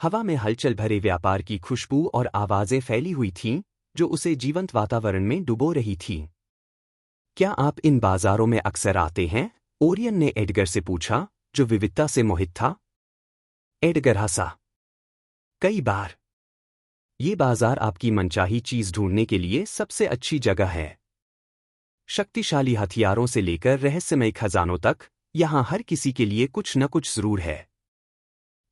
हवा में हलचल भरे व्यापार की खुशबू और आवाजें फैली हुई थीं, जो उसे जीवंत वातावरण में डुबो रही थीं। क्या आप इन बाजारों में अक्सर आते हैं? ओरियन ने एडगर से पूछा, जो विविधता से मोहित था। एडगर हंसा। कई बार। ये बाजार आपकी मनचाही चीज ढूंढने के लिए सबसे अच्छी जगह है। शक्तिशाली हथियारों से लेकर रहस्यमय खजानों तक, यहां हर किसी के लिए कुछ न कुछ जरूर है।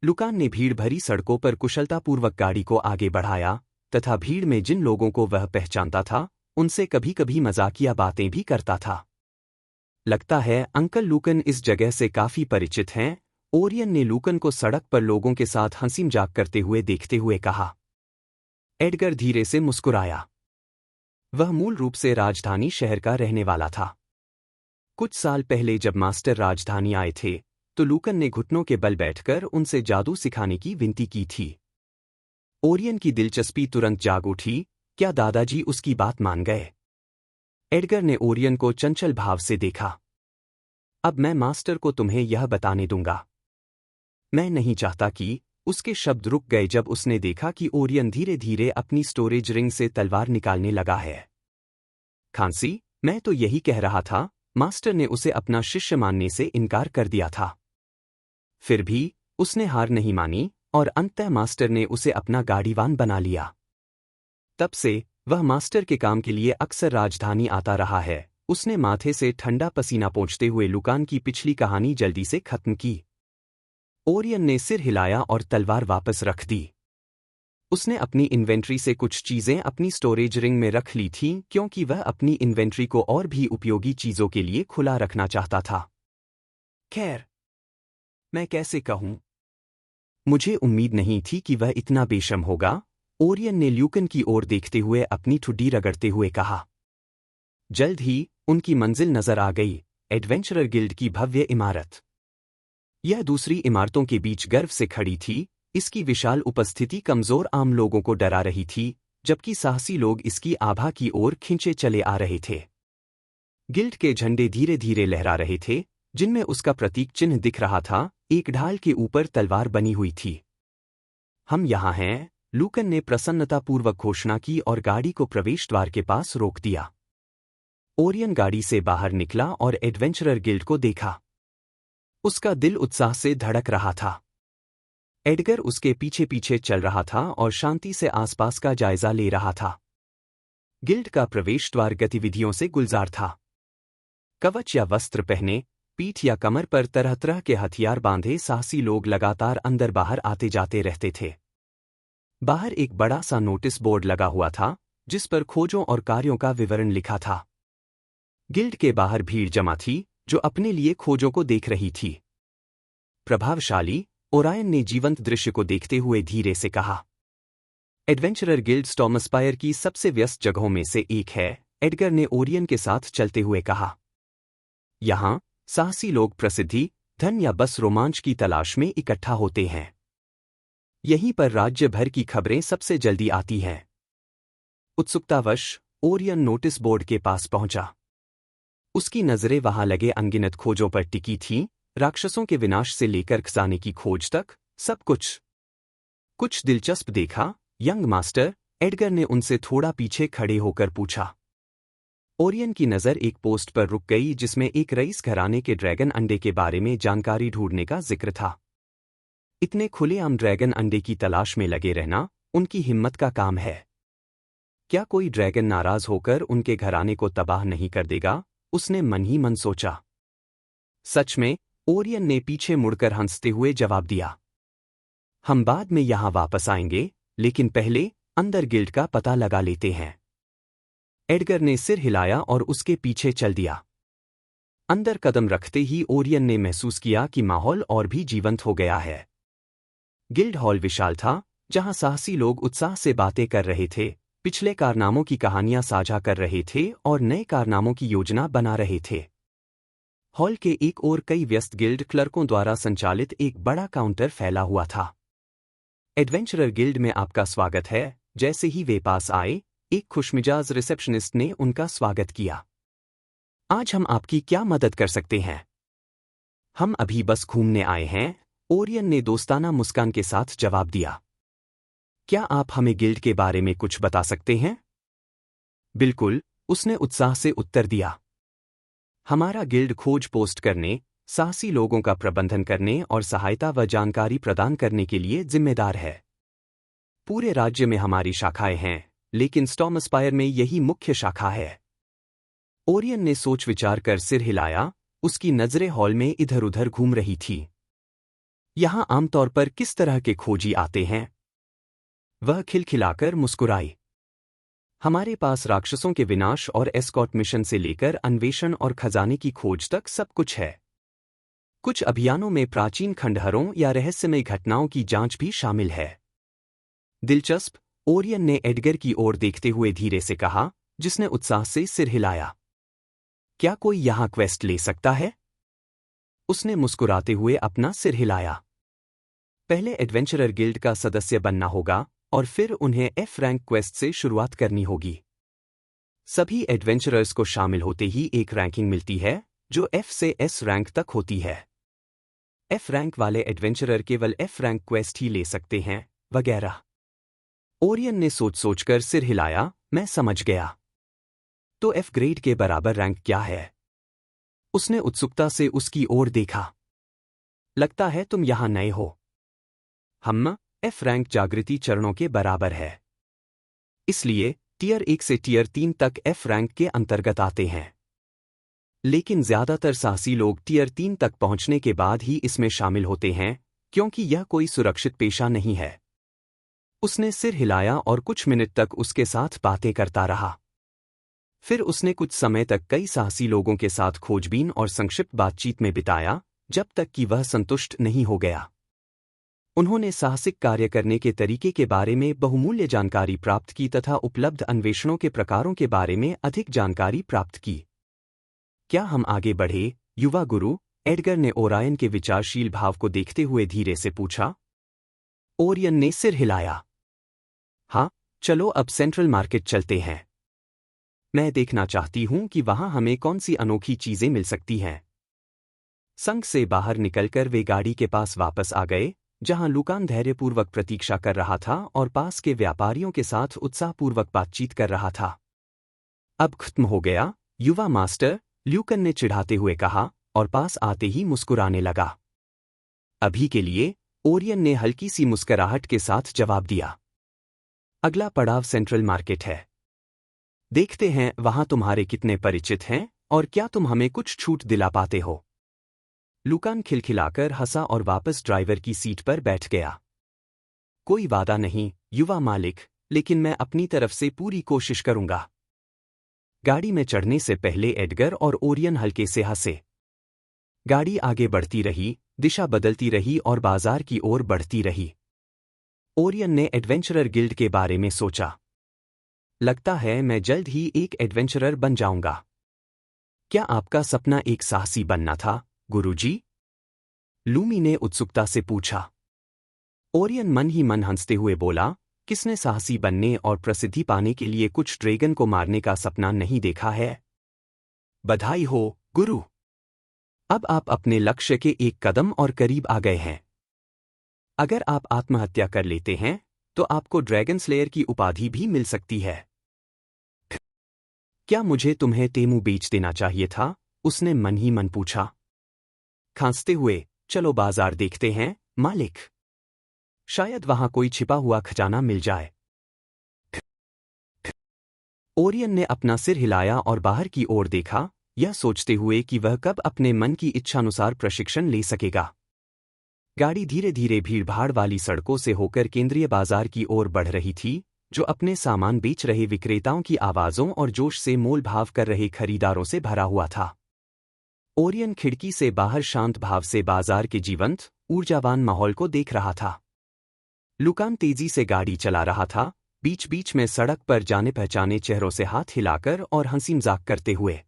लुकान ने भीड़ भरी सड़कों पर कुशलतापूर्वक गाड़ी को आगे बढ़ाया, तथा भीड़ में जिन लोगों को वह पहचानता था, उनसे कभी कभी मजाकिया बातें भी करता था। लगता है अंकल लुकन इस जगह से काफी परिचित हैं। ओरियन ने लुकन को सड़क पर लोगों के साथ हंसी मजाक करते हुए देखते हुए कहा। एडगर धीरे से मुस्कुराया। वह मूल रूप से राजधानी शहर का रहने वाला था। कुछ साल पहले जब मास्टर राजधानी आए थे, तो लुकन ने घुटनों के बल बैठकर उनसे जादू सिखाने की विनती की थी। ओरियन की दिलचस्पी तुरंत जाग उठी। क्या दादाजी उसकी बात मान गए? एडगर ने ओरियन को चंचल भाव से देखा। अब मैं मास्टर को तुम्हें यह बताने दूंगा। मैं नहीं चाहता कि। उसके शब्द रुक गए जब उसने देखा कि ओरियन धीरे धीरे अपनी स्टोरेज रिंग से तलवार निकालने लगा है। खांसी, मैं तो यही कह रहा था। मास्टर ने उसे अपना शिष्य मानने से इनकार कर दिया था। फिर भी उसने हार नहीं मानी और अंततः मास्टर ने उसे अपना गाड़ीवान बना लिया। तब से वह मास्टर के काम के लिए अक्सर राजधानी आता रहा है। उसने माथे से ठंडा पसीना पोंछते हुए लुकान की पिछली कहानी जल्दी से खत्म की। ओरियन ने सिर हिलाया और तलवार वापस रख दी। उसने अपनी इन्वेंट्री से कुछ चीजें अपनी स्टोरेज रिंग में रख ली थीं, क्योंकि वह अपनी इन्वेंट्री को और भी उपयोगी चीजों के लिए खुला रखना चाहता था। खैर, मैं कैसे कहूं? मुझे उम्मीद नहीं थी कि वह इतना बेशर्म होगा। ओरियन ने ल्यूकन की ओर देखते हुए अपनी ठुड्डी रगड़ते हुए कहा। जल्द ही उनकी मंजिल नजर आ गई, एडवेंचरर गिल्ड की भव्य इमारत। यह दूसरी इमारतों के बीच गर्व से खड़ी थी। इसकी विशाल उपस्थिति कमजोर आम लोगों को डरा रही थी, जबकि साहसी लोग इसकी आभा की ओर खींचे चले आ रहे थे। गिल्ड के झंडे धीरे धीरे लहरा रहे थे, जिनमें उसका प्रतीक चिन्ह दिख रहा था। एक ढाल के ऊपर तलवार बनी हुई थी। हम यहाँ हैं, लुकन ने प्रसन्नतापूर्वक घोषणा की और गाड़ी को प्रवेश द्वार के पास रोक दिया। ओरियन गाड़ी से बाहर निकला और एडवेंचरर गिल्ड को देखा। उसका दिल उत्साह से धड़क रहा था। एडगर उसके पीछे पीछे चल रहा था और शांति से आसपास का जायजा ले रहा था। गिल्ड का प्रवेश द्वार गतिविधियों से गुलजार था। कवच या वस्त्र पहने, पीठ या कमर पर तरह तरह के हथियार बांधे साहसी लोग लगातार अंदर बाहर आते जाते रहते थे। बाहर एक बड़ा सा नोटिस बोर्ड लगा हुआ था, जिस पर खोजों और कार्यों का विवरण लिखा था। गिल्ड के बाहर भीड़ जमा थी, जो अपने लिए खोजों को देख रही थी। प्रभावशाली, ओरायन ने जीवंत दृश्य को देखते हुए धीरे से कहा। एडवेंचरर गिल्ड स्टॉर्मस्पायर की सबसे व्यस्त जगहों में से एक है, एडगर ने ओरियन के साथ चलते हुए कहा। यहां साहसी लोग प्रसिद्धि, धन या बस रोमांच की तलाश में इकट्ठा होते हैं। यहीं पर राज्य भर की खबरें सबसे जल्दी आती हैं। उत्सुकतावश ओरियन नोटिस बोर्ड के पास पहुंचा। उसकी नजरें वहां लगे अनगिनत खोजों पर टिकी थीं, राक्षसों के विनाश से लेकर खजाने की खोज तक, सब कुछ। कुछ दिलचस्प देखा, यंग मास्टर? एडगर ने उनसे थोड़ा पीछे खड़े होकर पूछा। ओरियन की नज़र एक पोस्ट पर रुक गई जिसमें एक रईस घराने के ड्रैगन अंडे के बारे में जानकारी ढूंढने का जिक्र था। इतने खुलेआम ड्रैगन अंडे की तलाश में लगे रहना उनकी हिम्मत का काम है। क्या कोई ड्रैगन नाराज होकर उनके घराने को तबाह नहीं कर देगा? उसने मन ही मन सोचा। सच में? ओरियन ने पीछे मुड़कर हंसते हुए जवाब दिया। हम बाद में यहां वापस आएंगे, लेकिन पहले अंदर गिल्ड का पता लगा लेते हैं। एडगर ने सिर हिलाया और उसके पीछे चल दिया। अंदर कदम रखते ही ओरियन ने महसूस किया कि माहौल और भी जीवंत हो गया है। गिल्ड हॉल विशाल था, जहां साहसी लोग उत्साह से बातें कर रहे थे, पिछले कारनामों की कहानियां साझा कर रहे थे और नए कारनामों की योजना बना रहे थे। हॉल के एक ओर कई व्यस्त गिल्ड क्लर्कों द्वारा संचालित एक बड़ा काउंटर फैला हुआ था। एडवेंचरर गिल्ड में आपका स्वागत है। जैसे ही वे पास आए, एक खुशमिजाज रिसेप्शनिस्ट ने उनका स्वागत किया। आज हम आपकी क्या मदद कर सकते हैं? हम अभी बस घूमने आए हैं, ओरियन ने दोस्ताना मुस्कान के साथ जवाब दिया। क्या आप हमें गिल्ड के बारे में कुछ बता सकते हैं? बिल्कुल, उसने उत्साह से उत्तर दिया। हमारा गिल्ड खोज पोस्ट करने, साहसी लोगों का प्रबंधन करने और सहायता व जानकारी प्रदान करने के लिए जिम्मेदार है। पूरे राज्य में हमारी शाखाएं हैं, लेकिन स्टॉर्मस्पायर में यही मुख्य शाखा है। ओरियन ने सोच विचार कर सिर हिलाया, उसकी नजरें हॉल में इधर-उधर घूम रही थी। यहां आमतौर पर किस तरह के खोजी आते हैं? वह खिलखिलाकर मुस्कुराई। हमारे पास राक्षसों के विनाश और एस्कॉर्ट मिशन से लेकर अन्वेषण और खजाने की खोज तक सब कुछ है। कुछ अभियानों में प्राचीन खंडहरों या रहस्यमय घटनाओं की जांच भी शामिल है। दिलचस्प, ओरियन ने एडगर की ओर देखते हुए धीरे से कहा, जिसने उत्साह से सिर हिलाया। क्या कोई यहां क्वेस्ट ले सकता है? उसने मुस्कुराते हुए अपना सिर हिलाया। पहले एडवेंचरर गिल्ड का सदस्य बनना होगा और फिर उन्हें एफ रैंक क्वेस्ट से शुरुआत करनी होगी। सभी एडवेंचरर्स को शामिल होते ही एक रैंकिंग मिलती है, जो एफ से एस रैंक तक होती है। एफ रैंक वाले एडवेंचरर केवल एफ रैंक क्वेस्ट ही ले सकते हैं, वगैरह। ओरियन ने सोचकर सिर हिलाया, मैं समझ गया। तो एफ ग्रेड के बराबर रैंक क्या है? उसने उत्सुकता से उसकी ओर देखा। लगता है तुम यहां नए हो। हम एफ रैंक जागृति चरणों के बराबर है। इसलिए टियर 1 से टियर 3 तक एफ रैंक के अंतर्गत आते हैं। लेकिन ज्यादातर साहसी लोग टियर 3 तक पहुंचने के बाद ही इसमें शामिल होते हैं, क्योंकि यह कोई सुरक्षित पेशा नहीं है। उसने सिर हिलाया और कुछ मिनट तक उसके साथ बातें करता रहा। फिर उसने कुछ समय तक कई साहसी लोगों के साथ खोजबीन और संक्षिप्त बातचीत में बिताया, जब तक कि वह संतुष्ट नहीं हो गया। उन्होंने साहसिक कार्य करने के तरीके के बारे में बहुमूल्य जानकारी प्राप्त की तथा उपलब्ध अन्वेषणों के प्रकारों के बारे में अधिक जानकारी प्राप्त की। क्या हम आगे बढ़े, युवा गुरु? एडगर ने ओरायन के विचारशील भाव को देखते हुए धीरे से पूछा। ओरियन ने सिर हिलाया। हाँ, चलो अब सेंट्रल मार्केट चलते हैं। मैं देखना चाहती हूं कि वहां हमें कौन सी अनोखी चीजें मिल सकती हैं। संघ से बाहर निकलकर वे गाड़ी के पास वापस आ गए, जहां लुकान धैर्यपूर्वक प्रतीक्षा कर रहा था और पास के व्यापारियों के साथ उत्साहपूर्वक बातचीत कर रहा था। अब खत्म हो गया, युवा मास्टर, ल्यूकन ने चिढ़ाते हुए कहा और पास आते ही मुस्कुराने लगा। अभी के लिए, ओरियन ने हल्की सी मुस्कुराहट के साथ जवाब दिया। अगला पड़ाव सेंट्रल मार्केट है। देखते हैं वहां तुम्हारे कितने परिचित हैं और क्या तुम हमें कुछ छूट दिला पाते हो। लुकान खिलखिलाकर हंसा और वापस ड्राइवर की सीट पर बैठ गया। कोई वादा नहीं, युवा मालिक, लेकिन मैं अपनी तरफ से पूरी कोशिश करूंगा। गाड़ी में चढ़ने से पहले एडगर और ओरियन हल्के से हंसे। गाड़ी आगे बढ़ती रही, दिशा बदलती रही और बाजार की ओर बढ़ती रही। ओरियन ने एडवेंचरर गिल्ड के बारे में सोचा। लगता है मैं जल्द ही एक एडवेंचरर बन जाऊंगा। क्या आपका सपना एक साहसी बनना था, गुरुजी? लूमी ने उत्सुकता से पूछा। ओरियन मन ही मन हंसते हुए बोला, किसने साहसी बनने और प्रसिद्धि पाने के लिए कुछ ड्रैगन को मारने का सपना नहीं देखा है? बधाई हो, गुरु। अब आप अपने लक्ष्य के एक कदम और करीब आ गए हैं। अगर आप आत्महत्या कर लेते हैं, तो आपको ड्रैगन स्लेयर की उपाधि भी मिल सकती है। क्या मुझे तुम्हें टेमू बेच देना चाहिए था? उसने मन ही मन पूछा। खांसते हुए, चलो बाजार देखते हैं, मालिक। शायद वहां कोई छिपा हुआ खजाना मिल जाए। ओरियन ने अपना सिर हिलाया और बाहर की ओर देखा, यह सोचते हुए कि वह कब अपने मन की इच्छानुसार प्रशिक्षण ले सकेगा। गाड़ी धीरे धीरे भीड़भाड़ वाली सड़कों से होकर केंद्रीय बाजार की ओर बढ़ रही थी, जो अपने सामान बेच रहे विक्रेताओं की आवाज़ों और जोश से मोल भाव कर रहे खरीदारों से भरा हुआ था। ओरियन खिड़की से बाहर शांत भाव से बाजार के जीवंत, ऊर्जावान माहौल को देख रहा था। लुकान तेजी से गाड़ी चला रहा था, बीच बीच में सड़क पर जाने पहचाने चेहरों से हाथ हिलाकर और हंसी मजाक करते हुए।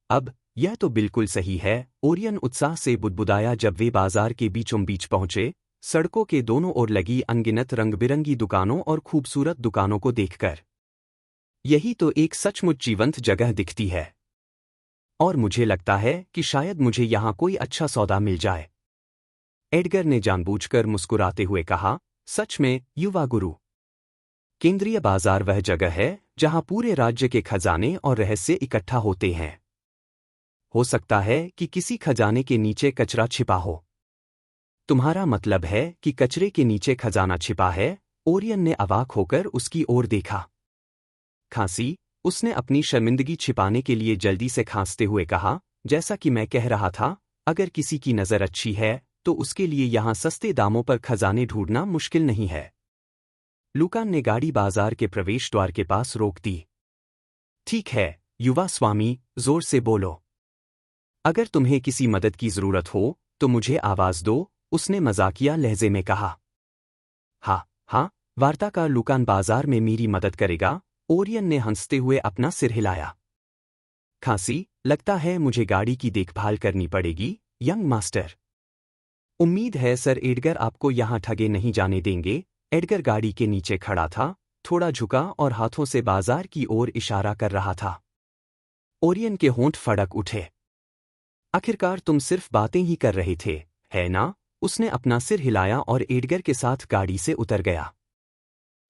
अब, यह तो बिल्कुल सही है, ओरियन उत्साह से बुदबुदाया जब वे बाजार के बीचों बीच पहुंचे, सड़कों के दोनों ओर लगी अनगिनत रंग-बिरंगी दुकानों और खूबसूरत दुकानों को देखकर। यही तो एक सचमुच जीवंत जगह दिखती है। और मुझे लगता है कि शायद मुझे यहां कोई अच्छा सौदा मिल जाए। एडगर ने जानबूझकर मुस्कुराते हुए कहा, सच में, युवा गुरु। केंद्रीय बाजार वह जगह है जहां पूरे राज्य के खजाने और रहस्य इकट्ठा होते हैं। हो सकता है कि किसी खजाने के नीचे कचरा छिपा हो। तुम्हारा मतलब है कि कचरे के नीचे खजाना छिपा है? ओरियन ने अवाक होकर उसकी ओर देखा। खांसी, उसने अपनी शर्मिंदगी छिपाने के लिए जल्दी से खांसते हुए कहा, जैसा कि मैं कह रहा था, अगर किसी की नज़र अच्छी है तो उसके लिए यहाँ सस्ते दामों पर खजाने ढूंढना मुश्किल नहीं है। लुकान ने गाड़ी बाजार के प्रवेश द्वार के पास रोक दी। ठीक है, युवा स्वामी, जोर से बोलो। अगर तुम्हें किसी मदद की जरूरत हो तो मुझे आवाज दो, उसने मजाकिया लहजे में कहा। हाँ, वार्ताकार लुकान बाजार में मेरी मदद करेगा, ओरियन ने हंसते हुए अपना सिर हिलाया। खांसी, लगता है मुझे गाड़ी की देखभाल करनी पड़ेगी, यंग मास्टर। उम्मीद है सर एडगर आपको यहाँ ठगे नहीं जाने देंगे। एडगर गाड़ी के नीचे खड़ा था, थोड़ा झुका और हाथों से बाजार की ओर इशारा कर रहा था। ओरियन के होंठ फड़क उठे। आखिरकार तुम सिर्फ बातें ही कर रहे थे, है ना? उसने अपना सिर हिलाया और एडगर के साथ गाड़ी से उतर गया।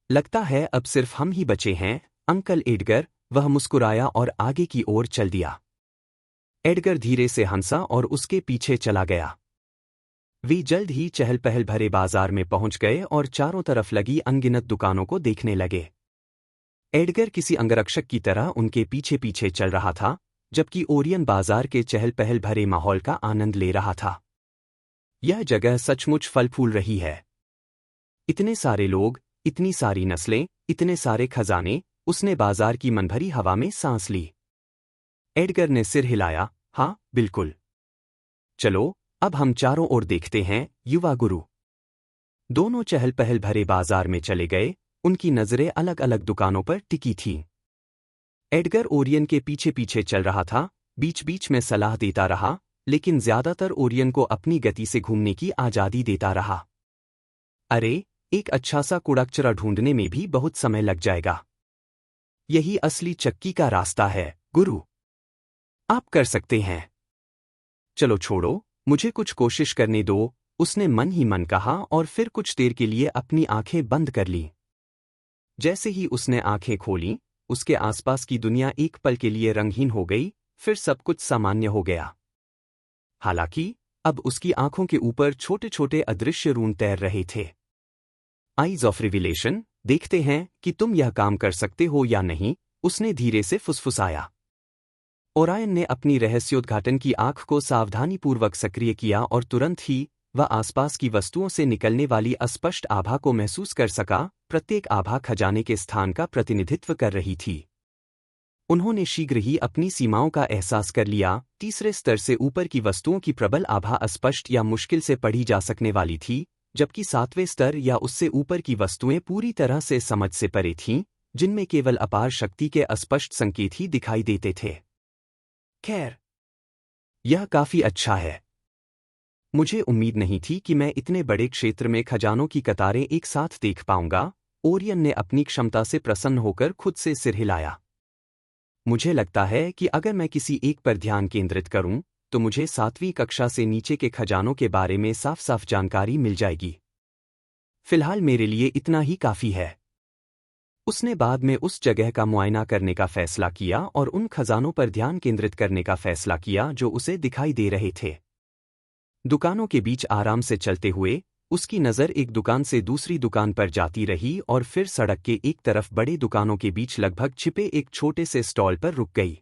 लगता है अब सिर्फ हम ही बचे हैं, अंकल एडगर, वह मुस्कुराया और आगे की ओर चल दिया। एडगर धीरे से हंसा और उसके पीछे चला गया। वे जल्द ही चहल पहल भरे बाजार में पहुंच गए और चारों तरफ लगी अनगिनत दुकानों को देखने लगे। एडगर किसी अंगरक्षक की तरह उनके पीछे पीछे चल रहा था, जबकि ओरियन बाजार के चहल पहल भरे माहौल का आनंद ले रहा था। यह जगह सचमुच फल फूल रही है। इतने सारे लोग, इतनी सारी नस्लें, इतने सारे खजाने, उसने बाजार की मनभरी हवा में सांस ली। एडगर ने सिर हिलाया, हाँ, बिल्कुल। चलो, अब हम चारों ओर देखते हैं, युवा गुरु। दोनों चहल पहल भरे बाजार में चले गए, उनकी नजरें अलग अलग दुकानों पर टिकी थीं। एडगर ओरियन के पीछे पीछे चल रहा था, बीच बीच में सलाह देता रहा, लेकिन ज्यादातर ओरियन को अपनी गति से घूमने की आजादी देता रहा। अरे, एक अच्छा सा कुड़कचरा ढूंढने में भी बहुत समय लग जाएगा। यही असली चक्की का रास्ता है, गुरु। आप कर सकते हैं। चलो छोड़ो, मुझे कुछ कोशिश करने दो, उसने मन ही मन कहा और फिर कुछ देर के लिए अपनी आंखें बंद कर लीं। जैसे ही उसने आंखें खोलीं, उसके आसपास की दुनिया एक पल के लिए रंगहीन हो गई, फिर सब कुछ सामान्य हो गया। हालांकि अब उसकी आंखों के ऊपर छोटे छोटे अदृश्य रून तैर रहे थे। आइज ऑफ रिविलेशन, देखते हैं कि तुम यह काम कर सकते हो या नहीं, उसने धीरे से फुसफुसाया। ओरायन ने अपनी रहस्योद्घाटन की आंख को सावधानीपूर्वक सक्रिय किया और तुरंत ही वह आसपास की वस्तुओं से निकलने वाली अस्पष्ट आभा को महसूस कर सका। प्रत्येक आभा खजाने के स्थान का प्रतिनिधित्व कर रही थी। उन्होंने शीघ्र ही अपनी सीमाओं का एहसास कर लिया। तीसरे स्तर से ऊपर की वस्तुओं की प्रबल आभा अस्पष्ट या मुश्किल से पढ़ी जा सकने वाली थी, जबकि सातवें स्तर या उससे ऊपर की वस्तुएं पूरी तरह से समझ से परे थीं, जिनमें केवल अपार शक्ति के अस्पष्ट संकेत ही दिखाई देते थे। खैर, यह काफी अच्छा है। मुझे उम्मीद नहीं थी कि मैं इतने बड़े क्षेत्र में खजानों की कतारें एक साथ देख पाऊंगा। ओरियन ने अपनी क्षमता से प्रसन्न होकर खुद से सिर हिलाया। मुझे लगता है कि अगर मैं किसी एक पर ध्यान केंद्रित करूं, तो मुझे 7वीं कक्षा से नीचे के खजानों के बारे में साफ साफ जानकारी मिल जाएगी। फिलहाल मेरे लिए इतना ही काफी है। उसने बाद में उस जगह का मुआयना करने का फैसला किया और उन खजानों पर ध्यान केंद्रित करने का फैसला किया जो उसे दिखाई दे रहे थे। दुकानों के बीच आराम से चलते हुए उसकी नज़र एक दुकान से दूसरी दुकान पर जाती रही और फिर सड़क के एक तरफ बड़े दुकानों के बीच लगभग छिपे एक छोटे से स्टॉल पर रुक गई।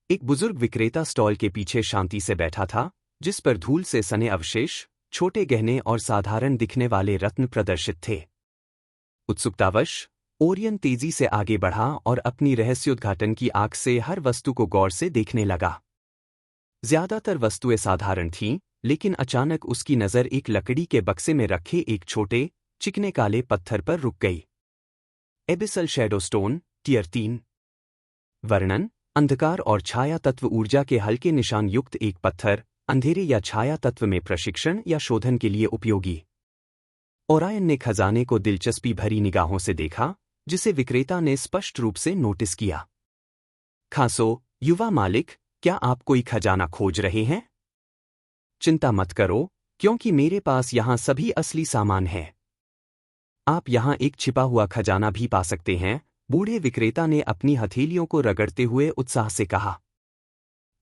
एक बुजुर्ग विक्रेता स्टॉल के पीछे शांति से बैठा था, जिस पर धूल से सने अवशेष, छोटे गहने और साधारण दिखने वाले रत्न प्रदर्शित थे। उत्सुकतावश ओरियन तेजी से आगे बढ़ा और अपनी रहस्योद्घाटन की आंख से हर वस्तु को गौर से देखने लगा। ज्यादातर वस्तुएं साधारण थीं, लेकिन अचानक उसकी नज़र एक लकड़ी के बक्से में रखे एक छोटे, चिकने काले पत्थर पर रुक गई। Abyssal shadow stone, tier 3। वर्णन: अंधकार और छाया तत्व ऊर्जा के हल्के निशान युक्त एक पत्थर, अंधेरे या छाया तत्व में प्रशिक्षण या शोधन के लिए उपयोगी। ओरायन ने खजाने को दिलचस्पी भरी निगाहों से देखा, जिसे विक्रेता ने स्पष्ट रूप से नोटिस किया। खासो, युवा मालिक, क्या आप कोई खजाना खोज रहे हैं? चिंता मत करो, क्योंकि मेरे पास यहाँ सभी असली सामान है। आप यहाँ एक छिपा हुआ खजाना भी पा सकते हैं, बूढ़े विक्रेता ने अपनी हथेलियों को रगड़ते हुए उत्साह से कहा।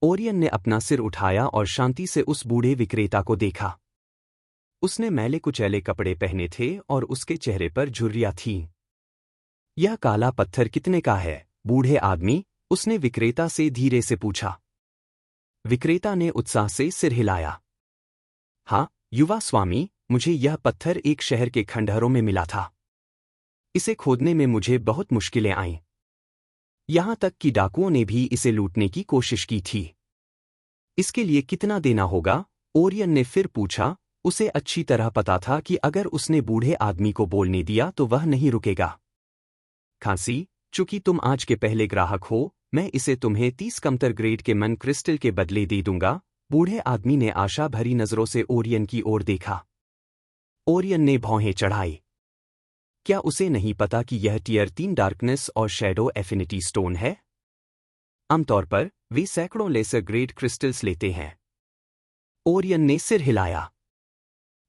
ओरियन ने अपना सिर उठाया और शांति से उस बूढ़े विक्रेता को देखा। उसने मैले कुचैले कपड़े पहने थे और उसके चेहरे पर झुर्रियां थीं। यह काला पत्थर कितने का है, बूढ़े आदमी? उसने विक्रेता से धीरे से पूछा। विक्रेता ने उत्साह से सिर हिलाया। हाँ, युवा स्वामी, मुझे यह पत्थर एक शहर के खंडहरों में मिला था। इसे खोदने में मुझे बहुत मुश्किलें आईं। यहां तक कि डाकुओं ने भी इसे लूटने की कोशिश की थी। इसके लिए कितना देना होगा? ओरियन ने फिर पूछा। उसे अच्छी तरह पता था कि अगर उसने बूढ़े आदमी को बोलने दिया तो वह नहीं रुकेगा। खांसी, चूंकि तुम आज के पहले ग्राहक हो, मैं इसे तुम्हें 30 कमतर ग्रेड के मन क्रिस्टल के बदले दे दूंगा। बूढ़े आदमी ने आशा भरी नजरों से ओरियन की ओर देखा। ओरियन ने भौहें चढ़ाई। क्या उसे नहीं पता कि यह टियर 3 डार्कनेस और शैडो एफिनिटी स्टोन है? आमतौर पर वे सैकड़ों लेसर ग्रेड क्रिस्टल्स लेते हैं। ओरियन ने सिर हिलाया।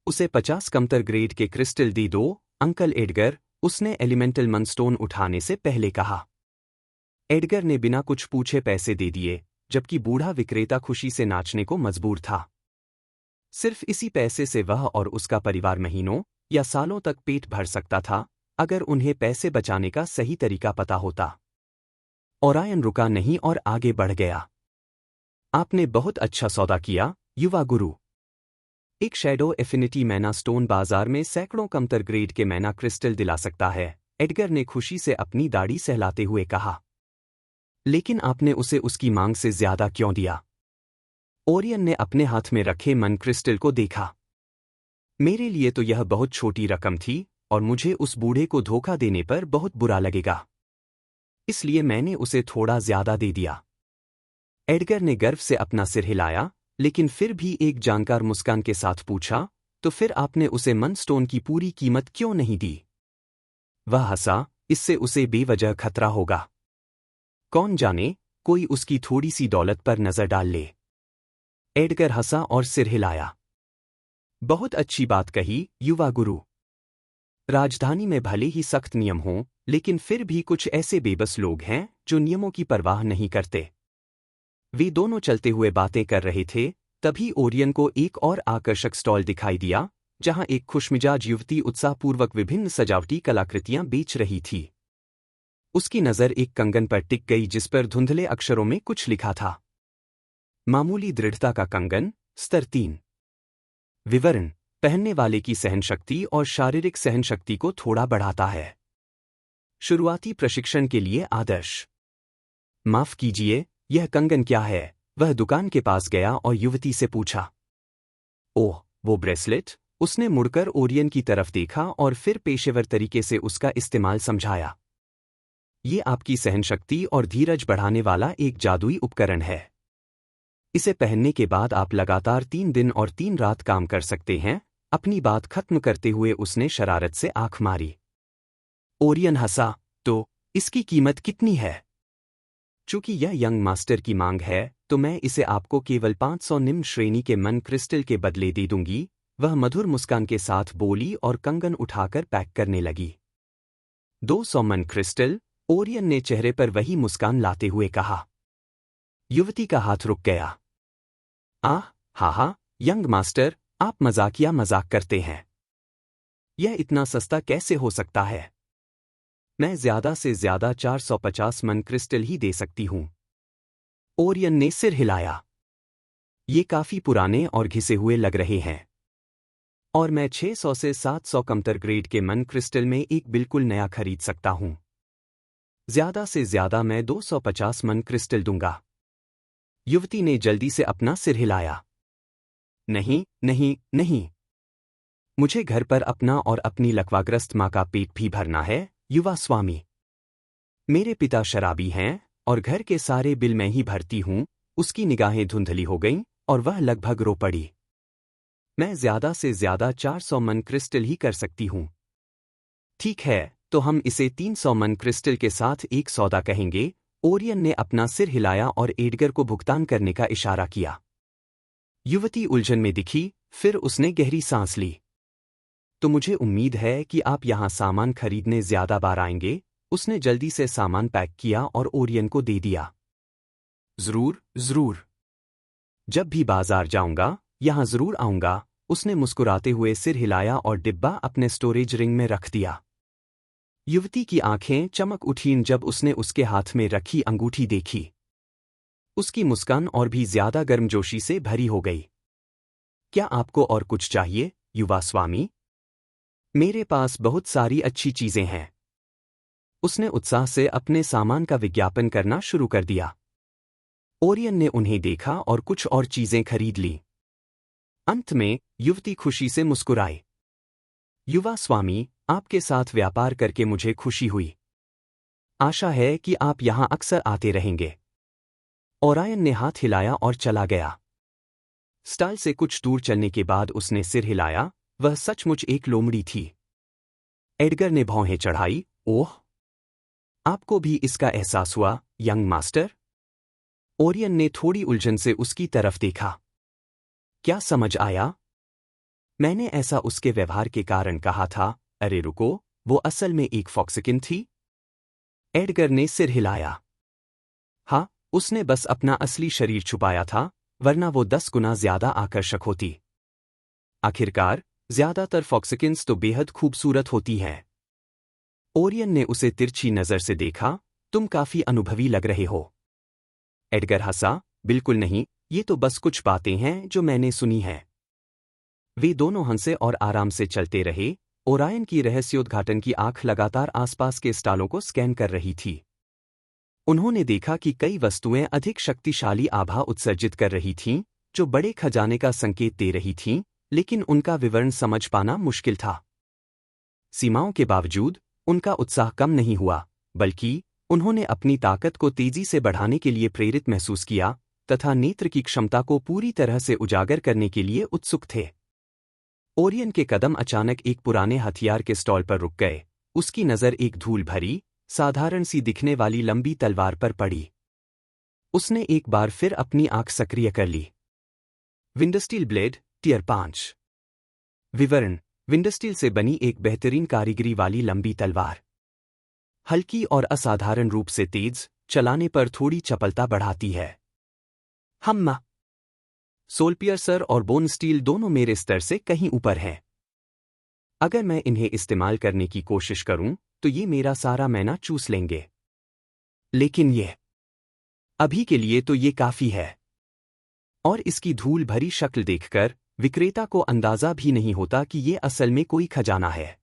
उसे 50 कमतर ग्रेड के क्रिस्टल दे दो, अंकल एडगर, उसने एलिमेंटल मनस्टोन उठाने से पहले कहा। एडगर ने बिना कुछ पूछे पैसे दे दिए, जबकि बूढ़ा विक्रेता खुशी से नाचने को मजबूर था। सिर्फ इसी पैसे से वह और उसका परिवार महीनों या सालों तक पेट भर सकता था, अगर उन्हें पैसे बचाने का सही तरीका पता होता। ओरायन रुका नहीं और आगे बढ़ गया। आपने बहुत अच्छा सौदा किया, युवा गुरु। एक शैडो एफिनिटी मैना स्टोन बाजार में सैकड़ों कमतर ग्रेड के मैना क्रिस्टल दिला सकता है, एडगर ने खुशी से अपनी दाढ़ी सहलाते हुए कहा। लेकिन आपने उसे उसकी मांग से ज्यादा क्यों दिया? ओरियन ने अपने हाथ में रखे मन क्रिस्टल को देखा। मेरे लिए तो यह बहुत छोटी रकम थी और मुझे उस बूढ़े को धोखा देने पर बहुत बुरा लगेगा। इसलिए मैंने उसे थोड़ा ज्यादा दे दिया। एडगर ने गर्व से अपना सिर हिलाया, लेकिन फिर भी एक जानकार मुस्कान के साथ पूछा, तो फिर आपने उसे मन स्टोन की पूरी कीमत क्यों नहीं दी? वह हंसा, इससे उसे बेवजह खतरा होगा। कौन जाने, कोई उसकी थोड़ी सी दौलत पर नजर डाल ले। एडगर हंसा और सिर हिलाया। बहुत अच्छी बात कही, युवा गुरु। राजधानी में भले ही सख्त नियम हों, लेकिन फिर भी कुछ ऐसे बेबस लोग हैं जो नियमों की परवाह नहीं करते। वे दोनों चलते हुए बातें कर रहे थे, तभी ओरियन को एक और आकर्षक स्टॉल दिखाई दिया, जहां एक खुशमिजाज युवती उत्साहपूर्वक विभिन्न सजावटी कलाकृतियां बेच रही थी। उसकी नज़र एक कंगन पर टिक गई जिस पर धुंधले अक्षरों में कुछ लिखा था। मामूली दृढ़ता का कंगन, स्तर 3। विवरण: पहनने वाले की सहनशक्ति और शारीरिक सहनशक्ति को थोड़ा बढ़ाता है। शुरुआती प्रशिक्षण के लिए आदर्श। माफ कीजिए, यह कंगन क्या है? वह दुकान के पास गया और युवती से पूछा। ओह, वो ब्रेसलेट? उसने मुड़कर ओरियन की तरफ देखा और फिर पेशेवर तरीके से उसका इस्तेमाल समझाया। ये आपकी सहनशक्ति और धीरज बढ़ाने वाला एक जादुई उपकरण है। इसे पहनने के बाद आप लगातार 3 दिन और 3 रात काम कर सकते हैं। अपनी बात खत्म करते हुए उसने शरारत से आंख मारी। ओरियन हंसा, तो इसकी कीमत कितनी है? चूंकि यह यंग मास्टर की मांग है, तो मैं इसे आपको केवल 500 निम्न श्रेणी के मन क्रिस्टल के बदले दे दूंगी। वह मधुर मुस्कान के साथ बोली और कंगन उठाकर पैक करने लगी। 200 मन क्रिस्टल? ओरियन ने चेहरे पर वही मुस्कान लाते हुए कहा। युवती का हाथ रुक गया। हा, यंग मास्टर, आप मजाक करते हैं। यह इतना सस्ता कैसे हो सकता है? मैं ज्यादा से ज्यादा 450 मन क्रिस्टल ही दे सकती हूं। ओरियन ने सिर हिलाया। ये काफी पुराने और घिसे हुए लग रहे हैं। और मैं 600 से 700 कमतर ग्रेड के मन क्रिस्टल में एक बिल्कुल नया खरीद सकता हूं। ज्यादा से ज्यादा मैं 250 मन क्रिस्टल दूंगा। युवती ने जल्दी से अपना सिर हिलाया। नहीं। मुझे घर पर अपना और अपनी लकवाग्रस्त माँ का पेट भी भरना है, युवा स्वामी। मेरे पिता शराबी हैं और घर के सारे बिल मैं ही भरती हूं। उसकी निगाहें धुंधली हो गईं और वह लगभग रो पड़ी। मैं ज्यादा से ज्यादा 400 मन क्रिस्टल ही कर सकती हूं। ठीक है, तो हम इसे 300 मन क्रिस्टल के साथ एक सौदा कहेंगे। ओरियन ने अपना सिर हिलाया और एडगर को भुगतान करने का इशारा किया। युवती उलझन में दिखी, फिर उसने गहरी सांस ली। तो मुझे उम्मीद है कि आप यहाँ सामान खरीदने ज्यादा बार आएंगे। उसने जल्दी से सामान पैक किया और ओरियन को दे दिया। जरूर जरूर, जब भी बाजार जाऊंगा यहाँ जरूर आऊंगा। उसने मुस्कुराते हुए सिर हिलाया और डिब्बा अपने स्टोरेज रिंग में रख दिया। युवती की आंखें चमक उठीं जब उसने उसके हाथ में रखी अंगूठी देखी। उसकी मुस्कान और भी ज्यादा गर्मजोशी से भरी हो गई। क्या आपको और कुछ चाहिए, युवा स्वामी? मेरे पास बहुत सारी अच्छी चीजें हैं। उसने उत्साह से अपने सामान का विज्ञापन करना शुरू कर दिया। ओरियन ने उन्हें देखा और कुछ और चीजें खरीद ली। अंत में युवती खुशी से मुस्कुराई। युवा स्वामी, आपके साथ व्यापार करके मुझे खुशी हुई। आशा है कि आप यहां अक्सर आते रहेंगे। ओरायन ने हाथ हिलाया और चला गया। स्टाल से कुछ दूर चलने के बाद उसने सिर हिलाया। वह सचमुच एक लोमड़ी थी। एडगर ने भौहें चढ़ाई। ओह, आपको भी इसका एहसास हुआ, यंग मास्टर? ओरियन ने थोड़ी उलझन से उसकी तरफ देखा। क्या समझ आया? मैंने ऐसा उसके व्यवहार के कारण कहा था। अरे रुको, वो असल में एक फॉक्सकिन थी? एडगर ने सिर हिलाया। हाँ, उसने बस अपना असली शरीर छुपाया था, वरना वो 10 गुना ज्यादा आकर्षक होती। आखिरकार, ज्यादातर फॉक्सकिन्स तो बेहद खूबसूरत होती हैं। ओरियन ने उसे तिरछी नजर से देखा। तुम काफी अनुभवी लग रहे हो। एडगर हंसा। बिल्कुल नहीं, ये तो बस कुछ बातें हैं जो मैंने सुनी हैं। वे दोनों हंसे और आराम से चलते रहे। ओरायन की रहस्योद्घाटन की आंख लगातार आसपास के स्टालों को स्कैन कर रही थी। उन्होंने देखा कि कई वस्तुएं अधिक शक्तिशाली आभा उत्सर्जित कर रही थीं, जो बड़े खजाने का संकेत दे रही थीं, लेकिन उनका विवरण समझ पाना मुश्किल था। सीमाओं के बावजूद उनका उत्साह कम नहीं हुआ, बल्कि उन्होंने अपनी ताकत को तेजी से बढ़ाने के लिए प्रेरित महसूस किया तथा नेत्र की क्षमता को पूरी तरह से उजागर करने के लिए उत्सुक थे। ओरियन के कदम अचानक एक पुराने हथियार के स्टॉल पर रुक गए। उसकी नज़र एक धूल भरी, साधारण सी दिखने वाली लंबी तलवार पर पड़ी। उसने एक बार फिर अपनी आंख सक्रिय कर ली। विंडस्टील ब्लेड, टियर 5। विवरण: विंडस्टील से बनी एक बेहतरीन कारीगरी वाली लंबी तलवार। हल्की और असाधारण रूप से तेज, चलाने पर थोड़ी चपलता बढ़ाती है। हम्मा, सोलपियर्सर और बोन स्टील दोनों मेरे स्तर से कहीं ऊपर हैं। अगर मैं इन्हें इस्तेमाल करने की कोशिश करूं, तो ये मेरा सारा मैना चूस लेंगे। लेकिन ये अभी के लिए तो ये काफी है। और इसकी धूल भरी शक्ल देखकर विक्रेता को अंदाजा भी नहीं होता कि ये असल में कोई खजाना है।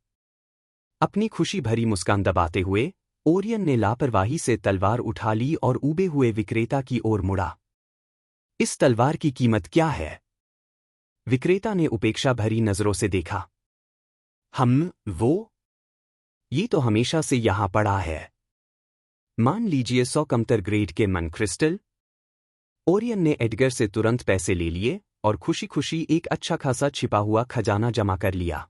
अपनी खुशी भरी मुस्कान दबाते हुए ओरियन ने लापरवाही से तलवार उठा ली और ऊबे हुए विक्रेता की ओर मुड़ा। इस तलवार की कीमत क्या है? विक्रेता ने उपेक्षा भरी नजरों से देखा। वो? ये तो हमेशा से यहां पड़ा है। मान लीजिए 100 कमतर ग्रेड के मन क्रिस्टल। ओरियन ने एडगर से तुरंत पैसे ले लिए और खुशी खुशी एक अच्छा खासा छिपा हुआ खजाना जमा कर लिया।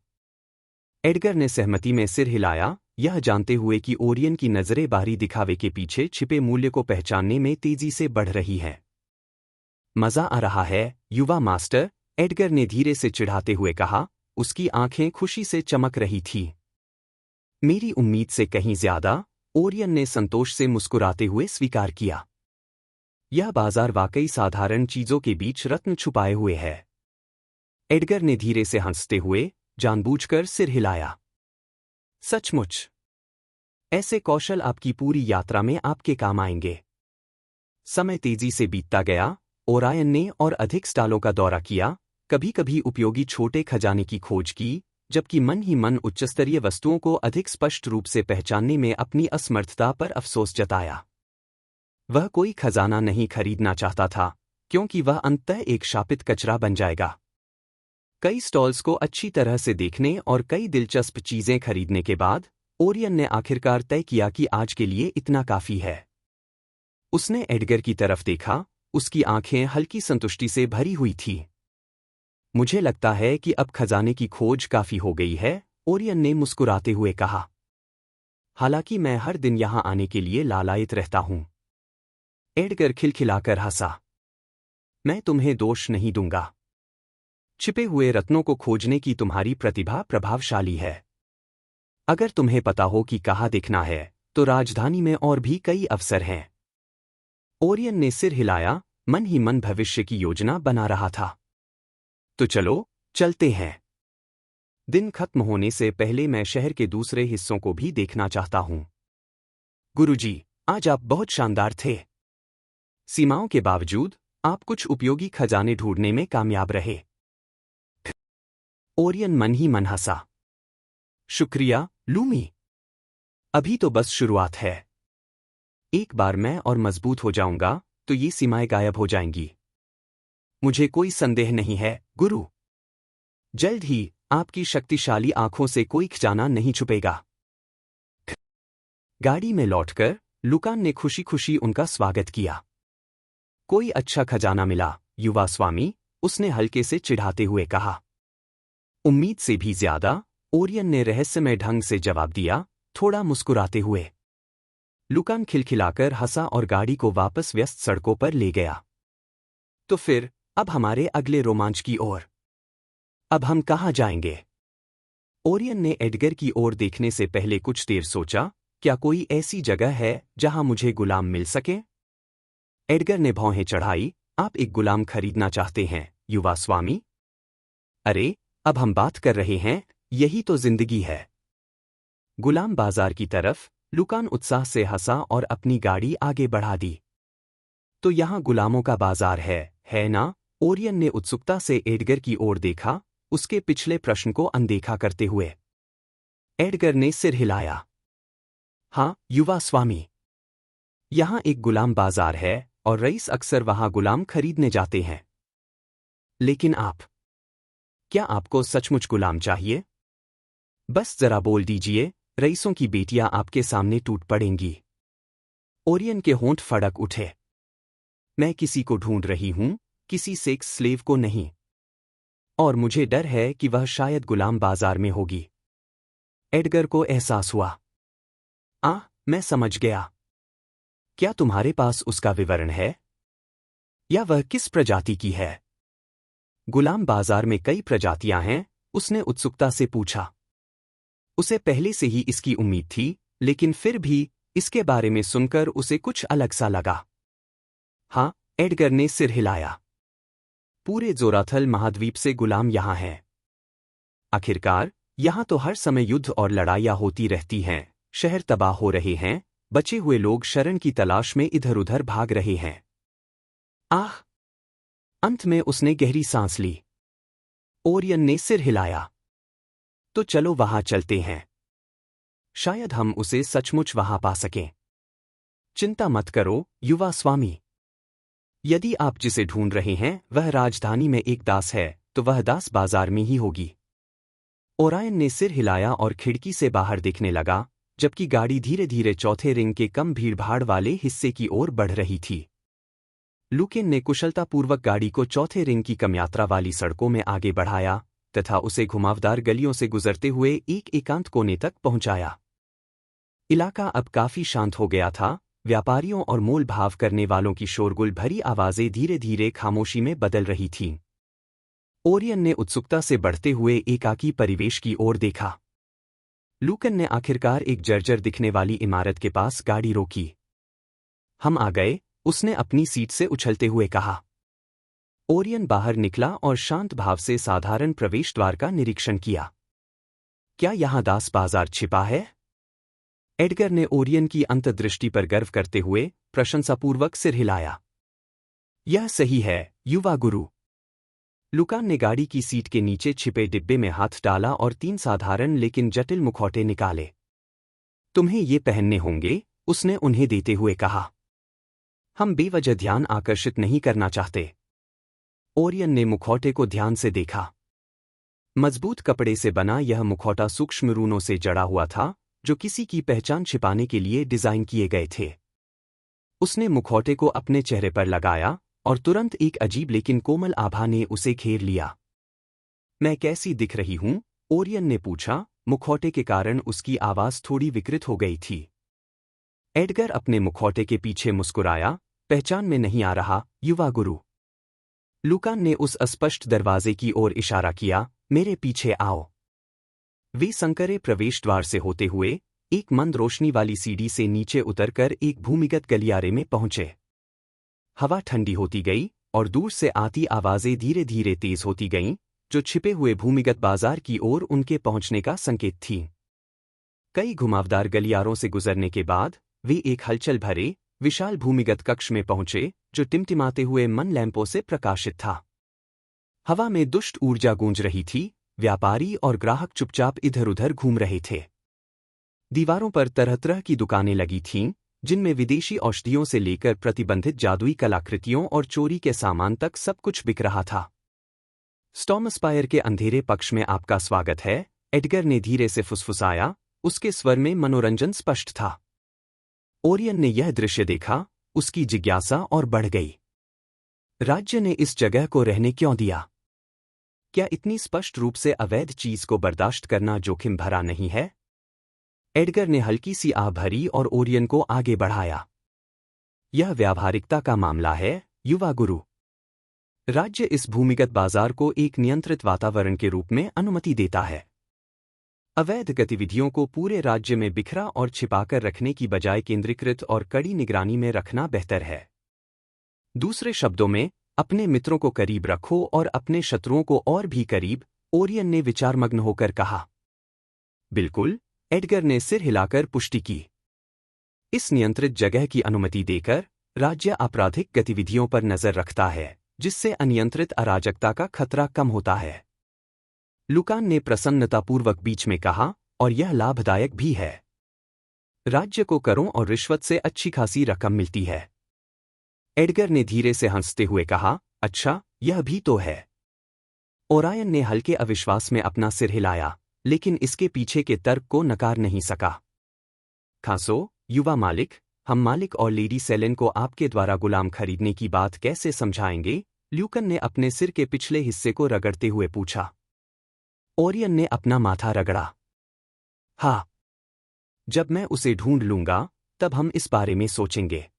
एडगर ने सहमति में सिर हिलाया, यह जानते हुए कि ओरियन की नजरें बाहरी दिखावे के पीछे छिपे मूल्य को पहचानने में तेजी से बढ़ रही हैं। मजा आ रहा है, युवा मास्टर, एडगर ने धीरे से चिढ़ाते हुए कहा। उसकी आंखें खुशी से चमक रही थीं। मेरी उम्मीद से कहीं ज्यादा, ओरियन ने संतोष से मुस्कुराते हुए स्वीकार किया। यह बाजार वाकई साधारण चीजों के बीच रत्न छुपाए हुए है। एडगर ने धीरे से हंसते हुए जानबूझकर सिर हिलाया। सचमुच, ऐसे कौशल आपकी पूरी यात्रा में आपके काम आएंगे। समय तेजी से बीतता गया। ओरायन ने और अधिक स्टालों का दौरा किया, कभी कभी उपयोगी छोटे खजाने की खोज की, जबकि मन ही मन उच्चस्तरीय वस्तुओं को अधिक स्पष्ट रूप से पहचानने में अपनी असमर्थता पर अफसोस जताया। वह कोई खजाना नहीं खरीदना चाहता था, क्योंकि वह अंततः एक शापित कचरा बन जाएगा। कई स्टॉल्स को अच्छी तरह से देखने और कई दिलचस्प चीजें खरीदने के बाद ओरियन ने आखिरकार तय किया कि आज के लिए इतना काफी है। उसने एडगर की तरफ देखा, उसकी आंखें हल्की संतुष्टि से भरी हुई थीं। मुझे लगता है कि अब खजाने की खोज काफी हो गई है, ओरियन ने मुस्कुराते हुए कहा। हालांकि मैं हर दिन यहां आने के लिए लालायित रहता हूं। एडगर खिलखिलाकर हंसा। मैं तुम्हें दोष नहीं दूंगा। छिपे हुए रत्नों को खोजने की तुम्हारी प्रतिभा प्रभावशाली है। अगर तुम्हें पता हो कि कहाँ देखना है, तो राजधानी में और भी कई अवसर हैं। ओरियन ने सिर हिलाया, मन ही मन भविष्य की योजना बना रहा था। तो चलो, चलते हैं। दिन खत्म होने से पहले मैं शहर के दूसरे हिस्सों को भी देखना चाहता हूं। गुरुजी, आज आप बहुत शानदार थे। सीमाओं के बावजूद आप कुछ उपयोगी खजाने ढूंढने में कामयाब रहे। ओरियन मन ही मन हंसा। शुक्रिया, लूमी। अभी तो बस शुरुआत है। एक बार मैं और मजबूत हो जाऊंगा तो ये सीमाएं गायब हो जाएंगी। मुझे कोई संदेह नहीं है, गुरु। जल्द ही आपकी शक्तिशाली आंखों से कोई खजाना नहीं छुपेगा। गाड़ी में लौटकर लुकान ने खुशी खुशी उनका स्वागत किया। कोई अच्छा खजाना मिला, युवा स्वामी, उसने हल्के से चिढ़ाते हुए कहा। उम्मीद से भी ज्यादा, ओरियन ने रहस्यमय ढंग से जवाब दिया, थोड़ा मुस्कुराते हुए। लुकान खिलखिलाकर हंसा और गाड़ी को वापस व्यस्त सड़कों पर ले गया। तो फिर, अब हमारे अगले रोमांच की ओर। अब हम कहाँ जाएंगे? ओरियन ने एडगर की ओर देखने से पहले कुछ देर सोचा, क्या कोई ऐसी जगह है जहां मुझे गुलाम मिल सके? एडगर ने भौहें चढ़ाई, आप एक गुलाम खरीदना चाहते हैं, युवा स्वामी? अरे, अब हम बात कर रहे हैं, यही तो जिंदगी है। गुलाम बाजार की तरफ, लुकान उत्साह से हंसा और अपनी गाड़ी आगे बढ़ा दी। तो यहाँ गुलामों का बाजार है ना? ओरियन ने उत्सुकता से एडगर की ओर देखा, उसके पिछले प्रश्न को अनदेखा करते हुए। एडगर ने सिर हिलाया। हाँ, युवा स्वामी। यहाँ एक गुलाम बाजार है और रईस अक्सर वहाँ गुलाम खरीदने जाते हैं। लेकिन आप? क्या आपको सचमुच गुलाम चाहिए? बस जरा बोल दीजिए, रईसों की बेटियां आपके सामने टूट पड़ेंगी। ओरियन के होंठ फड़क उठे। मैं किसी को ढूंढ रही हूं, किसी सेक्स स्लेव को नहीं। और मुझे डर है कि वह शायद गुलाम बाजार में होगी। एडगर को एहसास हुआ। मैं समझ गया। क्या तुम्हारे पास उसका विवरण है? या वह किस प्रजाति की है? गुलाम बाजार में कई प्रजातियां हैं, उसने उत्सुकता से पूछा। उसे पहले से ही इसकी उम्मीद थी, लेकिन फिर भी इसके बारे में सुनकर उसे कुछ अलग सा लगा। हाँ, एडगर ने सिर हिलाया। पूरे जोराथल महाद्वीप से गुलाम यहाँ हैं। आखिरकार, यहाँ तो हर समय युद्ध और लड़ाइयाँ होती रहती हैं, शहर तबाह हो रहे हैं, बचे हुए लोग शरण की तलाश में इधर उधर भाग रहे हैं। अंत में उसने गहरी सांस ली। ओरियन ने सिर हिलाया। तो चलो वहां चलते हैं। शायद हम उसे सचमुच वहां पा सकें। चिंता मत करो, युवा स्वामी। यदि आप जिसे ढूंढ रहे हैं वह राजधानी में एक दास है, तो वह दास बाजार में ही होगी। ओरायन ने सिर हिलाया और खिड़की से बाहर देखने लगा, जबकि गाड़ी धीरे धीरे चौथे रिंग के कम भीड़भाड़ वाले हिस्से की ओर बढ़ रही थी। लुकेन ने कुशलतापूर्वक गाड़ी को चौथे रिंग की कम यात्रा वाली सड़कों में आगे बढ़ाया तथा उसे घुमावदार गलियों से गुजरते हुए एक एकांत कोने तक पहुंचाया। इलाका अब काफी शांत हो गया था, व्यापारियों और मोल भाव करने वालों की शोरगुल भरी आवाजें धीरे धीरे खामोशी में बदल रही थीं। ओरियन ने उत्सुकता से बढ़ते हुए एकाकी परिवेश की ओर देखा। लुकेन ने आखिरकार एक जर्जर दिखने वाली इमारत के पास गाड़ी रोकी। हम आ गए, उसने अपनी सीट से उछलते हुए कहा। ओरियन बाहर निकला और शांत भाव से साधारण प्रवेश द्वार का निरीक्षण किया। क्या यहाँ दास बाजार छिपा है? एडगर ने ओरियन की अंतर्दृष्टि पर गर्व करते हुए प्रशंसापूर्वक सिर हिलाया। यह सही है, युवा गुरु। लुकान ने गाड़ी की सीट के नीचे छिपे डिब्बे में हाथ डाला और 3 साधारण लेकिन जटिल मुखौटे निकाले। तुम्हें ये पहनने होंगे, उसने उन्हें देते हुए कहा। हम बेवजह ध्यान आकर्षित नहीं करना चाहते। ओरियन ने मुखौटे को ध्यान से देखा। मजबूत कपड़े से बना यह मुखौटा सूक्ष्म रूनों से जड़ा हुआ था, जो किसी की पहचान छिपाने के लिए डिजाइन किए गए थे। उसने मुखौटे को अपने चेहरे पर लगाया और तुरंत एक अजीब लेकिन कोमल आभा ने उसे घेर लिया। मैं कैसी दिख रही हूं? ओरियन ने पूछा, मुखौटे के कारण उसकी आवाज थोड़ी विकृत हो गई थी। एडगर अपने मुखौटे के पीछे मुस्कुराया, पहचान में नहीं आ रहा, युवा गुरु। लुकान ने उस अस्पष्ट दरवाजे की ओर इशारा किया, मेरे पीछे आओ। वे संकरे प्रवेश द्वार से होते हुए एक मंद रोशनी वाली सीढ़ी से नीचे उतरकर एक भूमिगत गलियारे में पहुंचे। हवा ठंडी होती गई और दूर से आती आवाजें धीरे धीरे तेज होती गईं, जो छिपे हुए भूमिगत बाजार की ओर उनके पहुंचने का संकेत थीं। कई घुमावदार गलियारों से गुजरने के बाद वे एक हलचल भरे, विशाल भूमिगत कक्ष में पहुंचे, जो टिमटिमाते हुए मन लैंपों से प्रकाशित था। हवा में दुष्ट ऊर्जा गूंज रही थी, व्यापारी और ग्राहक चुपचाप इधर-उधर घूम रहे थे। दीवारों पर तरह-तरह की दुकानें लगी थीं, जिनमें विदेशी औषधियों से लेकर प्रतिबंधित जादुई कलाकृतियों और चोरी के सामान तक सब कुछ बिक रहा था। स्टॉर्मस्पायर के अंधेरे पक्ष में आपका स्वागत है, एडगर ने धीरे से फुसफुसाया, उसके स्वर में मनोरंजन स्पष्ट था। ओरियन ने यह दृश्य देखा, उसकी जिज्ञासा और बढ़ गई। राज्य ने इस जगह को रहने क्यों दिया? क्या इतनी स्पष्ट रूप से अवैध चीज को बर्दाश्त करना जोखिम भरा नहीं है? एडगर ने हल्की सी आह भरी और ओरियन को आगे बढ़ाया। यह व्यावहारिकता का मामला है, युवा गुरु। राज्य इस भूमिगत बाजार को एक नियंत्रित वातावरण के रूप में अनुमति देता है। अवैध गतिविधियों को पूरे राज्य में बिखरा और छिपाकर रखने की बजाय केंद्रीकृत और कड़ी निगरानी में रखना बेहतर है। दूसरे शब्दों में, अपने मित्रों को करीब रखो और अपने शत्रुओं को और भी करीब, ओरियन ने विचारमग्न होकर कहा। बिल्कुल, एडगर ने सिर हिलाकर पुष्टि की। इस नियंत्रित जगह की अनुमति देकर, राज्य आपराधिक गतिविधियों पर नजर रखता है, जिससे अनियंत्रित अराजकता का खतरा कम होता है। लुकान ने प्रसन्नतापूर्वक बीच में कहा, और यह लाभदायक भी है। राज्य को करों और रिश्वत से अच्छी खासी रकम मिलती है। एडगर ने धीरे से हंसते हुए कहा, अच्छा, यह भी तो है। ओरायन ने हल्के अविश्वास में अपना सिर हिलाया, लेकिन इसके पीछे के तर्क को नकार नहीं सका। खासो, युवा मालिक, हम मालिक और लेडी सेलेन को आपके द्वारा गुलाम खरीदने की बात कैसे समझाएंगे? ल्यूकन ने अपने सिर के पिछले हिस्से को रगड़ते हुए पूछा। ओरियन ने अपना माथा रगड़ा। हाँ, जब मैं उसे ढूंढ लूंगा, तब हम इस बारे में सोचेंगे,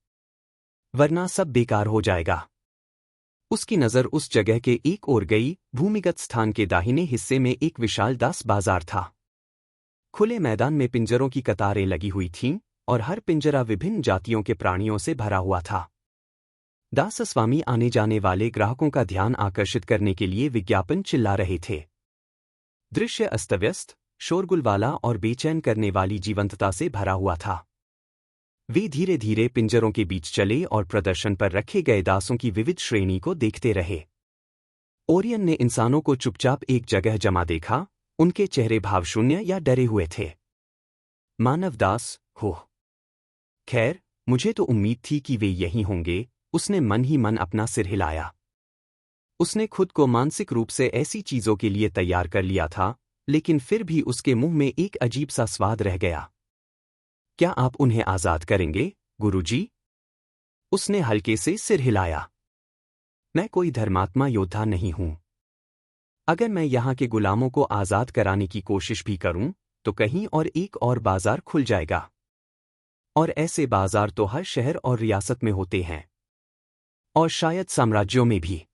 वरना सब बेकार हो जाएगा। उसकी नज़र उस जगह के एक ओर गई, भूमिगत स्थान के दाहिने हिस्से में एक विशाल दास बाजार था। खुले मैदान में पिंजरों की कतारें लगी हुई थीं, और हर पिंजरा विभिन्न जातियों के प्राणियों से भरा हुआ था। दासस्वामी आने जाने वाले ग्राहकों का ध्यान आकर्षित करने के लिए विज्ञापन चिल्ला रहे थे। दृश्य अस्तव्यस्त, शोरगुल वाला और बेचैन करने वाली जीवंतता से भरा हुआ था। वे धीरे धीरे पिंजरों के बीच चले और प्रदर्शन पर रखे गए दासों की विविध श्रेणी को देखते रहे। ओरियन ने इंसानों को चुपचाप एक जगह जमा देखा, उनके चेहरे भावशून्य या डरे हुए थे। मानव दास, हो। खैर, मुझे तो उम्मीद थी कि वे यहीं होंगे, उसने मन ही मन अपना सिर हिलाया। उसने खुद को मानसिक रूप से ऐसी चीजों के लिए तैयार कर लिया था, लेकिन फिर भी उसके मुंह में एक अजीब सा स्वाद रह गया। क्या आप उन्हें आजाद करेंगे, गुरुजी? उसने हल्के से सिर हिलाया। मैं कोई धर्मात्मा योद्धा नहीं हूं। अगर मैं यहां के गुलामों को आजाद कराने की कोशिश भी करूं, तो कहीं और एक और बाजार खुल जाएगा। और ऐसे बाजार तो हर शहर और रियासत में होते हैं, और शायद साम्राज्यों में भी।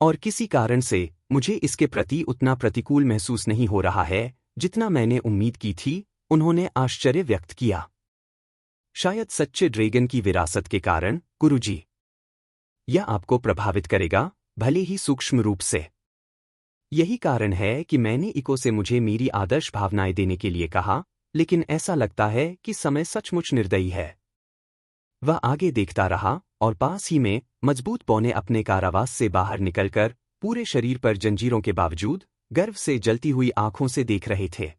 और किसी कारण से मुझे इसके प्रति उतना प्रतिकूल महसूस नहीं हो रहा है जितना मैंने उम्मीद की थी, उन्होंने आश्चर्य व्यक्त किया। शायद सच्चे ड्रैगन की विरासत के कारण, गुरुजी। यह आपको प्रभावित करेगा, भले ही सूक्ष्म रूप से। यही कारण है कि मैंने इको से मुझे मेरी आदर्श भावनाएं देने के लिए कहा, लेकिन ऐसा लगता है कि समय सचमुच निर्दयी है। वह आगे देखता रहा, और पास ही में मजबूत पौने अपने कारावास से बाहर निकलकर, पूरे शरीर पर जंजीरों के बावजूद, गर्व से जलती हुई आंखों से देख रहे थे।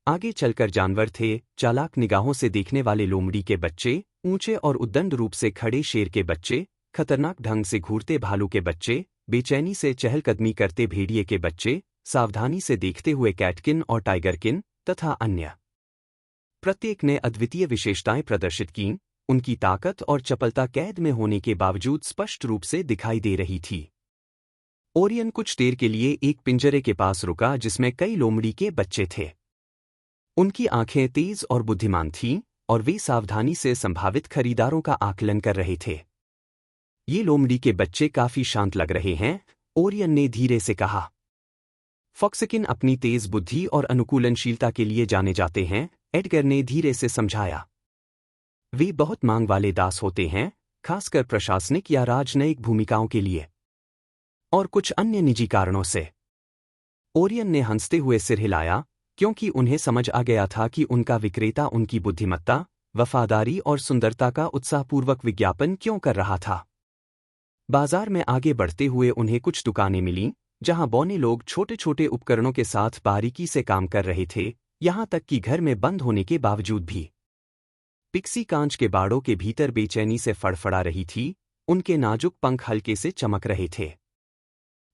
आगे चलकर जानवर थे, चालाक निगाहों से देखने वाले लोमड़ी के बच्चे, ऊंचे और उद्दंड रूप से खड़े शेर के बच्चे, खतरनाक ढंग से घूरते भालू के बच्चे, बेचैनी से चहलकदमी करते भेड़िए के बच्चे, सावधानी से देखते हुए कैटकिन और टाइगरकिन, तथा अन्य। प्रत्येक ने अद्वितीय विशेषताएं प्रदर्शित कीं, उनकी ताकत और चपलता कैद में होने के बावजूद स्पष्ट रूप से दिखाई दे रही थी। ओरियन कुछ देर के लिए एक पिंजरे के पास रुका जिसमें कई लोमड़ी के बच्चे थे। उनकी आंखें तेज और बुद्धिमान थीं, और वे सावधानी से संभावित खरीदारों का आकलन कर रहे थे। ये लोमड़ी के बच्चे काफी शांत लग रहे हैं, ओरियन ने धीरे से कहा। फॉक्सकिन अपनी तेज बुद्धि और अनुकूलनशीलता के लिए जाने जाते हैं, एडगर ने धीरे से समझाया। वे बहुत मांग वाले दास होते हैं, खासकर प्रशासनिक या राजनयिक भूमिकाओं के लिए, और कुछ अन्य निजी कारणों से। ओरियन ने हंसते हुए सिर हिलाया, क्योंकि उन्हें समझ आ गया था कि उनका विक्रेता उनकी बुद्धिमत्ता, वफादारी और सुंदरता का उत्साहपूर्वक विज्ञापन क्यों कर रहा था। बाजार में आगे बढ़ते हुए उन्हें कुछ दुकानें मिलीं, जहां बौने लोग छोटे छोटे उपकरणों के साथ बारीकी से काम कर रहे थे, यहां तक कि घर में बंद होने के बावजूद भी। पिक्सी कांच के बाड़ों के भीतर बेचैनी से फड़फड़ा रही थी, उनके नाजुक पंख हल्के से चमक रहे थे।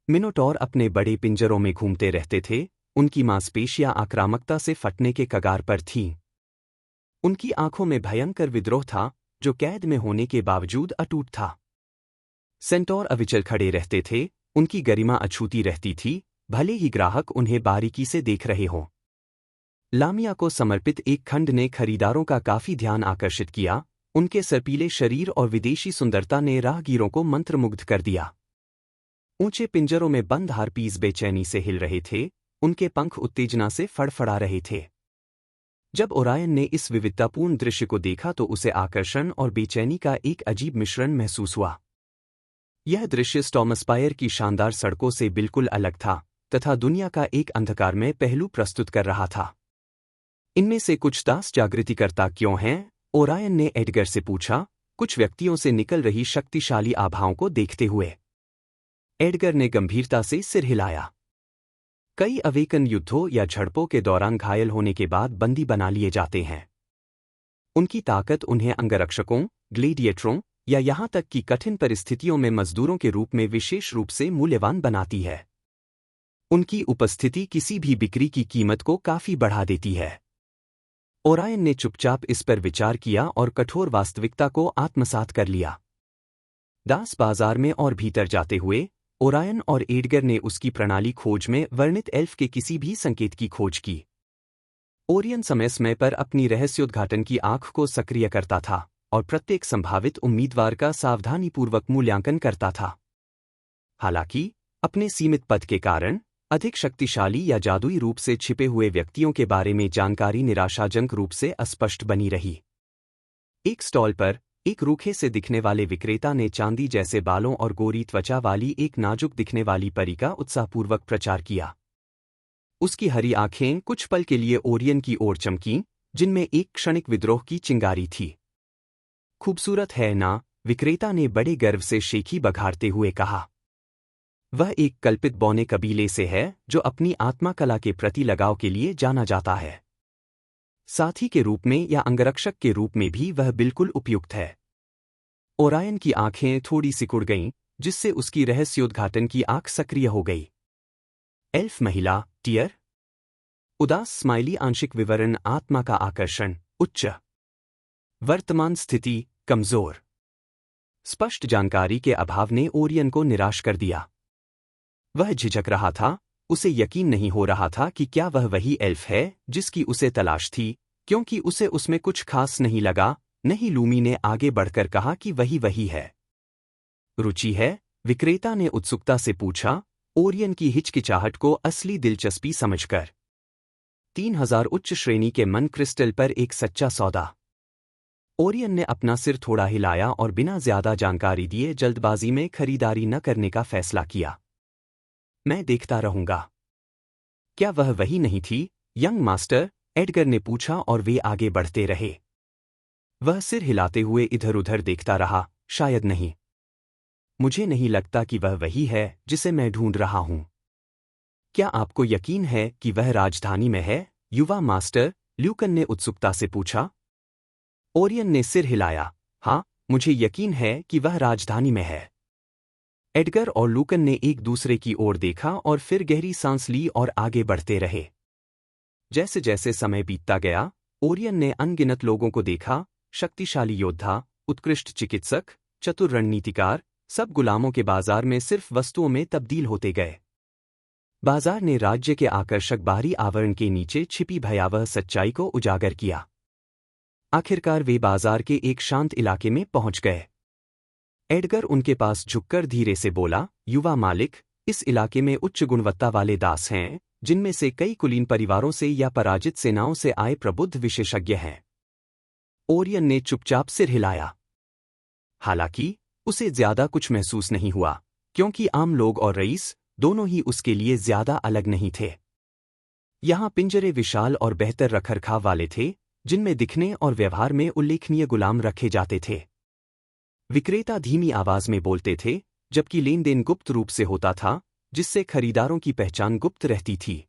मिनोटॉर अपने बड़े पिंजरों में घूमते रहते थे, उनकी मांसपेशियां आक्रामकता से फटने के कगार पर थीं। उनकी आंखों में भयंकर विद्रोह था, जो कैद में होने के बावजूद अटूट था। सेंटोर अविचल खड़े रहते थे, उनकी गरिमा अछूती रहती थी, भले ही ग्राहक उन्हें बारीकी से देख रहे हों। लामिया को समर्पित एक खंड ने खरीदारों का काफी ध्यान आकर्षित किया, उनके सर्पीले शरीर और विदेशी सुंदरता ने राहगीरों को मंत्रमुग्ध कर दिया। ऊंचे पिंजरों में बंद हार्पीज बेचैनी से हिल रहे थे, उनके पंख उत्तेजना से फड़फड़ा रहे थे। जब ओरायन ने इस विविधतापूर्ण दृश्य को देखा तो उसे आकर्षण और बेचैनी का एक अजीब मिश्रण महसूस हुआ। यह दृश्य स्टॉमस्पायर की शानदार सड़कों से बिल्कुल अलग था, तथा दुनिया का एक अंधकारमय पहलू प्रस्तुत कर रहा था। इनमें से कुछ दास जागृतिकर्ता क्यों हैं? ओरायन ने एडगर से पूछा, कुछ व्यक्तियों से निकल रही शक्तिशाली आभाओं को देखते हुए। एडगर ने गंभीरता से सिर हिलाया। कई अवेकन युद्धों या झड़पों के दौरान घायल होने के बाद बंदी बना लिए जाते हैं। उनकी ताकत उन्हें अंगरक्षकों, ग्लेडिएटरों या यहां तक कि कठिन परिस्थितियों में मजदूरों के रूप में विशेष रूप से मूल्यवान बनाती है। उनकी उपस्थिति किसी भी बिक्री की कीमत को काफी बढ़ा देती है। ओरायन ने चुपचाप इस पर विचार किया और कठोर वास्तविकता को आत्मसात कर लिया। दास बाजार में और भीतर जाते हुए, ओरायन और एडगर ने उसकी प्रणाली खोज में वर्णित एल्फ के किसी भी संकेत की खोज की। ओरियन समय समय पर अपनी रहस्योद्घाटन की आंख को सक्रिय करता था और प्रत्येक संभावित उम्मीदवार का सावधानीपूर्वक मूल्यांकन करता था। हालांकि अपने सीमित पद के कारण अधिक शक्तिशाली या जादुई रूप से छिपे हुए व्यक्तियों के बारे में जानकारी निराशाजनक रूप से अस्पष्ट बनी रही। एक स्टॉल पर एक रूखे से दिखने वाले विक्रेता ने चांदी जैसे बालों और गोरी त्वचा वाली एक नाजुक दिखने वाली परी का उत्साहपूर्वक प्रचार किया। उसकी हरी आंखें कुछ पल के लिए ओरियन की ओर चमकीं, जिनमें एक क्षणिक विद्रोह की चिंगारी थी। खूबसूरत है ना? विक्रेता ने बड़े गर्व से शेखी बघारते हुए कहा। वह एक कल्पित बौने कबीले से है जो अपनी आत्मा कला के प्रति लगाव के लिए जाना जाता है। साथी के रूप में या अंगरक्षक के रूप में भी वह बिल्कुल उपयुक्त है। ओरायन की आंखें थोड़ी सिकुड़ गईं, जिससे उसकी रहस्योद्घाटन की आंख सक्रिय हो गई। एल्फ महिला, टियर। उदास स्माइली आंशिक विवरण आत्मा का आकर्षण, उच्च। वर्तमान स्थिति, कमजोर। स्पष्ट जानकारी के अभाव ने ओरियन को निराश कर दिया। वह झिझक रहा था, उसे यकीन नहीं हो रहा था कि क्या वह वही एल्फ है जिसकी उसे तलाश थी, क्योंकि उसे उसमें कुछ खास नहीं लगा। नहीं, लूमी ने आगे बढ़कर कहा कि वही है। रुचि है? विक्रेता ने उत्सुकता से पूछा, ओरियन की हिचकिचाहट को असली दिलचस्पी समझकर। 3000 उच्च श्रेणी के मन क्रिस्टल पर एक सच्चा सौदा। ओरियन ने अपना सिर थोड़ा हिलाया और बिना ज्यादा जानकारी दिए जल्दबाजी में खरीदारी न करने का फैसला किया। मैं देखता रहूंगा। क्या वह वही नहीं थी, यंग मास्टर? एडगर ने पूछा और वे आगे बढ़ते रहे। वह सिर हिलाते हुए इधर उधर देखता रहा, शायद नहीं। मुझे नहीं लगता कि वह वही है जिसे मैं ढूंढ रहा हूं। क्या आपको यकीन है कि वह राजधानी में है, युवा मास्टर? ल्यूकन ने उत्सुकता से पूछा। ओरियन ने सिर हिलाया। हाँ, मुझे यकीन है कि वह राजधानी में है। एडगर और लूकन ने एक दूसरे की ओर देखा और फिर गहरी सांस ली और आगे बढ़ते रहे। जैसे जैसे समय बीतता गया, ओरियन ने अनगिनत लोगों को देखा, शक्तिशाली योद्धा, उत्कृष्ट चिकित्सक, चतुर रणनीतिकार, सब गुलामों के बाजार में सिर्फ वस्तुओं में तब्दील होते गए। बाजार ने राज्य के आकर्षक बाहरी आवरण के नीचे छिपी भयावह सच्चाई को उजागर किया। आखिरकार वे बाजार के एक शांत इलाके में पहुंच गए। एडगर उनके पास झुककर धीरे से बोला, युवा मालिक, इस इलाके में उच्च गुणवत्ता वाले दास हैं, जिनमें से कई कुलीन परिवारों से या पराजित सेनाओं से आए प्रबुद्ध विशेषज्ञ हैं। ओरियन ने चुपचाप सिर हिलाया। हालांकि उसे ज्यादा कुछ महसूस नहीं हुआ, क्योंकि आम लोग और रईस दोनों ही उसके लिए ज्यादा अलग नहीं थे। यहां पिंजरे विशाल और बेहतर रखरखाव वाले थे, जिनमें दिखने और व्यवहार में उल्लेखनीय गुलाम रखे जाते थे। विक्रेता धीमी आवाज में बोलते थे, जबकि लेन देन गुप्त रूप से होता था, जिससे खरीदारों की पहचान गुप्त रहती थी।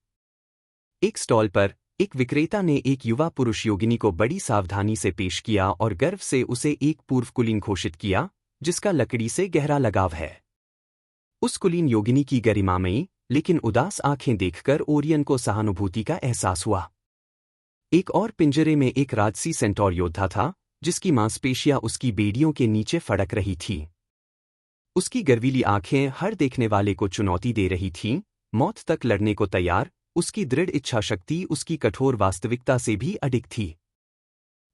एक स्टॉल पर एक विक्रेता ने एक युवा पुरुष योगिनी को बड़ी सावधानी से पेश किया और गर्व से उसे एक पूर्व कुलीन घोषित किया, जिसका लकड़ी से गहरा लगाव है। उस कुलीन योगिनी की गरिमामयी लेकिन उदास आंखें देखकर ओरियन को सहानुभूति का एहसास हुआ। एक और पिंजरे में एक राजसी सेंटौर योद्धा था, जिसकी मांसपेशियां उसकी बेड़ियों के नीचे फड़क रही थीं। उसकी गर्वीली आंखें हर देखने वाले को चुनौती दे रही थीं, मौत तक लड़ने को तैयार। उसकी दृढ़ इच्छाशक्ति उसकी कठोर वास्तविकता से भी अडिग थी।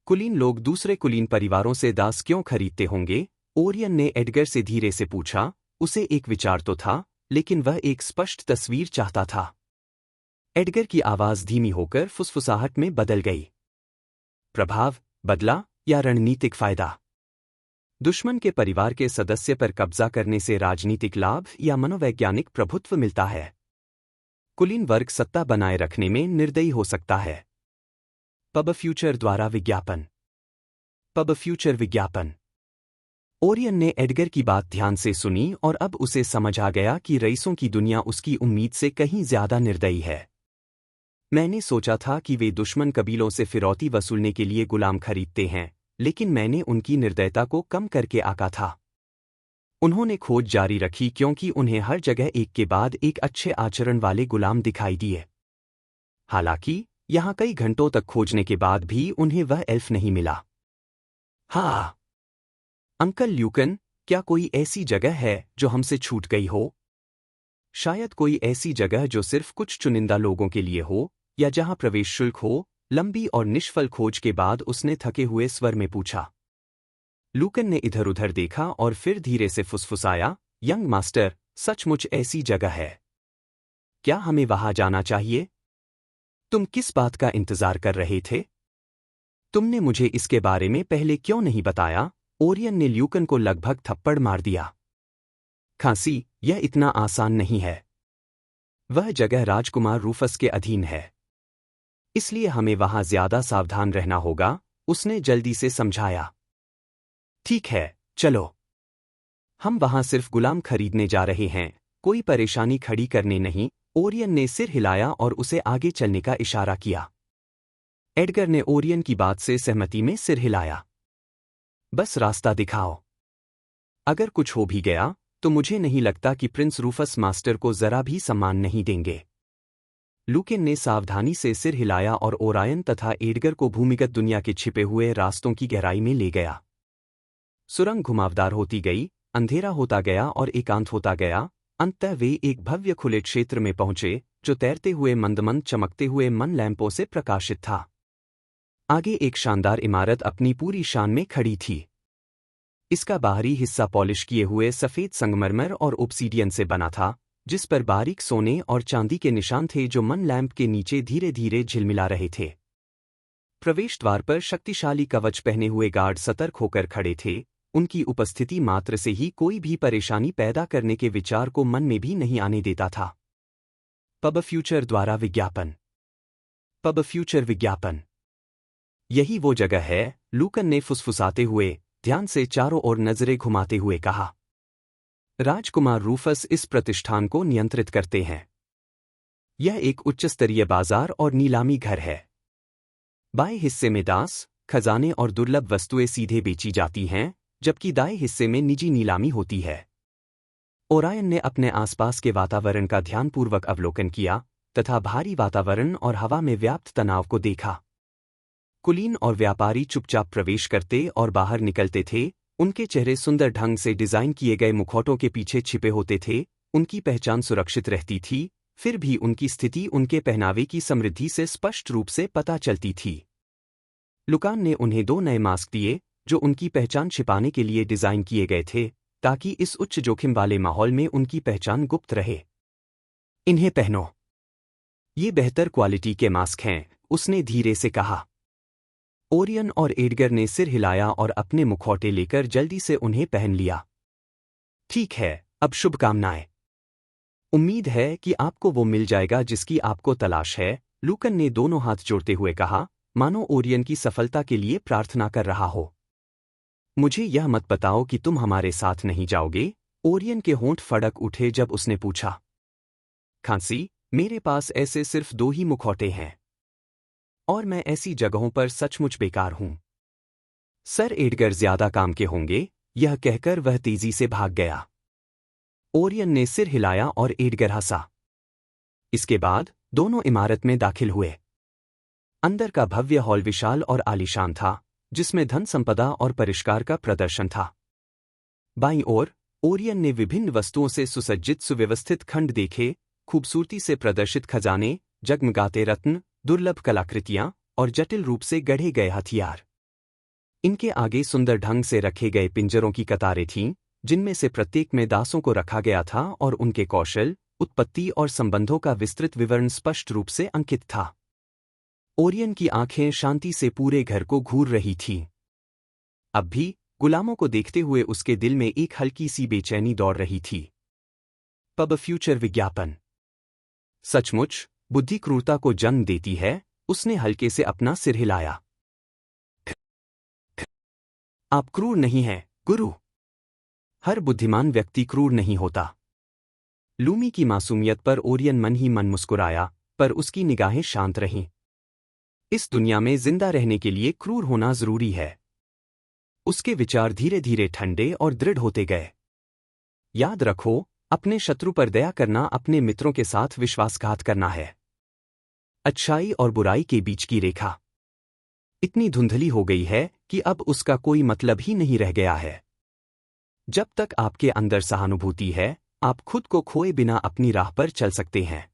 कुलीन लोग दूसरे कुलीन परिवारों से दास क्यों खरीदते होंगे? ओरियन ने एडगर से धीरे से पूछा। उसे एक विचार तो था, लेकिन वह एक स्पष्ट तस्वीर चाहता था। एडगर की आवाज धीमी होकर फुसफुसाहट में बदल गई। प्रभाव, बदला या रणनीतिक फायदा? दुश्मन के परिवार के सदस्य पर कब्जा करने से राजनीतिक लाभ या मनोवैज्ञानिक प्रभुत्व मिलता है। कुलीन वर्ग सत्ता बनाए रखने में निर्दयी हो सकता है। पब फ्यूचर द्वारा विज्ञापन। पब फ्यूचर विज्ञापन। ओरियन ने एडगर की बात ध्यान से सुनी और अब उसे समझ आ गया कि रईसों की दुनिया उसकी उम्मीद से कहीं ज्यादा निर्दयी है। मैंने सोचा था कि वे दुश्मन कबीलों से फिरौती वसूलने के लिए गुलाम खरीदते हैं, लेकिन मैंने उनकी निर्दयता को कम करके आंका था। उन्होंने खोज जारी रखी क्योंकि उन्हें हर जगह एक के बाद एक अच्छे आचरण वाले गुलाम दिखाई दिए। हालांकि यहां कई घंटों तक खोजने के बाद भी उन्हें वह एल्फ नहीं मिला। हाँ अंकल ल्यूकन, क्या कोई ऐसी जगह है जो हमसे छूट गई हो? शायद कोई ऐसी जगह जो सिर्फ कुछ चुनिंदा लोगों के लिए हो, या जहां प्रवेश शुल्क हो। लंबी और निष्फल खोज के बाद उसने थके हुए स्वर में पूछा। लूकन ने इधर उधर देखा और फिर धीरे से फुसफुसाया, यंग मास्टर, सचमुच ऐसी जगह है। क्या हमें वहां जाना चाहिए? तुम किस बात का इंतजार कर रहे थे? तुमने मुझे इसके बारे में पहले क्यों नहीं बताया? ओरियन ने ल्यूकन को लगभग थप्पड़ मार दिया। खांसी, यह इतना आसान नहीं है। वह जगह राजकुमार रूफस के अधीन है, इसलिए हमें वहां ज्यादा सावधान रहना होगा, उसने जल्दी से समझाया। ठीक है, चलो। हम वहां सिर्फ गुलाम खरीदने जा रहे हैं, कोई परेशानी खड़ी करने नहीं। ओरियन ने सिर हिलाया और उसे आगे चलने का इशारा किया। एडगर ने ओरियन की बात से सहमति में सिर हिलाया। बस रास्ता दिखाओ। अगर कुछ हो भी गया तो मुझे नहीं लगता कि प्रिंस रूफस मास्टर को जरा भी सम्मान नहीं देंगे। लूकेन ने सावधानी से सिर हिलाया और ओरायन तथा एडगर को भूमिगत दुनिया के छिपे हुए रास्तों की गहराई में ले गया। सुरंग घुमावदार होती गई, अंधेरा होता गया और एकांत होता गया। अंततः वे एक भव्य खुले क्षेत्र में पहुंचे, जो तैरते हुए मंदमंद चमकते हुए मन लैंपों से प्रकाशित था। आगे एक शानदार इमारत अपनी पूरी शान में खड़ी थी। इसका बाहरी हिस्सा पॉलिश किए हुए सफेद संगमरमर और ओब्सीडियन से बना था, जिस पर बारीक सोने और चांदी के निशान थे जो मन लैंप के नीचे धीरे धीरे झिलमिला रहे थे। प्रवेश द्वार पर शक्तिशाली कवच पहने हुए गार्ड सतर्क होकर खड़े थे। उनकी उपस्थिति मात्र से ही कोई भी परेशानी पैदा करने के विचार को मन में भी नहीं आने देता था। पब फ्यूचर द्वारा विज्ञापन। पब फ्यूचर विज्ञापन। यही वो जगह है, लूकन ने फुसफुसाते हुए ध्यान से चारों ओर नजरें घुमाते हुए कहा। राजकुमार रूफस इस प्रतिष्ठान को नियंत्रित करते हैं। यह एक उच्चस्तरीय बाजार और नीलामी घर है। बाएं हिस्से में दास, खजाने और दुर्लभ वस्तुएं सीधे बेची जाती हैं, जबकि दाएं हिस्से में निजी नीलामी होती है। ओरायन ने अपने आसपास के वातावरण का ध्यानपूर्वक अवलोकन किया तथा भारी वातावरण और हवा में व्याप्त तनाव को देखा। कुलीन और व्यापारी चुपचाप प्रवेश करते और बाहर निकलते थे। उनके चेहरे सुंदर ढंग से डिजाइन किए गए मुखौटों के पीछे छिपे होते थे। उनकी पहचान सुरक्षित रहती थी, फिर भी उनकी स्थिति उनके पहनावे की समृद्धि से स्पष्ट रूप से पता चलती थी। लुकान ने उन्हें 2 नए मास्क दिए, जो उनकी पहचान छिपाने के लिए डिजाइन किए गए थे। ताकि इस उच्च जोखिम वाले माहौल में उनकी पहचान गुप्त रहे। इन्हें पहनो। ये बेहतर क्वालिटी के मास्क हैं, उसने धीरे से कहा। ओरियन और एडगर ने सिर हिलाया और अपने मुखौटे लेकर जल्दी से उन्हें पहन लिया। ठीक है, अब शुभकामनाएं। उम्मीद है कि आपको वो मिल जाएगा जिसकी आपको तलाश है, लूकन ने दोनों हाथ जोड़ते हुए कहा, मानो ओरियन की सफलता के लिए प्रार्थना कर रहा हो। मुझे यह मत बताओ कि तुम हमारे साथ नहीं जाओगे, ओरियन के होंठ फड़क उठे जब उसने पूछा। खांसी, मेरे पास ऐसे सिर्फ 2 ही मुखौटे हैं। और मैं ऐसी जगहों पर सचमुच बेकार हूं। सर एडगर ज्यादा काम के होंगे, यह कहकर वह तेजी से भाग गया। ओरियन ने सिर हिलाया और एडगर हंसा। इसके बाद दोनों इमारत में दाखिल हुए। अंदर का भव्य हॉल विशाल और आलीशान था, जिसमें धन संपदा और परिष्कार का प्रदर्शन था। बाईं ओर ओरियन ने विभिन्न वस्तुओं से सुसज्जित सुव्यवस्थित खंड देखे, खूबसूरती से प्रदर्शित खजाने, जगमगाते रत्न, दुर्लभ कलाकृतियां और जटिल रूप से गढ़े गए हथियार। इनके आगे सुंदर ढंग से रखे गए पिंजरों की कतारें थीं, जिनमें से प्रत्येक में दासों को रखा गया था और उनके कौशल, उत्पत्ति और संबंधों का विस्तृत विवरण स्पष्ट रूप से अंकित था। ओरियन की आंखें शांति से पूरे घर को घूर रही थीं। अब भी गुलामों को देखते हुए उसके दिल में एक हल्की सी बेचैनी दौड़ रही थी। पब फ्यूचर विज्ञापन। सचमुच, बुद्धि क्रूरता को जन्म देती है, उसने हल्के से अपना सिर हिलाया। आप क्रूर नहीं हैं, गुरु। हर बुद्धिमान व्यक्ति क्रूर नहीं होता। लूमी की मासूमियत पर ओरियन मन ही मन मुस्कुराया, पर उसकी निगाहें शांत रहीं। इस दुनिया में जिंदा रहने के लिए क्रूर होना जरूरी है। उसके विचार धीरे धीरे ठंडे और दृढ़ होते गए। याद रखो, अपने शत्रु पर दया करना अपने मित्रों के साथ विश्वासघात करना है। अच्छाई और बुराई के बीच की रेखा इतनी धुंधली हो गई है कि अब उसका कोई मतलब ही नहीं रह गया है। जब तक आपके अंदर सहानुभूति है, आप खुद को खोए बिना अपनी राह पर चल सकते हैं।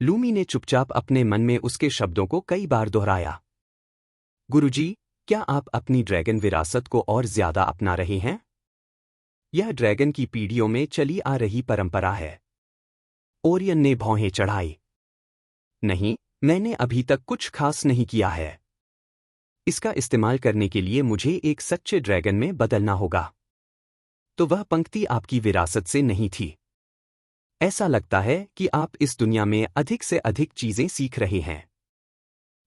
लूमी ने चुपचाप अपने मन में उसके शब्दों को कई बार दोहराया। गुरुजी, क्या आप अपनी ड्रैगन विरासत को और ज्यादा अपना रहे हैं? यह ड्रैगन की पीढ़ियों में चली आ रही परंपरा है। ओरियन ने भौहें चढ़ाई। नहीं, मैंने अभी तक कुछ खास नहीं किया है। इसका इस्तेमाल करने के लिए मुझे एक सच्चे ड्रैगन में बदलना होगा। तो वह पंक्ति आपकी विरासत से नहीं थी। ऐसा लगता है कि आप इस दुनिया में अधिक से अधिक चीजें सीख रहे हैं।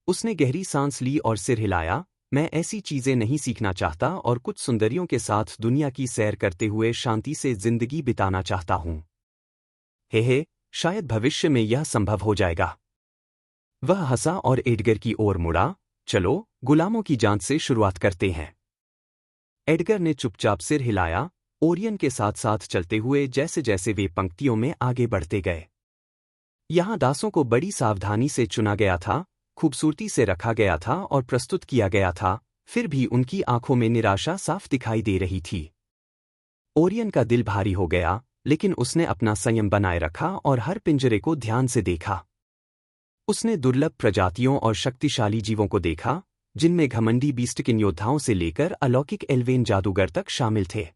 उसने गहरी सांस ली और सिर हिलाया। मैं ऐसी चीजें नहीं सीखना चाहता और कुछ सुंदरियों के साथ दुनिया की सैर करते हुए शांति से जिंदगी बिताना चाहता हूं। हे, शायद भविष्य में यह संभव हो जाएगा। वह हंसा और एडगर की ओर मुड़ा। चलो, गुलामों की जांच से शुरुआत करते हैं। एडगर ने चुपचाप सिर हिलाया, ओरियन के साथ साथ चलते हुए जैसे जैसे वे पंक्तियों में आगे बढ़ते गए। यहां दासों को बड़ी सावधानी से चुना गया था, खूबसूरती से रखा गया था और प्रस्तुत किया गया था, फिर भी उनकी आंखों में निराशा साफ दिखाई दे रही थी। ओरियन का दिल भारी हो गया, लेकिन उसने अपना संयम बनाए रखा और हर पिंजरे को ध्यान से देखा। उसने दुर्लभ प्रजातियों और शक्तिशाली जीवों को देखा, जिनमें घमंडी बीस्टकिन योद्धाओं से लेकर अलौकिक एल्वेन जादूगर तक शामिल थे।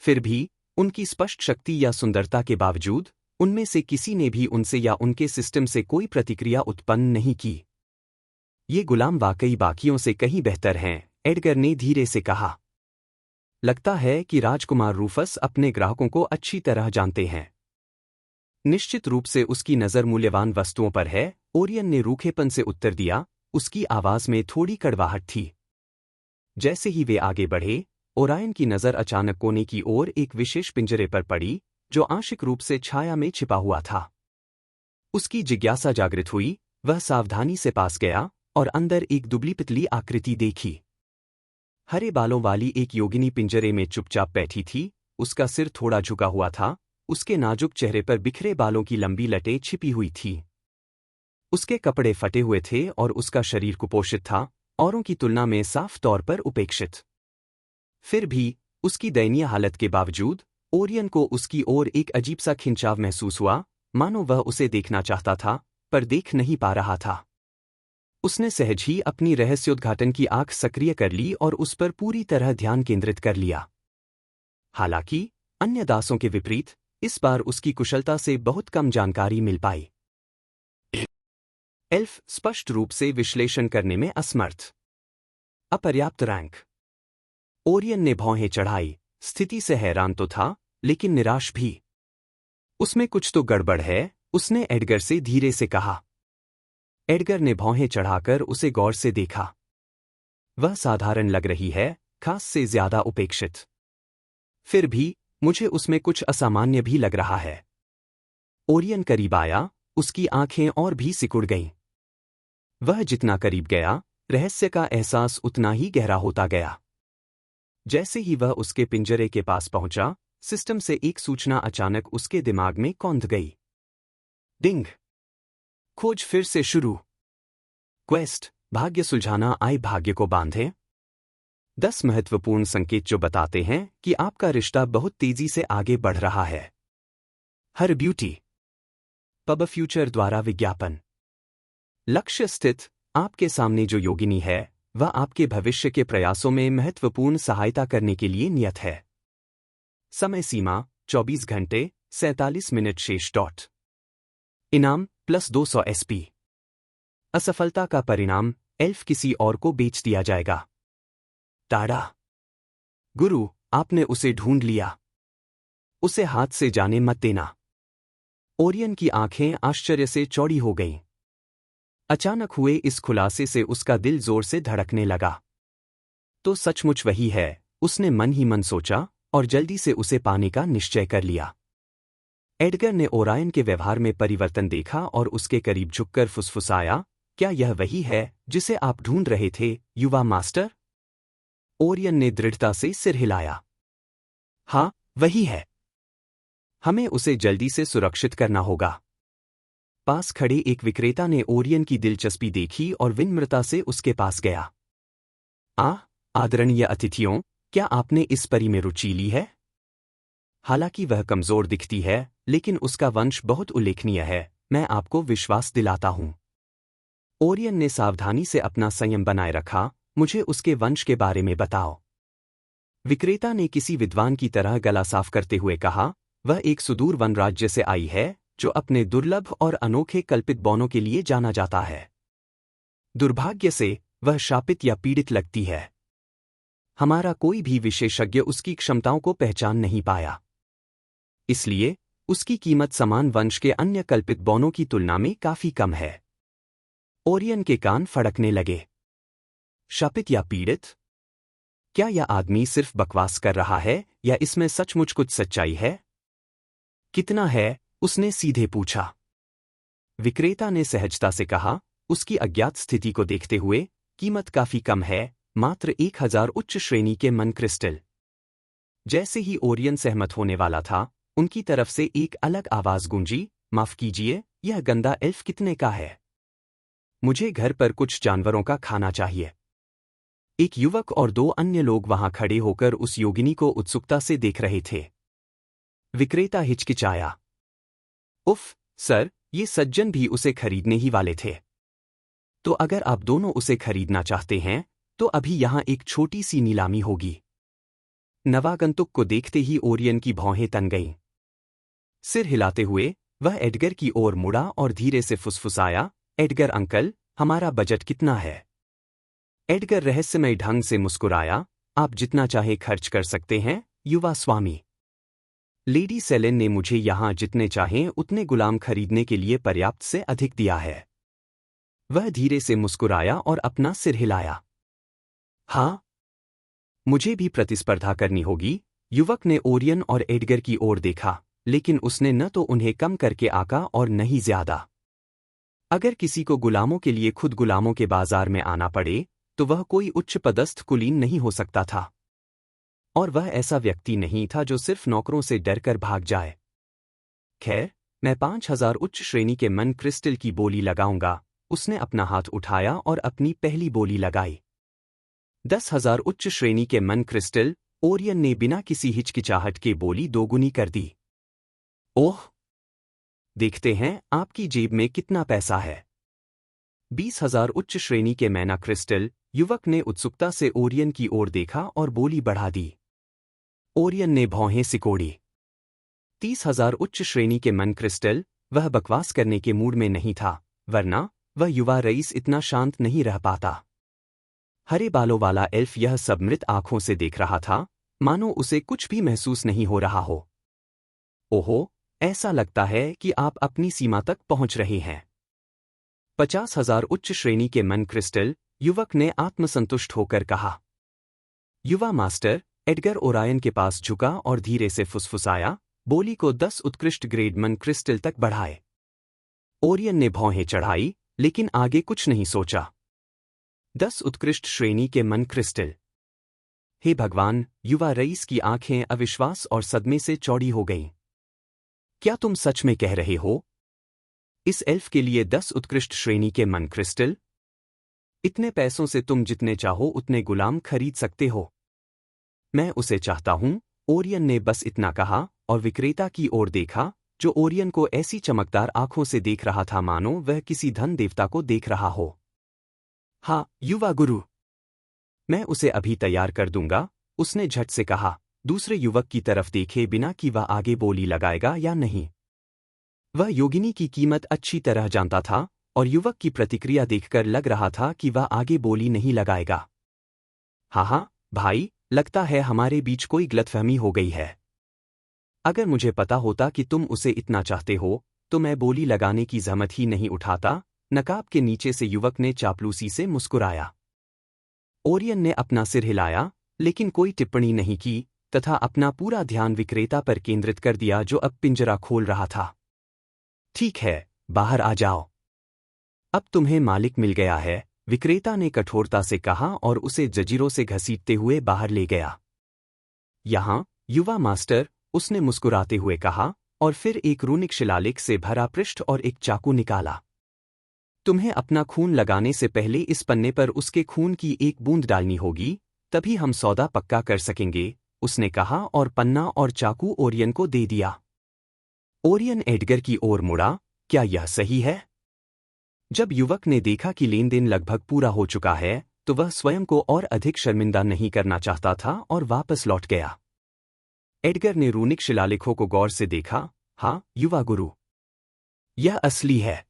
फिर भी, उनकी स्पष्ट शक्ति या सुंदरता के बावजूद, उनमें से किसी ने भी उनसे या उनके सिस्टम से कोई प्रतिक्रिया उत्पन्न नहीं की। ये गुलाम वाकई बाकियों से कहीं बेहतर हैं, एडगर ने धीरे से कहा। लगता है कि राजकुमार रूफस अपने ग्राहकों को अच्छी तरह जानते हैं। निश्चित रूप से उसकी नज़र मूल्यवान वस्तुओं पर है, ओरियन ने रूखेपन से उत्तर दिया, उसकी आवाज में थोड़ी कड़वाहट थी। जैसे ही वे आगे बढ़े, ओरायन की नज़र अचानक कोने की ओर एक विशेष पिंजरे पर पड़ी, जो आंशिक रूप से छाया में छिपा हुआ था। उसकी जिज्ञासा जागृत हुई, वह सावधानी से पास गया और अंदर एक दुबली पतली आकृति देखी। हरे बालों वाली एक योगिनी पिंजरे में चुपचाप बैठी थी, उसका सिर थोड़ा झुका हुआ था, उसके नाजुक चेहरे पर बिखरे बालों की लंबी लटें छिपी हुई थीं। उसके कपड़े फटे हुए थे और उसका शरीर कुपोषित था, औरों की तुलना में साफ तौर पर उपेक्षित। फिर भी, उसकी दयनीय हालत के बावजूद, ओरियन को उसकी ओर एक अजीब सा खिंचाव महसूस हुआ, मानो वह उसे देखना चाहता था, पर देख नहीं पा रहा था। उसने सहज ही अपनी रहस्योद्घाटन की आंख सक्रिय कर ली और उस पर पूरी तरह ध्यान केंद्रित कर लिया। हालांकि अन्य दासों के विपरीत इस बार उसकी कुशलता से बहुत कम जानकारी मिल पाई। एल्फ स्पष्ट रूप से विश्लेषण करने में असमर्थ। अपर्याप्त रैंक। ओरियन ने भौहें चढ़ाई। स्थिति से हैरान तो था, लेकिन निराश भी। उसमें कुछ तो गड़बड़ है, उसने एडगर से धीरे से कहा। एडगर ने भौहें चढ़ाकर उसे गौर से देखा। वह साधारण लग रही है, खास से ज्यादा उपेक्षित। फिर भी मुझे उसमें कुछ असामान्य भी लग रहा है। ओरियन करीब आया, उसकी आंखें और भी सिकुड़ गईं। वह जितना करीब गया, रहस्य का एहसास उतना ही गहरा होता गया। जैसे ही वह उसके पिंजरे के पास पहुंचा, सिस्टम से एक सूचना अचानक उसके दिमाग में कौंध गई। डिंग। खोज फिर से शुरू। क्वेस्ट, भाग्य सुलझाना आए भाग्य को बांधे। 10 महत्वपूर्ण संकेत जो बताते हैं कि आपका रिश्ता बहुत तेजी से आगे बढ़ रहा है। हर ब्यूटी पब फ्यूचर द्वारा विज्ञापन। लक्ष्य स्थित, आपके सामने जो योगिनी है वह आपके भविष्य के प्रयासों में महत्वपूर्ण सहायता करने के लिए नियत है। समय सीमा 24 घंटे 47 मिनट शेष डॉट। इनाम +200 SP। असफलता का परिणाम, एल्फ किसी और को बेच दिया जाएगा। टाड़ा। गुरु, आपने उसे ढूंढ लिया। उसे हाथ से जाने मत देना। ओरियन की आंखें आश्चर्य से चौड़ी हो गईं। अचानक हुए इस खुलासे से उसका दिल जोर से धड़कने लगा। तो सचमुच वही है, उसने मन ही मन सोचा और जल्दी से उसे पाने का निश्चय कर लिया। एडगर ने ओरायन के व्यवहार में परिवर्तन देखा और उसके करीब झुककर फुसफुसाया, क्या यह वही है जिसे आप ढूंढ रहे थे, युवा मास्टर? ओरियन ने दृढ़ता से सिर हिलाया। हाँ, वही है। हमें उसे जल्दी से सुरक्षित करना होगा। पास खड़े एक विक्रेता ने ओरियन की दिलचस्पी देखी और विनम्रता से उसके पास गया। आदरणीय अतिथियों, क्या आपने इस परी में रुचि ली है? हालांकि वह कमजोर दिखती है, लेकिन उसका वंश बहुत उल्लेखनीय है, मैं आपको विश्वास दिलाता हूं। ओरियन ने सावधानी से अपना संयम बनाए रखा, मुझे उसके वंश के बारे में बताओ। विक्रेता ने किसी विद्वान की तरह गला साफ करते हुए कहा, वह एक सुदूर वन राज्य से आई है, जो अपने दुर्लभ और अनोखे कल्पित बौनों के लिए जाना जाता है। दुर्भाग्य से, वह शापित या पीड़ित लगती है। हमारा कोई भी विशेषज्ञ उसकी क्षमताओं को पहचान नहीं पाया। इसलिए, उसकी कीमत समान वंश के अन्य कल्पित बौनों की तुलना में काफी कम है। ओरियन के कान फड़कने लगे। शापित या पीड़ित? क्या यह आदमी सिर्फ बकवास कर रहा है या इसमें सचमुच कुछ सच्चाई है? कितना है? उसने सीधे पूछा। विक्रेता ने सहजता से कहा, उसकी अज्ञात स्थिति को देखते हुए, कीमत काफी कम है, मात्र 1000 उच्च श्रेणी के मन क्रिस्टल। जैसे ही ओरियन सहमत होने वाला था, उनकी तरफ से एक अलग आवाज गूंजी, माफ कीजिए, यह गंदा एल्फ कितने का है? मुझे घर पर कुछ जानवरों का खाना चाहिए। एक युवक और 2 अन्य लोग वहां खड़े होकर उस योगिनी को उत्सुकता से देख रहे थे। विक्रेता हिचकिचाया। उफ, सर, ये सज्जन भी उसे खरीदने ही वाले थे। तो अगर आप दोनों उसे खरीदना चाहते हैं, तो अभी यहां एक छोटी सी नीलामी होगी। नवागंतुक को देखते ही ओरियन की भौहें तन गईं। सिर हिलाते हुए, वह एडगर की ओर मुड़ा और धीरे से फुसफुसाया, एडगर अंकल, हमारा बजट कितना है? एडगर रहस्यमय ढंग से मुस्कुराया, आप जितना चाहे खर्च कर सकते हैं, युवा स्वामी। लेडी सेलेन ने मुझे यहां जितने चाहें उतने गुलाम खरीदने के लिए पर्याप्त से अधिक दिया है। वह धीरे से मुस्कुराया और अपना सिर हिलाया। हाँ, मुझे भी प्रतिस्पर्धा करनी होगी। युवक ने ओरियन और एडगर की ओर देखा, लेकिन उसने न तो उन्हें कम करके आका और न ही ज्यादा। अगर किसी को गुलामों के लिए खुद गुलामों के बाजार में आना पड़े, तो वह कोई उच्च पदस्थ कुलीन नहीं हो सकता था। और वह ऐसा व्यक्ति नहीं था जो सिर्फ नौकरों से डरकर भाग जाए। खैर, मैं 5000 उच्च श्रेणी के मन क्रिस्टल की बोली लगाऊंगा। उसने अपना हाथ उठाया और अपनी पहली बोली लगाई। 10,000 उच्च श्रेणी के मन क्रिस्टल। ओरियन ने बिना किसी हिचकिचाहट के बोली दोगुनी कर दी। ओह! देखते हैं आपकी जेब में कितना पैसा है। 20,000 उच्च श्रेणी के मैना क्रिस्टल। युवक ने उत्सुकता से ओरियन की ओर देखा और बोली बढ़ा दी। ओरियन ने भौहें सिकोड़ी। 30,000 उच्च श्रेणी के मन क्रिस्टल। वह बकवास करने के मूड में नहीं था, वरना वह युवा रईस इतना शांत नहीं रह पाता। हरे बालों वाला एल्फ यह सब मृत आंखों से देख रहा था, मानो उसे कुछ भी महसूस नहीं हो रहा हो। ओहो, ऐसा लगता है कि आप अपनी सीमा तक पहुंच रहे हैं। 50,000 उच्च श्रेणी के मन क्रिस्टल। युवक ने आत्मसंतुष्ट होकर कहा। युवा मास्टर एडगर ओरायन के पास झुका और धीरे से फुसफुसाया, बोली को 10 उत्कृष्ट ग्रेड मन क्रिस्टल तक बढ़ाए। ओरियन ने भौहें चढ़ाई, लेकिन आगे कुछ नहीं सोचा। 10 उत्कृष्ट श्रेणी के मन क्रिस्टल। हे भगवान, युवा रईस की आंखें अविश्वास और सदमे से चौड़ी हो गईं। क्या तुम सच में कह रहे हो? इस एल्फ के लिए 10 उत्कृष्ट श्रेणी के मन क्रिस्टल? इतने पैसों से तुम जितने चाहो उतने गुलाम खरीद सकते हो। मैं उसे चाहता हूं। ओरियन ने बस इतना कहा और विक्रेता की ओर देखा, जो ओरियन को ऐसी चमकदार आंखों से देख रहा था मानो वह किसी धन देवता को देख रहा हो। हाँ, युवा गुरु। मैं उसे अभी तैयार कर दूंगा, उसने झट से कहा, दूसरे युवक की तरफ देखे बिना कि वह आगे बोली लगाएगा या नहीं। वह योगिनी की कीमत अच्छी तरह जानता था और युवक की प्रतिक्रिया देखकर लग रहा था कि वह आगे बोली नहीं लगाएगा। हाँ, भाई, लगता है हमारे बीच कोई गलतफहमी हो गई है। अगर मुझे पता होता कि तुम उसे इतना चाहते हो, तो मैं बोली लगाने की जहमत ही नहीं उठाता। नकाब के नीचे से युवक ने चापलूसी से मुस्कुराया। ओरियन ने अपना सिर हिलाया, लेकिन कोई टिप्पणी नहीं की तथा अपना पूरा ध्यान विक्रेता पर केंद्रित कर दिया, जो अब पिंजरा खोल रहा था। ठीक है, बाहर आ जाओ। अब तुम्हें मालिक मिल गया है, विक्रेता ने कठोरता से कहा और उसे जंजीरों से घसीटते हुए बाहर ले गया। यहाँ, युवा मास्टर, उसने मुस्कुराते हुए कहा, और फिर एक रूनिक शिलालेख से भरा पृष्ठ और एक चाकू निकाला। तुम्हें अपना खून लगाने से पहले इस पन्ने पर उसके खून की एक बूंद डालनी होगी, तभी हम सौदा पक्का कर सकेंगे, उसने कहा और पन्ना और चाकू ओरियन को दे दिया। ओरियन एडगर की ओर मुड़ा। क्या यह सही है? जब युवक ने देखा कि लेन देन लगभग पूरा हो चुका है, तो वह स्वयं को और अधिक शर्मिंदा नहीं करना चाहता था और वापस लौट गया। एडगर ने रूनिक शिलालेखों को गौर से देखा। हाँ, युवा गुरु, यह असली है।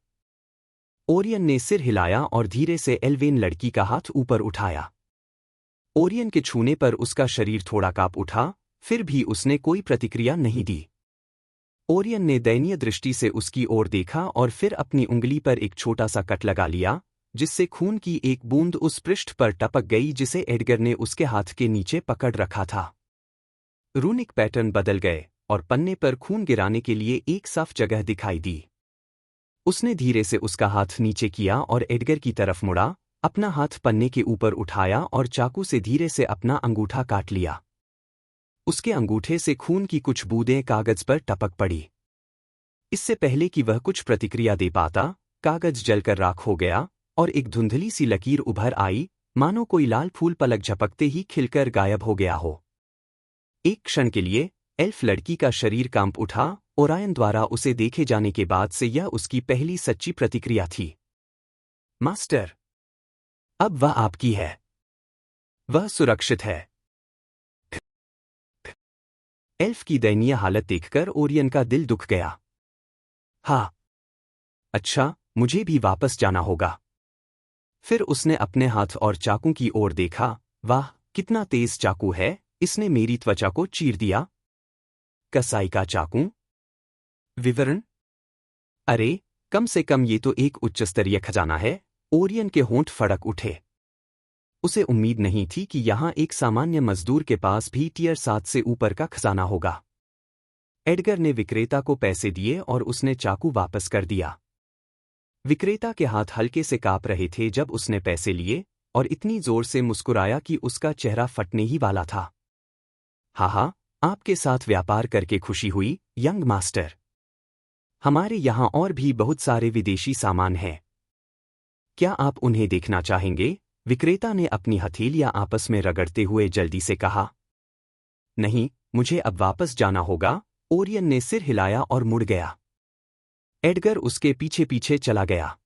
ओरियन ने सिर हिलाया और धीरे से एल्वेन लड़की का हाथ ऊपर उठाया। ओरियन के छूने पर उसका शरीर थोड़ा कांप उठा, फिर भी उसने कोई प्रतिक्रिया नहीं दी। ओरियन ने दयनीय दृष्टि से उसकी ओर देखा और फिर अपनी उंगली पर एक छोटा सा कट लगा लिया, जिससे खून की एक बूंद उस पृष्ठ पर टपक गई जिसे एडगर ने उसके हाथ के नीचे पकड़ रखा था। रूनिक पैटर्न बदल गए और पन्ने पर खून गिराने के लिए एक साफ जगह दिखाई दी। उसने धीरे से उसका हाथ नीचे किया और एडगर की तरफ मुड़ा, अपना हाथ पन्ने के ऊपर उठाया और चाकू से धीरे से अपना अंगूठा काट लिया। उसके अंगूठे से खून की कुछ बूंदें कागज पर टपक पड़ी। इससे पहले कि वह कुछ प्रतिक्रिया दे पाता, कागज जलकर राख हो गया और एक धुंधली सी लकीर उभर आई, मानो कोई लाल फूल पलक झपकते ही खिलकर गायब हो गया हो। एक क्षण के लिए एल्फ लड़की का शरीर कांप उठा। ओरायन द्वारा उसे देखे जाने के बाद से यह उसकी पहली सच्ची प्रतिक्रिया थी। मास्टर, अब वह आपकी है। वह सुरक्षित है। एल्फ की दयनीय हालत देखकर ओरियन का दिल दुख गया। हाँ, अच्छा, मुझे भी वापस जाना होगा। फिर उसने अपने हाथ और चाकू की ओर देखा। वाह, कितना तेज चाकू है, इसने मेरी त्वचा को चीर दिया। कसाई का चाकू? विवरण? अरे, कम से कम ये तो एक उच्च स्तरीय खजाना है। ओरियन के होंठ फड़क उठे। उसे उम्मीद नहीं थी कि यहां एक सामान्य मजदूर के पास भी टियर 7 से ऊपर का खजाना होगा। एडगर ने विक्रेता को पैसे दिए और उसने चाकू वापस कर दिया। विक्रेता के हाथ हल्के से कांप रहे थे जब उसने पैसे लिए और इतनी जोर से मुस्कुराया कि उसका चेहरा फटने ही वाला था। हाँ, आपके साथ व्यापार करके खुशी हुई, यंग मास्टर। हमारे यहाँ और भी बहुत सारे विदेशी सामान हैं। क्या आप उन्हें देखना चाहेंगे? विक्रेता ने अपनी हथेलियां आपस में रगड़ते हुए जल्दी से कहा। नहीं, मुझे अब वापस जाना होगा। ओरियन ने सिर हिलाया और मुड़ गया। एडगर उसके पीछे पीछे चला गया।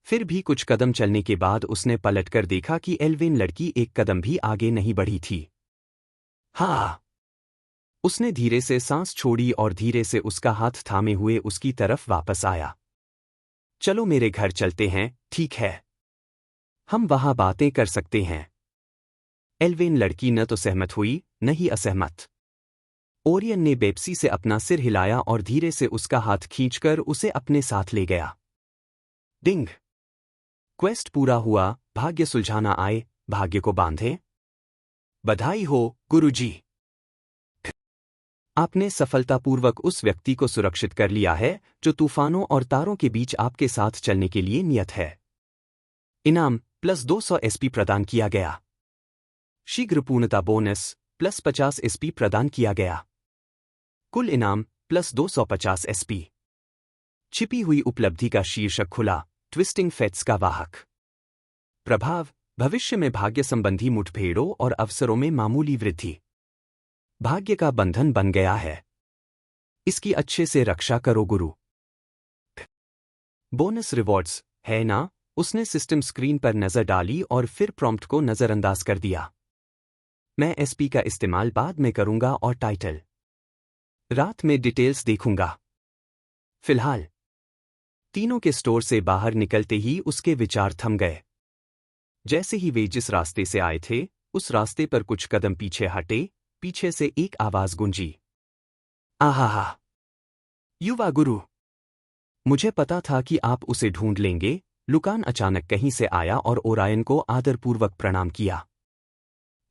फिर भी कुछ कदम चलने के बाद उसने पलटकर देखा कि एल्विन लड़की एक कदम भी आगे नहीं बढ़ी थी। हाँ। उसने धीरे से सांस छोड़ी और धीरे से उसका हाथ थामे हुए उसकी तरफ वापस आया। चलो मेरे घर चलते हैं, ठीक है? हम वहां बातें कर सकते हैं। एल्विन लड़की न तो सहमत हुई, न ही असहमत। ओरियन ने बेप्सी से अपना सिर हिलाया और धीरे से उसका हाथ खींचकर उसे अपने साथ ले गया। डिंग। क्वेस्ट पूरा हुआ, भाग्य सुलझाना आए, भाग्य को बांधे। बधाई हो, गुरुजी। आपने सफलतापूर्वक उस व्यक्ति को सुरक्षित कर लिया है जो तूफानों और तारों के बीच आपके साथ चलने के लिए नियत है। इनाम +200 एसपी प्रदान किया गया। शीघ्र पूर्णता बोनस +50 एसपी प्रदान किया गया। कुल इनाम +250 एसपी। छिपी हुई उपलब्धि का शीर्षक खुला, ट्विस्टिंग फेट्स का वाहक। प्रभाव, भविष्य में भाग्य संबंधी मुठभेड़ों और अवसरों में मामूली वृद्धि। भाग्य का बंधन बन गया है। इसकी अच्छे से रक्षा करो गुरु। बोनस रिवॉर्ड्स, है ना? उसने सिस्टम स्क्रीन पर नजर डाली और फिर प्रॉम्प्ट को नजरअंदाज कर दिया। मैं एसपी का इस्तेमाल बाद में करूंगा और टाइटल रात में डिटेल्स देखूंगा। फिलहाल तीनों के स्टोर से बाहर निकलते ही उसके विचार थम गए। जैसे ही वे जिस रास्ते से आए थे, उस रास्ते पर कुछ कदम पीछे हटे, पीछे से एक आवाज गूंजी। आहा! युवा गुरु! मुझे पता था कि आप उसे ढूंढ लेंगे। लुकान अचानक कहीं से आया और ओरायन को आदरपूर्वक प्रणाम किया।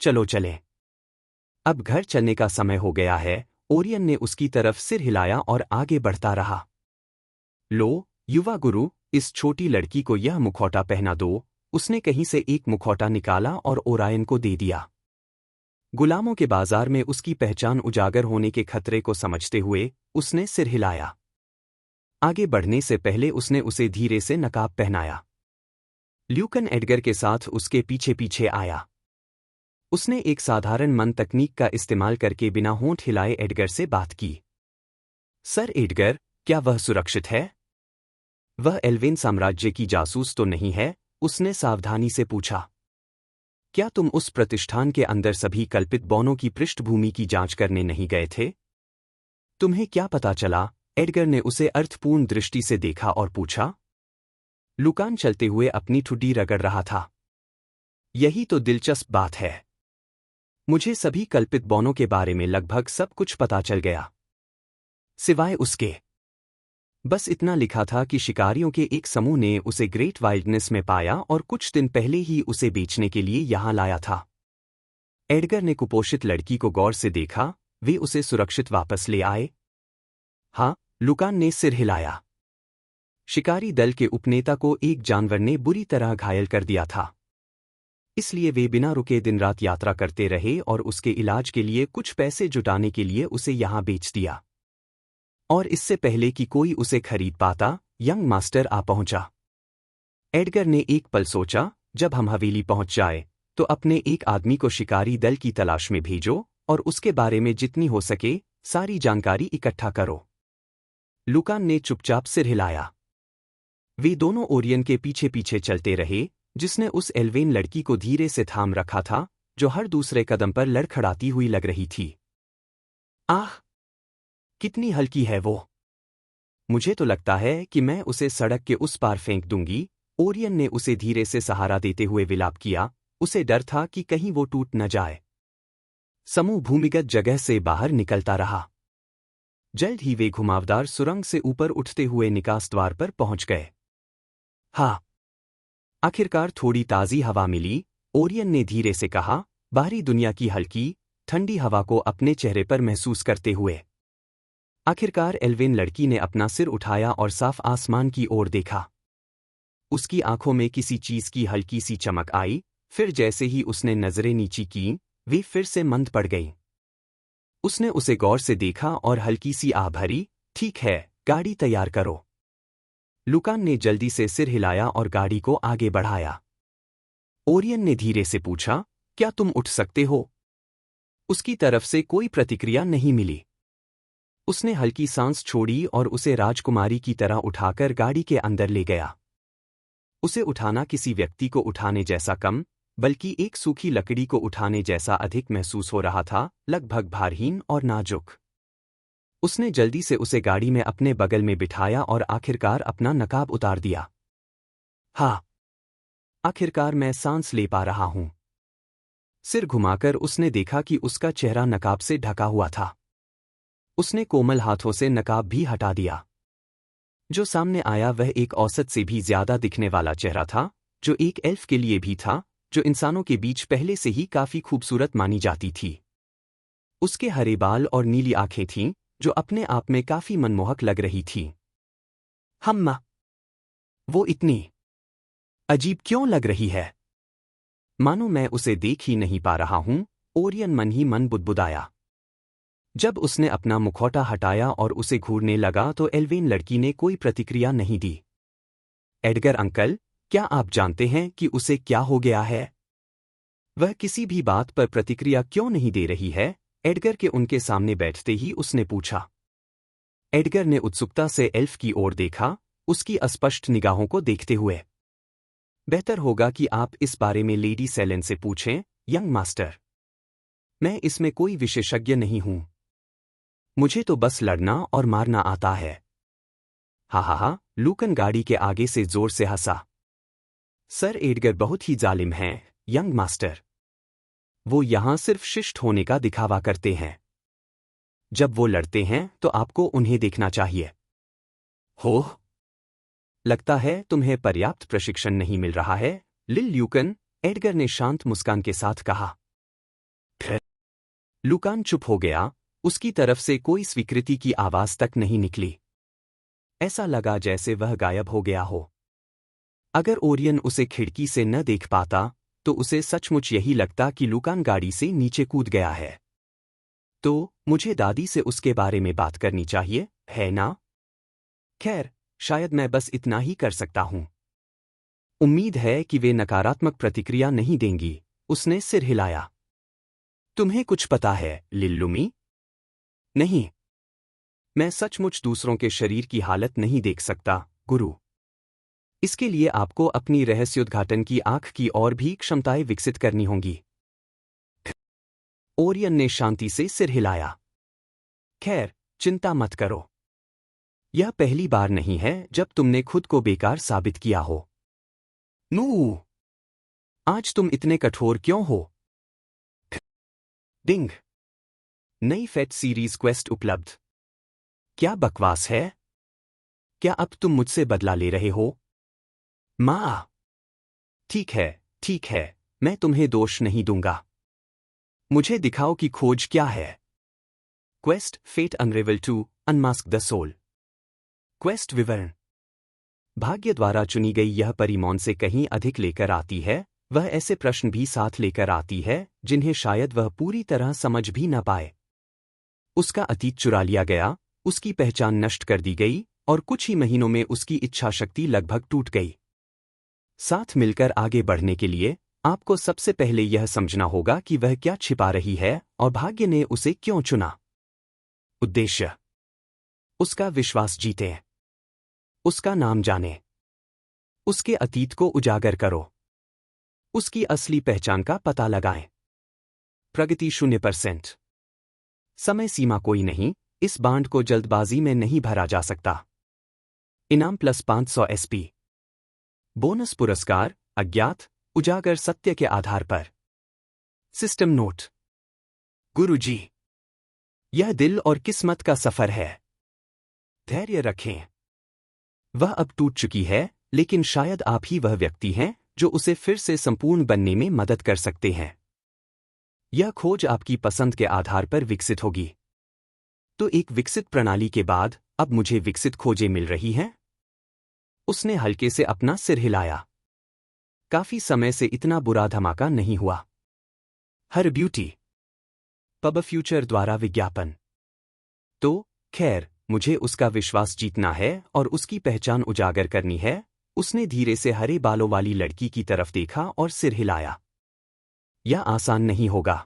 चलो चलें। अब घर चलने का समय हो गया है। ओरियन ने उसकी तरफ सिर हिलाया और आगे बढ़ता रहा। लो, युवा गुरु, इस छोटी लड़की को यह मुखौटा पहना दो। उसने कहीं से एक मुखौटा निकाला और ओरायन को दे दिया। गुलामों के बाजार में उसकी पहचान उजागर होने के खतरे को समझते हुए उसने सिर हिलाया। आगे बढ़ने से पहले उसने उसे धीरे से नकाब पहनाया। ल्यूकन एडगर के साथ उसके पीछे पीछे आया। उसने एक साधारण मन तकनीक का इस्तेमाल करके बिना होंठ हिलाए एडगर से बात की। सर एडगर, क्या वह सुरक्षित है? वह एल्वेन साम्राज्य की जासूस तो नहीं है? उसने सावधानी से पूछा। क्या तुम उस प्रतिष्ठान के अंदर सभी कल्पित बौनों की पृष्ठभूमि की जांच करने नहीं गए थे? तुम्हें क्या पता चला? एडगर ने उसे अर्थपूर्ण दृष्टि से देखा और पूछा। लुकान चलते हुए अपनी ठुड्डी रगड़ रहा था। यही तो दिलचस्प बात है। मुझे सभी कल्पित बौनों के बारे में लगभग सब कुछ पता चल गया। सिवाय उसके। बस इतना लिखा था कि शिकारियों के एक समूह ने उसे ग्रेट वाइल्डनेस में पाया और कुछ दिन पहले ही उसे बेचने के लिए यहां लाया था। एडगर ने कुपोषित लड़की को गौर से देखा। वे उसे सुरक्षित वापस ले आए? हाँ, लुकान ने सिर हिलाया। शिकारी दल के उपनेता को एक जानवर ने बुरी तरह घायल कर दिया था। इसलिए वे बिना रुके दिन रात यात्रा करते रहे और उसके इलाज के लिए कुछ पैसे जुटाने के लिए उसे यहां बेच दिया। और इससे पहले कि कोई उसे खरीद पाता, यंग मास्टर आ पहुंचा। एडगर ने एक पल सोचा, जब हम हवेली पहुंच जाए तो अपने एक आदमी को शिकारी दल की तलाश में भेजो और उसके बारे में जितनी हो सके सारी जानकारी इकट्ठा करो। लुकान ने चुपचाप सिर हिलाया। वे दोनों ओरियन के पीछे पीछे चलते रहे, जिसने उस एल्वेन लड़की को धीरे से थाम रखा था, जो हर दूसरे कदम पर लड़खड़ाती हुई लग रही थी। आह! कितनी हल्की है वो! मुझे तो लगता है कि मैं उसे सड़क के उस पार फेंक दूंगी। ओरियन ने उसे धीरे से सहारा देते हुए विलाप किया। उसे डर था कि कहीं वो टूट न जाए। समूह भूमिगत जगह से बाहर निकलता रहा। जल्द ही वे घुमावदार सुरंग से ऊपर उठते हुए निकास द्वार पर पहुंच गए। हाँ, आखिरकार थोड़ी ताज़ी हवा मिली। ओरियन ने धीरे से कहा, बाहरी दुनिया की हल्की, ठंडी हवा को अपने चेहरे पर महसूस करते हुए। आखिरकार एल्वेन लड़की ने अपना सिर उठाया और साफ आसमान की ओर देखा। उसकी आंखों में किसी चीज की हल्की सी चमक आई, फिर जैसे ही उसने नजरें नीची कीं, वे फिर से मंद पड़ गईं। उसने उसे गौर से देखा और हल्की सी आह भरी। ठीक है, गाड़ी तैयार करो। लुकान ने जल्दी से सिर हिलाया और गाड़ी को आगे बढ़ाया। ओरियन ने धीरे से पूछा, क्या तुम उठ सकते हो? उसकी तरफ से कोई प्रतिक्रिया नहीं मिली। उसने हल्की सांस छोड़ी और उसे राजकुमारी की तरह उठाकर गाड़ी के अंदर ले गया। उसे उठाना किसी व्यक्ति को उठाने जैसा कम, बल्कि एक सूखी लकड़ी को उठाने जैसा अधिक महसूस हो रहा था, लगभग भारहीन और नाजुक। उसने जल्दी से उसे गाड़ी में अपने बगल में बिठाया और आखिरकार अपना नकाब उतार दिया। हाँ, आखिरकार मैं सांस ले पा रहा हूं। सिर घुमाकर उसने देखा कि उसका चेहरा नकाब से ढका हुआ था। उसने कोमल हाथों से नकाब भी हटा दिया। जो सामने आया वह एक औसत से भी ज्यादा दिखने वाला चेहरा था, जो एक एल्फ के लिए भी था, जो इंसानों के बीच पहले से ही काफी खूबसूरत मानी जाती थी। उसके हरे बाल और नीली आंखें थीं, जो अपने आप में काफी मनमोहक लग रही थीं। हम्मा, वो इतनी अजीब क्यों लग रही है? मानो मैं उसे देख ही नहीं पा रहा हूं, ओरियन मन ही मन बुदबुदाया। जब उसने अपना मुखौटा हटाया और उसे घूरने लगा तो एल्वेन लड़की ने कोई प्रतिक्रिया नहीं दी। एडगर अंकल, क्या आप जानते हैं कि उसे क्या हो गया है? वह किसी भी बात पर प्रतिक्रिया क्यों नहीं दे रही है? एडगर के उनके सामने बैठते ही उसने पूछा। एडगर ने उत्सुकता से एल्फ की ओर देखा, उसकी अस्पष्ट निगाहों को देखते हुए। बेहतर होगा कि आप इस बारे में लेडी सेलेन से पूछें, यंग मास्टर। मैं इसमें कोई विशेषज्ञ नहीं हूं। मुझे तो बस लड़ना और मारना आता है। हा, लूकन गाड़ी के आगे से जोर से हंसा। सर एडगर बहुत ही जालिम हैं, यंग मास्टर। वो यहां सिर्फ शिष्ट होने का दिखावा करते हैं। जब वो लड़ते हैं तो आपको उन्हें देखना चाहिए। हो, लगता है तुम्हें पर्याप्त प्रशिक्षण नहीं मिल रहा है, लिल ल्यूकन, एडगर ने शांत मुस्कान के साथ कहा। लूकान चुप हो गया, उसकी तरफ से कोई स्वीकृति की आवाज तक नहीं निकली। ऐसा लगा जैसे वह गायब हो गया हो। अगर ओरियन उसे खिड़की से न देख पाता, तो उसे सचमुच यही लगता कि लूकान गाड़ी से नीचे कूद गया है। तो मुझे दादी से उसके बारे में बात करनी चाहिए, है ना? खैर, शायद मैं बस इतना ही कर सकता हूं। उम्मीद है कि वे नकारात्मक प्रतिक्रिया नहीं देंगी, उसने सिर हिलाया। तुम्हें कुछ पता है, लिल्लुमी? नहीं। मैं सचमुच दूसरों के शरीर की हालत नहीं देख सकता, गुरु। इसके लिए आपको अपनी रहस्योद्घाटन की आंख की और भी क्षमताएं विकसित करनी होंगी। ओरियन ने शांति से सिर हिलाया। खैर, चिंता मत करो। यह पहली बार नहीं है जब तुमने खुद को बेकार साबित किया हो। नू, आज तुम इतने कठोर क्यों हो? डिंग। नई फेट सीरीज क्वेस्ट उपलब्ध। क्या बकवास है? क्या अब तुम मुझसे बदला ले रहे हो? माँ। ठीक है, मैं तुम्हें दोष नहीं दूंगा। मुझे दिखाओ कि खोज क्या है। Quest fate unravel 2 unmask the soul. Quest विवरण। भाग्य द्वारा चुनी गई यह परिमौन से कहीं अधिक लेकर आती है, वह ऐसे प्रश्न भी साथ लेकर आती है जिन्हें शायद वह पूरी तरह समझ भी न पाए। उसका अतीत चुरा लिया गया, उसकी पहचान नष्ट कर दी गई, और कुछ ही महीनों में उसकी इच्छा शक्ति लगभग टूट गई। साथ मिलकर आगे बढ़ने के लिए आपको सबसे पहले यह समझना होगा कि वह क्या छिपा रही है और भाग्य ने उसे क्यों चुना। उद्देश्य। उसका विश्वास जीतें। उसका नाम जाने। उसके अतीत को उजागर करो। उसकी असली पहचान का पता लगाएं। प्रगति 0%। समय सीमा कोई नहीं, इस बांड को जल्दबाजी में नहीं भरा जा सकता। इनाम +500 SP। बोनस पुरस्कार, अज्ञात, उजागर सत्य के आधार पर। System note. गुरुजी, यह दिल और किस्मत का सफर है। धैर्य रखें। वह अब टूट चुकी है, लेकिन शायद आप ही वह व्यक्ति हैं जो उसे फिर से संपूर्ण बनने में मदद कर सकते हैं। यह खोज आपकी पसंद के आधार पर विकसित होगी। तो एक विकसित प्रणाली के बाद अब मुझे विकसित खोजें मिल रही हैं? उसने हल्के से अपना सिर हिलाया। काफी समय से इतना बुरा धमाका नहीं हुआ। हर ब्यूटी पब फ्यूचर द्वारा विज्ञापन। तो खैर, मुझे उसका विश्वास जीतना है और उसकी पहचान उजागर करनी है। उसने धीरे से हरे बालों वाली लड़की की तरफ देखा और सिर हिलाया। यह आसान नहीं होगा।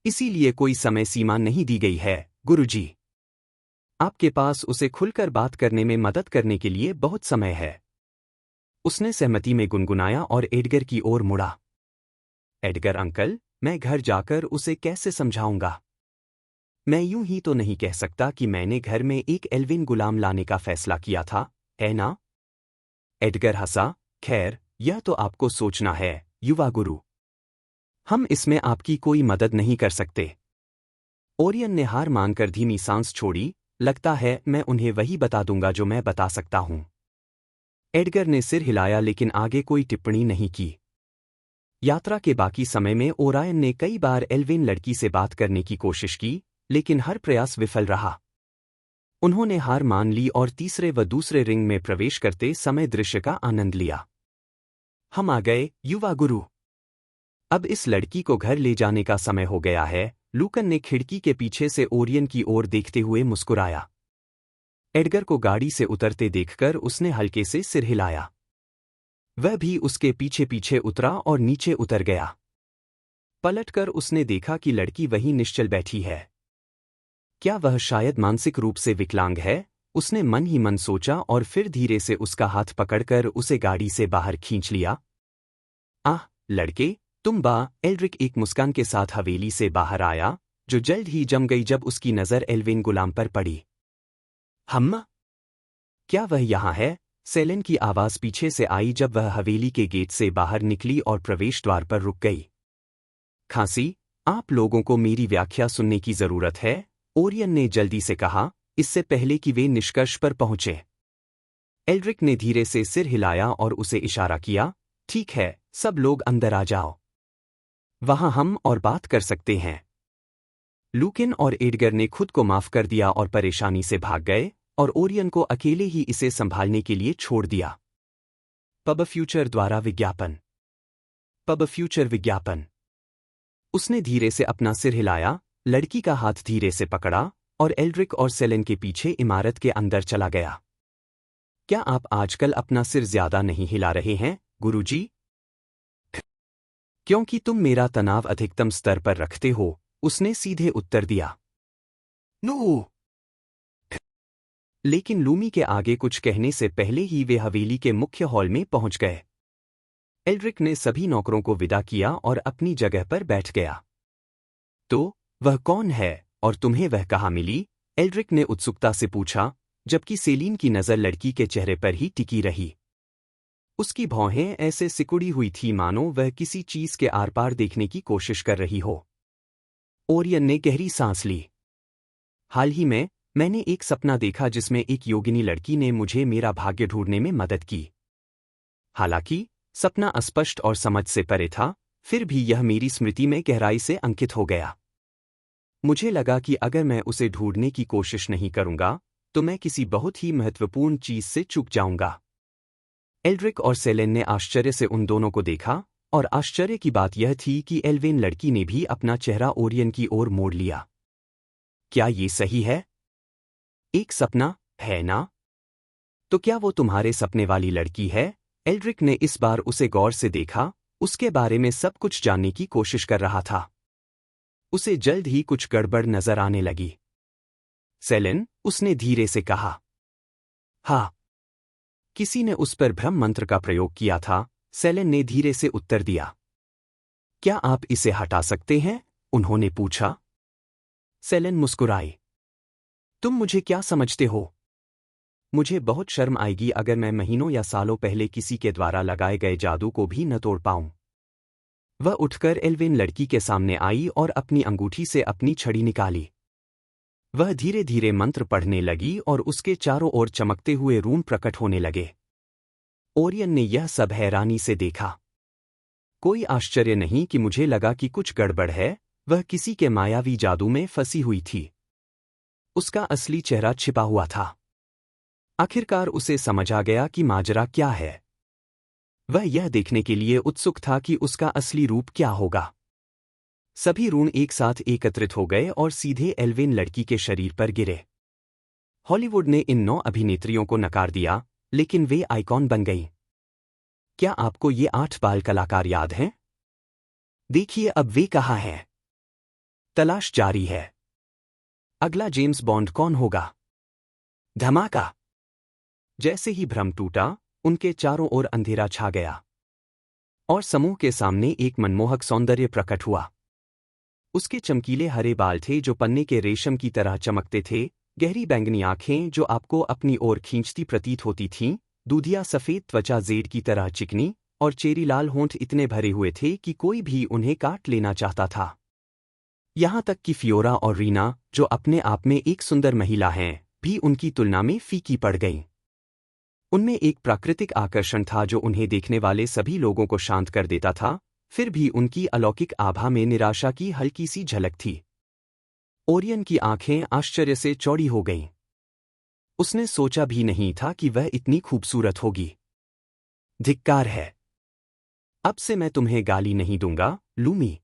इसीलिए कोई समय सीमा नहीं दी गई है, गुरुजी। आपके पास उसे खुलकर बात करने में मदद करने के लिए बहुत समय है। उसने सहमति में गुनगुनाया और एडगर की ओर मुड़ा। एडगर अंकल, मैं घर जाकर उसे कैसे समझाऊंगा? मैं यूं ही तो नहीं कह सकता कि मैंने घर में एक एल्विन गुलाम लाने का फैसला किया था, है ना? एडगर हंसा। खैर, यह तो आपको सोचना है, युवा गुरु। हम इसमें आपकी कोई मदद नहीं कर सकते। ओरियन ने हार मानकर धीमी सांस छोड़ी। लगता है मैं उन्हें वही बता दूंगा जो मैं बता सकता हूं। एडगर ने सिर हिलाया लेकिन आगे कोई टिप्पणी नहीं की। यात्रा के बाकी समय में ओरायन ने कई बार एल्विन लड़की से बात करने की कोशिश की, लेकिन हर प्रयास विफल रहा। उन्होंने हार मान ली और तीसरे व दूसरे रिंग में प्रवेश करते समय दृश्य का आनंद लिया। हम आ गए, युवा गुरु। अब इस लड़की को घर ले जाने का समय हो गया है। लूकन ने खिड़की के पीछे से ओरियन की ओर देखते हुए मुस्कुराया। एडगर को गाड़ी से उतरते देखकर उसने हल्के से सिर हिलाया। वह भी उसके पीछे पीछे उतरा और नीचे उतर गया। पलटकर उसने देखा कि लड़की वहीं निश्चल बैठी है। क्या वह शायद मानसिक रूप से विकलांग है? उसने मन ही मन सोचा और फिर धीरे से उसका हाथ पकड़कर उसे गाड़ी से बाहर खींच लिया। आह, लड़के, तुम बा। एल्ड्रिक एक मुस्कान के साथ हवेली से बाहर आया, जो जल्द ही जम गई जब उसकी नज़र एल्विन गुलाम पर पड़ी। हम्मा? क्या वह यहाँ है? सेलेन की आवाज़ पीछे से आई जब वह हवेली के गेट से बाहर निकली और प्रवेश द्वार पर रुक गई। खांसी, आप लोगों को मेरी व्याख्या सुनने की जरूरत है, ओरियन ने जल्दी से कहा, इससे पहले कि वे निष्कर्ष पर पहुंचे। एल्ड्रिक ने धीरे से सिर हिलाया और उसे इशारा किया। ठीक है, सब लोग अंदर आ जाओ। वहां हम और बात कर सकते हैं। लूकिन और एडगर ने खुद को माफ कर दिया और परेशानी से भाग गए, और ओरियन को अकेले ही इसे संभालने के लिए छोड़ दिया। पब फ्यूचर द्वारा विज्ञापन। पब फ्यूचर विज्ञापन। उसने धीरे से अपना सिर हिलाया, लड़की का हाथ धीरे से पकड़ा और एल्ड्रिक और सेलेन के पीछे इमारत के अंदर चला गया। क्या आप आजकल अपना सिर ज्यादा नहीं हिला रहे हैं, गुरुजी? क्योंकि तुम मेरा तनाव अधिकतम स्तर पर रखते हो, उसने सीधे उत्तर दिया। नो। लेकिन लूमी के आगे कुछ कहने से पहले ही वे हवेली के मुख्य हॉल में पहुंच गए। एल्ड्रिक ने सभी नौकरों को विदा किया और अपनी जगह पर बैठ गया। तो, वह कौन है और तुम्हें वह कहाँ मिली? एल्ड्रिक ने उत्सुकता से पूछा, जबकि सेलीन की नज़र लड़की के चेहरे पर ही टिकी रही। उसकी भौहें ऐसे सिकुड़ी हुई थी मानो वह किसी चीज के आर पार देखने की कोशिश कर रही हो। ओरियन ने गहरी सांस ली। हाल ही में मैंने एक सपना देखा जिसमें एक योगिनी लड़की ने मुझे मेरा भाग्य ढूंढने में मदद की। हालांकि सपना अस्पष्ट और समझ से परे था, फिर भी यह मेरी स्मृति में गहराई से अंकित हो गया। मुझे लगा कि अगर मैं उसे ढूंढने की कोशिश नहीं करूंगा तो मैं किसी बहुत ही महत्वपूर्ण चीज से चूक जाऊंगा। एल्ड्रिक और सेलेन ने आश्चर्य से उन दोनों को देखा, और आश्चर्य की बात यह थी कि एल्विन लड़की ने भी अपना चेहरा ओरियन की ओर मोड़ लिया। क्या ये सही है? एक सपना, है ना? तो क्या वो तुम्हारे सपने वाली लड़की है? एल्ड्रिक ने इस बार उसे गौर से देखा, उसके बारे में सब कुछ जानने की कोशिश कर रहा था। उसे जल्द ही कुछ गड़बड़ नजर आने लगी। सेलेन, उसने धीरे से कहा। हाँ। किसी ने उस पर भ्रम मंत्र का प्रयोग किया था, सेलेन ने धीरे से उत्तर दिया। क्या आप इसे हटा सकते हैं? उन्होंने पूछा। सेलेन मुस्कुराई। तुम मुझे क्या समझते हो? मुझे बहुत शर्म आएगी अगर मैं महीनों या सालों पहले किसी के द्वारा लगाए गए जादू को भी न तोड़ पाऊं। वह उठकर एल्विन लड़की के सामने आई और अपनी अंगूठी से अपनी छड़ी निकाली। वह धीरे धीरे मंत्र पढ़ने लगी और उसके चारों ओर चमकते हुए रून प्रकट होने लगे। ओरियन ने यह सब हैरानी से देखा। कोई आश्चर्य नहीं कि मुझे लगा कि कुछ गड़बड़ है, वह किसी के मायावी जादू में फंसी हुई थी। उसका असली चेहरा छिपा हुआ था। आखिरकार उसे समझ आ गया कि माजरा क्या है। वह यह देखने के लिए उत्सुक था कि उसका असली रूप क्या होगा। सभी रून एक साथ एकत्रित हो गए और सीधे एल्विन लड़की के शरीर पर गिरे। हॉलीवुड ने इन 9 अभिनेत्रियों को नकार दिया, लेकिन वे आइकॉन बन गईं। क्या आपको ये 8 बाल कलाकार याद हैं? देखिए अब वे कहाँ हैं। तलाश जारी है। अगला जेम्स बॉन्ड कौन होगा? धमाका। जैसे ही भ्रम टूटा, उनके चारों ओर अंधेरा छा गया और समूह के सामने एक मनमोहक सौंदर्य प्रकट हुआ। उसके चमकीले हरे बाल थे जो पन्ने के रेशम की तरह चमकते थे, गहरी बैंगनी आंखें जो आपको अपनी ओर खींचती प्रतीत होती थीं, दूधिया सफ़ेद त्वचा जेड की तरह चिकनी, और चेरी लाल होंठ इतने भरे हुए थे कि कोई भी उन्हें काट लेना चाहता था। यहाँ तक कि फियोरा और रीना, जो अपने आप में एक सुंदर महिला हैं, भी उनकी तुलना में फीकी पड़ गईं। उनमें एक प्राकृतिक आकर्षण था जो उन्हें देखने वाले सभी लोगों को शांत कर देता था, फिर भी उनकी अलौकिक आभा में निराशा की हल्की सी झलक थी। ओरियन की आंखें आश्चर्य से चौड़ी हो गईं। उसने सोचा भी नहीं था कि वह इतनी खूबसूरत होगी। धिक्कार है। अब से मैं तुम्हें गाली नहीं दूंगा, लूमी।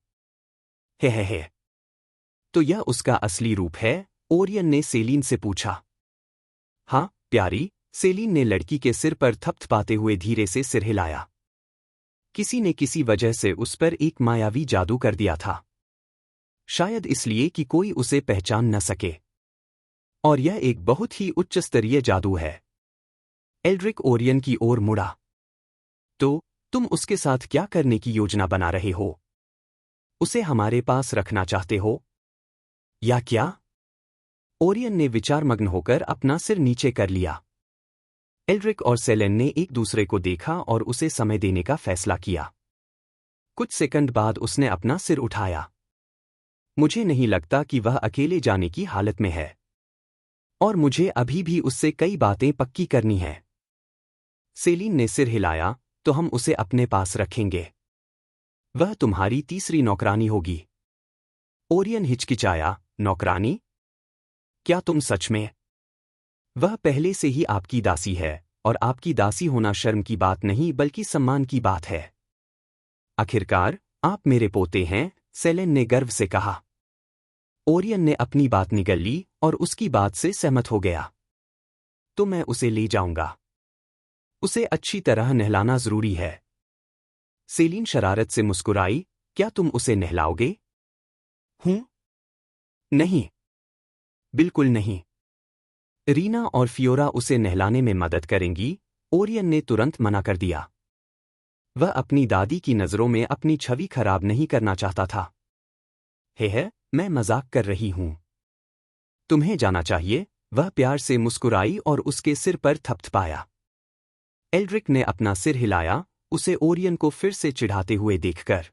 हे। तो यह उसका असली रूप है? ओरियन ने सेलीन से पूछा। हाँ, प्यारी, सेलीन ने लड़की के सिर पर थपथपाते हुए धीरे से सिर हिलाया। किसी ने किसी वजह से उस पर एक मायावी जादू कर दिया था। शायद इसलिए कि कोई उसे पहचान न सके। और यह एक बहुत ही उच्च स्तरीय जादू है। एल्ड्रिक ओरियन की ओर मुड़ा। तो तुम उसके साथ क्या करने की योजना बना रहे हो? उसे हमारे पास रखना चाहते हो? या क्या? ओरियन ने विचारमग्न होकर अपना सिर नीचे कर लिया। एल्ड्रिक और सेलेन ने एक दूसरे को देखा और उसे समय देने का फैसला किया। कुछ सेकंड बाद उसने अपना सिर उठाया। मुझे नहीं लगता कि वह अकेले जाने की हालत में है। और मुझे अभी भी उससे कई बातें पक्की करनी हैं। सेलीन ने सिर हिलाया, तो हम उसे अपने पास रखेंगे। वह तुम्हारी तीसरी नौकरानी होगी। ओरियन हिचकिचाया, नौकरानी? क्या तुम सच में? वह पहले से ही आपकी दासी है, और आपकी दासी होना शर्म की बात नहीं बल्कि सम्मान की बात है। आखिरकार, आप मेरे पोते हैं, सेलेन ने गर्व से कहा। ओरियन ने अपनी बात निगल ली और उसकी बात से सहमत हो गया। तो मैं उसे ले जाऊंगा। उसे अच्छी तरह नहलाना जरूरी है। सेलीन शरारत से मुस्कुराई, क्या तुम उसे नहलाओगे? हूं? नहीं। बिल्कुल नहीं। रीना और फियोरा उसे नहलाने में मदद करेंगी, ओरियन ने तुरंत मना कर दिया। वह अपनी दादी की नज़रों में अपनी छवि खराब नहीं करना चाहता था। हे, मैं मजाक कर रही हूं। तुम्हें जाना चाहिए, वह प्यार से मुस्कुराई और उसके सिर पर थपथपाया। एल्ड्रिक ने अपना सिर हिलाया, उसे ओरियन को फिर से चिढ़ाते हुए देखकर।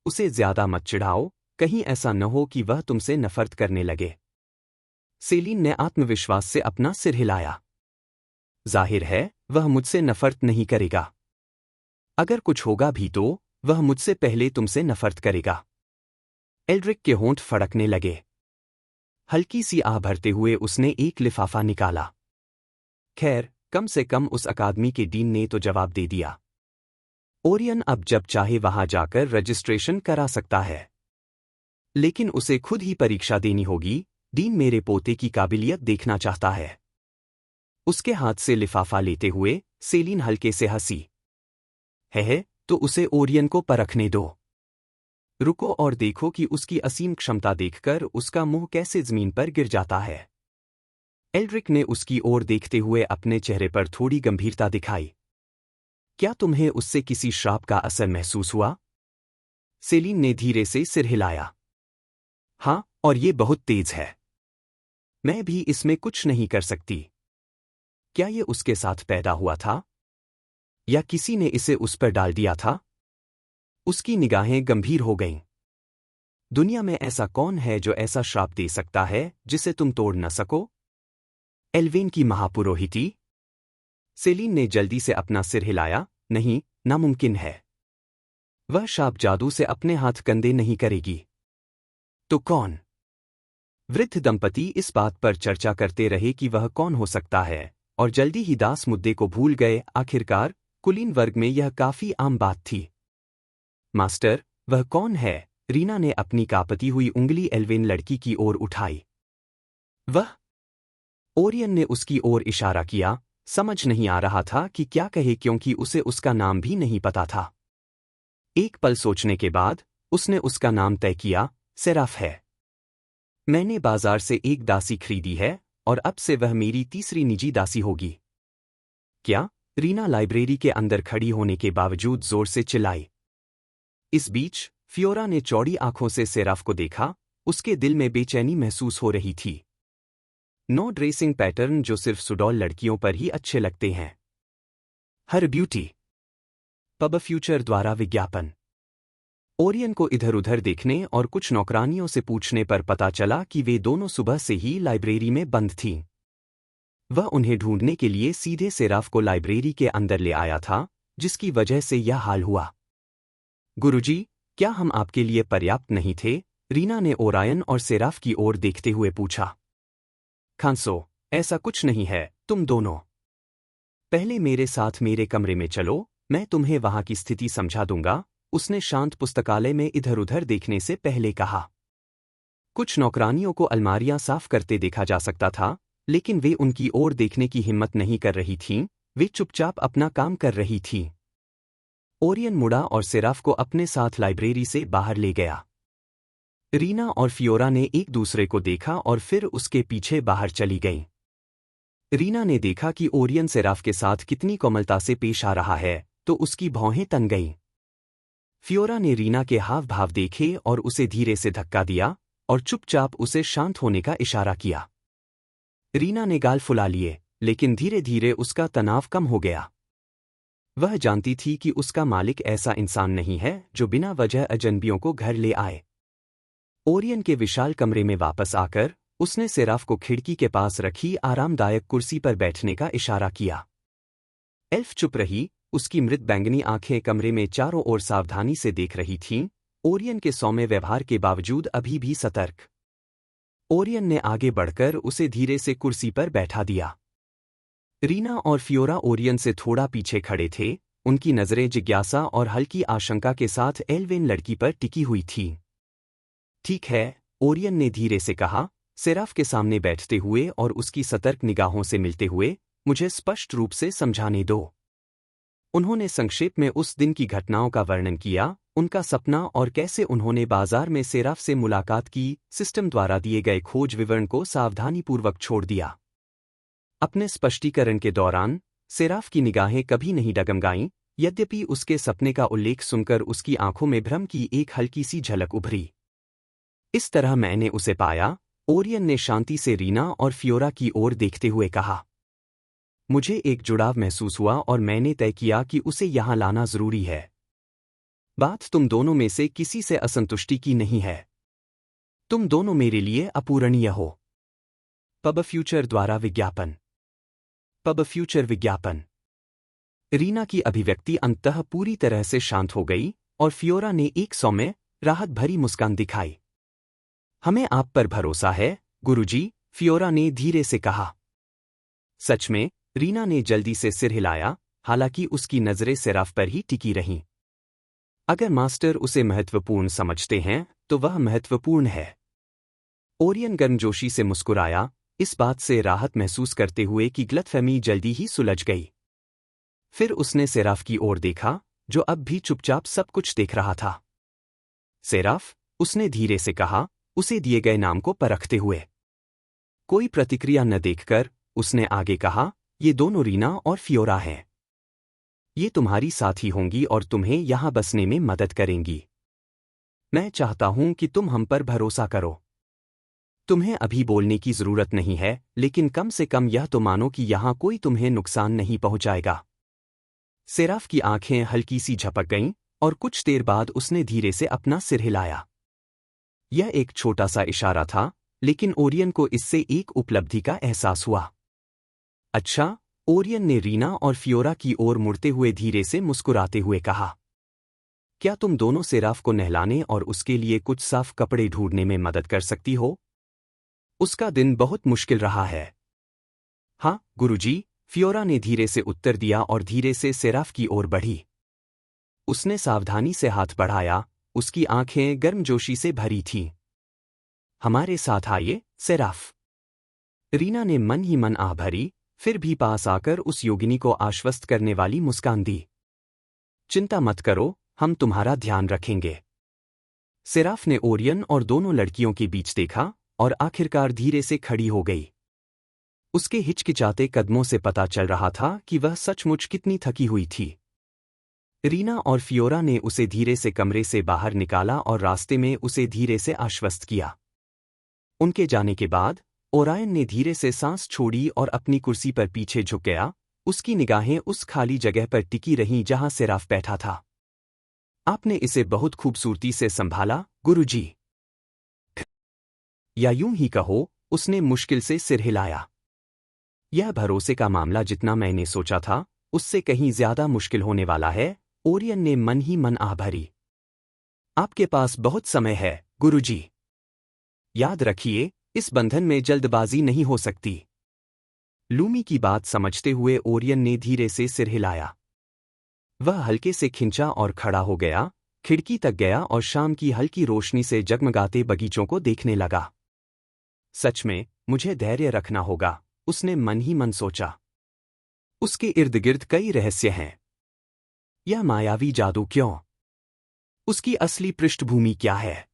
उसे ज्यादा मत चिढ़ाओ, कहीं ऐसा न हो कि वह तुमसे नफरत करने लगे। सेलीन ने आत्मविश्वास से अपना सिर हिलाया। जाहिर है, वह मुझसे नफरत नहीं करेगा। अगर कुछ होगा भी तो, वह मुझसे पहले तुमसे नफरत करेगा। एल्ड्रिक के होंठ फड़कने लगे। हल्की सी आह भरते हुए उसने एक लिफाफा निकाला। खैर, कम से कम उस अकादमी के डीन ने तो जवाब दे दिया। ओरियन अब जब चाहे वहां जाकर रजिस्ट्रेशन करा सकता है। लेकिन उसे खुद ही परीक्षा देनी होगी, डीन मेरे पोते की काबिलियत देखना चाहता है। उसके हाथ से लिफाफा लेते हुए, सेलीन हल्के से हंसी। है, तो उसे ओरियन को परखने दो। रुको और देखो कि उसकी असीम क्षमता देखकर उसका मुंह कैसे जमीन पर गिर जाता है। एल्ड्रिक ने उसकी ओर देखते हुए अपने चेहरे पर थोड़ी गंभीरता दिखाई। क्या तुम्हें उससे किसी श्राप का असर महसूस हुआ? सेलीन ने धीरे से सिर हिलाया। हाँ, और ये बहुत तेज है। मैं भी इसमें कुछ नहीं कर सकती। क्या ये उसके साथ पैदा हुआ था? या किसी ने इसे उस पर डाल दिया था? उसकी निगाहें गंभीर हो गईं। दुनिया में ऐसा कौन है जो ऐसा श्राप दे सकता है जिसे तुम तोड़ न सको? एल्वेन की महापुरोहिती? सेलीन ने जल्दी से अपना सिर हिलाया, नहीं, नामुमकिन है। वह शाप जादू से अपने हाथ कंधे नहीं करेगी। तो कौन? वृद्ध दंपति इस बात पर चर्चा करते रहे कि वह कौन हो सकता है, और जल्दी ही दास मुद्दे को भूल गए। आखिरकार, कुलीन वर्ग में यह काफी आम बात थी। मास्टर, वह कौन है? रीना ने अपनी कांपती हुई उंगली एल्वेन लड़की की ओर उठाई। वह? ओरियन ने उसकी ओर इशारा किया, समझ नहीं आ रहा था कि क्या कहे क्योंकि उसे उसका नाम भी नहीं पता था। एक पल सोचने के बाद, उसने उसका नाम तय किया, सेराफ है। मैंने बाजार से एक दासी खरीदी है, और अब से वह मेरी तीसरी निजी दासी होगी। क्या? रीना लाइब्रेरी के अंदर खड़ी होने के बावजूद जोर से चिल्लाई। इस बीच फियोरा ने चौड़ी आंखों से सेराफ को देखा। उसके दिल में बेचैनी महसूस हो रही थी। नो ड्रेसिंग पैटर्न जो सिर्फ सुडौल लड़कियों पर ही अच्छे लगते हैं। हर ब्यूटी पब फ्यूचर द्वारा विज्ञापन। ओरियन को इधर उधर देखने और कुछ नौकरानियों से पूछने पर पता चला कि वे दोनों सुबह से ही लाइब्रेरी में बंद थीं। वह उन्हें ढूंढने के लिए सीधे सेराफ को लाइब्रेरी के अंदर ले आया था, जिसकी वजह से यह हाल हुआ। गुरुजी, क्या हम आपके लिए पर्याप्त नहीं थे? रीना ने ओरायन और सेराफ की ओर देखते हुए पूछा। खांसो, ऐसा कुछ नहीं है, तुम दोनों पहले मेरे साथ मेरे कमरे में चलो, मैं तुम्हें वहां की स्थिति समझा दूंगा, उसने शांत पुस्तकालय में इधर उधर देखने से पहले कहा। कुछ नौकरानियों को अलमारियां साफ करते देखा जा सकता था, लेकिन वे उनकी ओर देखने की हिम्मत नहीं कर रही थीं, वे चुपचाप अपना काम कर रही थीं। ओरियन मुड़ा और सेराफ को अपने साथ लाइब्रेरी से बाहर ले गया। रीना और फियोरा ने एक दूसरे को देखा और फिर उसके पीछे बाहर चली गईं। रीना ने देखा कि ओरियन सेराफ के साथ कितनी कोमलता से पेश आ रहा है, तो उसकी भौहें तन गईं। फियोरा ने रीना के हाव भाव देखे और उसे धीरे से धक्का दिया और चुपचाप उसे शांत होने का इशारा किया। रीना ने गाल फुला लिए, लेकिन धीरे धीरे उसका तनाव कम हो गया। वह जानती थी कि उसका मालिक ऐसा इंसान नहीं है जो बिना वजह अजनबियों को घर ले आए। ओरियन के विशाल कमरे में वापस आकर उसने सेराफ को खिड़की के पास रखी आरामदायक कुर्सी पर बैठने का इशारा किया। एल्फ चुप रही, उसकी मृत बैंगनी आंखें कमरे में चारों ओर सावधानी से देख रही थीं, ओरियन के सौम्य व्यवहार के बावजूद अभी भी सतर्क। ओरियन ने आगे बढ़कर उसे धीरे से कुर्सी पर बैठा दिया। रीना और फियोरा ओरियन से थोड़ा पीछे खड़े थे, उनकी नजरें जिज्ञासा और हल्की आशंका के साथ एल्वेन लड़की पर टिकी हुई थीं। ठीक है, ओरियन ने धीरे से कहा, सेराफ के सामने बैठते हुए और उसकी सतर्क निगाहों से मिलते हुए, मुझे स्पष्ट रूप से समझाने दो। उन्होंने संक्षेप में उस दिन की घटनाओं का वर्णन किया, उनका सपना और कैसे उन्होंने बाजार में सेराफ से मुलाकात की, सिस्टम द्वारा दिए गए खोज विवरण को सावधानीपूर्वक छोड़ दिया। अपने स्पष्टीकरण के दौरान सेराफ की निगाहें कभी नहीं डगमगाईं, यद्यपि उसके सपने का उल्लेख सुनकर उसकी आंखों में भ्रम की एक हल्की सी झलक उभरी। इस तरह मैंने उसे पाया, ओरियन ने शांति से रीना और फियोरा की ओर देखते हुए कहा। मुझे एक जुड़ाव महसूस हुआ और मैंने तय किया कि उसे यहां लाना जरूरी है। बात तुम दोनों में से किसी से असंतुष्टि की नहीं है। तुम दोनों मेरे लिए अपूरणीय हो। पब फ्यूचर द्वारा विज्ञापन। पब फ्यूचर विज्ञापन। रीना की अभिव्यक्ति अंततः पूरी तरह से शांत हो गई और फियोरा ने एक सौम्य, राहत भरी मुस्कान दिखाई। हमें आप पर भरोसा है, गुरुजी, फियोरा ने धीरे से कहा। सच में, रीना ने जल्दी से सिर हिलाया, हालांकि उसकी नजरें सेराफ पर ही टिकी रहीं। अगर मास्टर उसे महत्वपूर्ण समझते हैं, तो वह महत्वपूर्ण है। ओरियन गर्मजोशी से मुस्कुराया, इस बात से राहत महसूस करते हुए कि गलतफहमी जल्दी ही सुलझ गई। फिर उसने सेराफ की ओर देखा, जो अब भी चुपचाप सब कुछ देख रहा था। सेराफ, उसने धीरे से कहा, उसे दिए गए नाम को परखते हुए। कोई प्रतिक्रिया न देखकर उसने आगे कहा, ये दोनों रीना और फियोरा हैं। ये तुम्हारी साथी होंगी और तुम्हें यहां बसने में मदद करेंगी। मैं चाहता हूं कि तुम हम पर भरोसा करो। तुम्हें अभी बोलने की जरूरत नहीं है, लेकिन कम से कम यह तो मानो कि यहां कोई तुम्हें नुकसान नहीं पहुंचाएगा। सेराफ की आंखें हल्की सी झपक गईं और कुछ देर बाद उसने धीरे से अपना सिर हिलाया। यह एक छोटा सा इशारा था, लेकिन ओरियन को इससे एक उपलब्धि का एहसास हुआ। अच्छा, ओरियन ने रीना और फियोरा की ओर मुड़ते हुए धीरे से मुस्कुराते हुए कहा। क्या तुम दोनों सेराफ को नहलाने और उसके लिए कुछ साफ कपड़े ढूंढने में मदद कर सकती हो? उसका दिन बहुत मुश्किल रहा है। हाँ, गुरुजी, फियोरा ने धीरे से उत्तर दिया और धीरे से सेराफ की ओर बढ़ी। उसने सावधानी से हाथ बढ़ाया, उसकी आंखें गर्मजोशी से भरी थीं। हमारे साथ आइए, सेराफ। रीना ने मन ही मन आह भरी, फिर भी पास आकर उस योगिनी को आश्वस्त करने वाली मुस्कान दी। चिंता मत करो, हम तुम्हारा ध्यान रखेंगे। सेराफ ने ओरियन और दोनों लड़कियों के बीच देखा और आखिरकार धीरे से खड़ी हो गई। उसके हिचकिचाते कदमों से पता चल रहा था कि वह सचमुच कितनी थकी हुई थी। रीना और फियोरा ने उसे धीरे से कमरे से बाहर निकाला और रास्ते में उसे धीरे से आश्वस्त किया। उनके जाने के बाद ओरायन ने धीरे से सांस छोड़ी और अपनी कुर्सी पर पीछे झुक गया। उसकी निगाहें उस खाली जगह पर टिकी रहीं जहां सेराफ बैठा था। आपने इसे बहुत खूबसूरती से संभाला, गुरुजी। या यूं ही कहो, उसने मुश्किल से सिर हिलाया। यह भरोसे का मामला जितना मैंने सोचा था, उससे कहीं ज्यादा मुश्किल होने वाला है, ओरियन ने मन ही मन आह भरी। आपके पास बहुत समय है, गुरुजी। याद रखिए, इस बंधन में जल्दबाजी नहीं हो सकती। लूमी की बात समझते हुए ओरियन ने धीरे से सिर हिलाया। वह हल्के से खिंचा और खड़ा हो गया, खिड़की तक गया और शाम की हल्की रोशनी से जगमगाते बगीचों को देखने लगा। सच में, मुझे धैर्य रखना होगा, उसने मन ही मन सोचा। उसके इर्द-गिर्द कई रहस्य हैं। यह मायावी जादू क्यों? उसकी असली पृष्ठभूमि क्या है?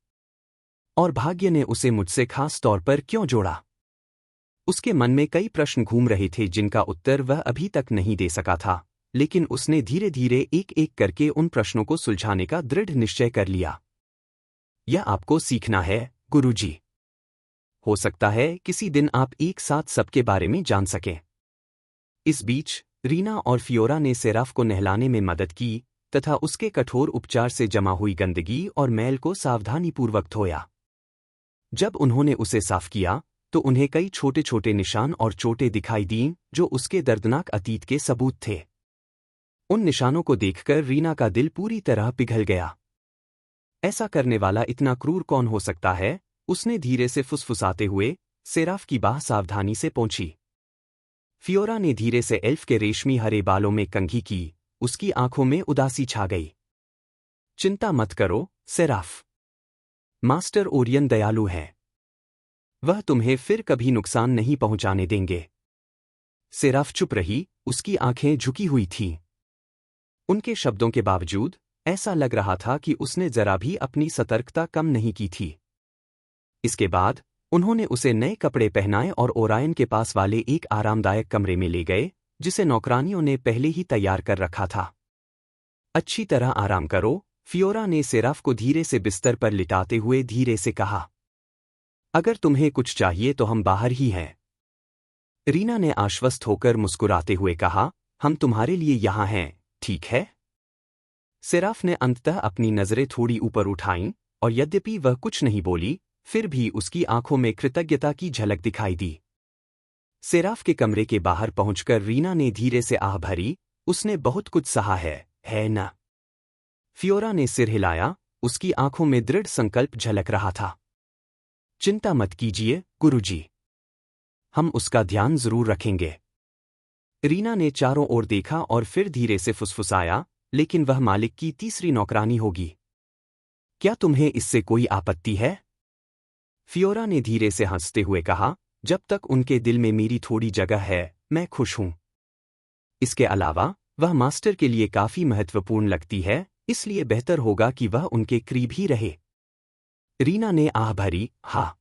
और भाग्य ने उसे मुझसे खास तौर पर क्यों जोड़ा? उसके मन में कई प्रश्न घूम रहे थे जिनका उत्तर वह अभी तक नहीं दे सका था, लेकिन उसने धीरे धीरे एक-एक करके उन प्रश्नों को सुलझाने का दृढ़ निश्चय कर लिया। यह आपको सीखना है, गुरुजी। हो सकता है किसी दिन आप एक साथ सबके बारे में जान सकें। इस बीच रीना और फियोरा ने सेराफ को नहलाने में मदद की तथा उसके कठोर उपचार से जमा हुई गंदगी और मैल को सावधानीपूर्वक धोया। जब उन्होंने उसे साफ किया तो उन्हें कई छोटे छोटे निशान और चोटें दिखाई दीं जो उसके दर्दनाक अतीत के सबूत थे। उन निशानों को देखकर रीना का दिल पूरी तरह पिघल गया। ऐसा करने वाला इतना क्रूर कौन हो सकता है? उसने धीरे से फुसफुसाते हुए सेराफ की बाह सावधानी से पोंछी। फियोरा ने धीरे से एल्फ के रेशमी हरे बालों में कंघी की, उसकी आंखों में उदासी छा गई। चिंता मत करो, सेराफ। मास्टर ओरियन दयालु हैं। वह तुम्हें फिर कभी नुकसान नहीं पहुंचाने देंगे। सेराफ चुप रही, उसकी आंखें झुकी हुई थीं। उनके शब्दों के बावजूद ऐसा लग रहा था कि उसने जरा भी अपनी सतर्कता कम नहीं की थी। इसके बाद उन्होंने उसे नए कपड़े पहनाए और ओरायन के पास वाले एक आरामदायक कमरे में ले गए, जिसे नौकरानियों ने पहले ही तैयार कर रखा था। अच्छी तरह आराम करो, फियोरा ने सेराफ को धीरे से बिस्तर पर लिटाते हुए धीरे से कहा। अगर तुम्हें कुछ चाहिए तो हम बाहर ही हैं। रीना ने आश्वस्त होकर मुस्कुराते हुए कहा, हम तुम्हारे लिए यहाँ हैं, ठीक है? सेराफ ने अंततः अपनी नजरें थोड़ी ऊपर उठाईं, और यद्यपि वह कुछ नहीं बोली, फिर भी उसकी आंखों में कृतज्ञता की झलक दिखाई दी। सेराफ के कमरे के बाहर पहुंचकर रीना ने धीरे से आह भरी, उसने बहुत कुछ सहा है ना? फियोरा ने सिर हिलाया, उसकी आंखों में दृढ़ संकल्प झलक रहा था। चिंता मत कीजिए, गुरुजी। हम उसका ध्यान जरूर रखेंगे। रीना ने चारों ओर देखा और फिर धीरे से फुसफुसाया, लेकिन वह मालिक की तीसरी नौकरानी होगी। क्या तुम्हें इससे कोई आपत्ति है? फियोरा ने धीरे से हंसते हुए कहा, जब तक उनके दिल में मेरी थोड़ी जगह है, मैं खुश हूं। इसके अलावा वह मास्टर के लिए काफी महत्वपूर्ण लगती है, इसलिए बेहतर होगा कि वह उनके करीब ही रहे। रीना ने आह भरी, हाँ।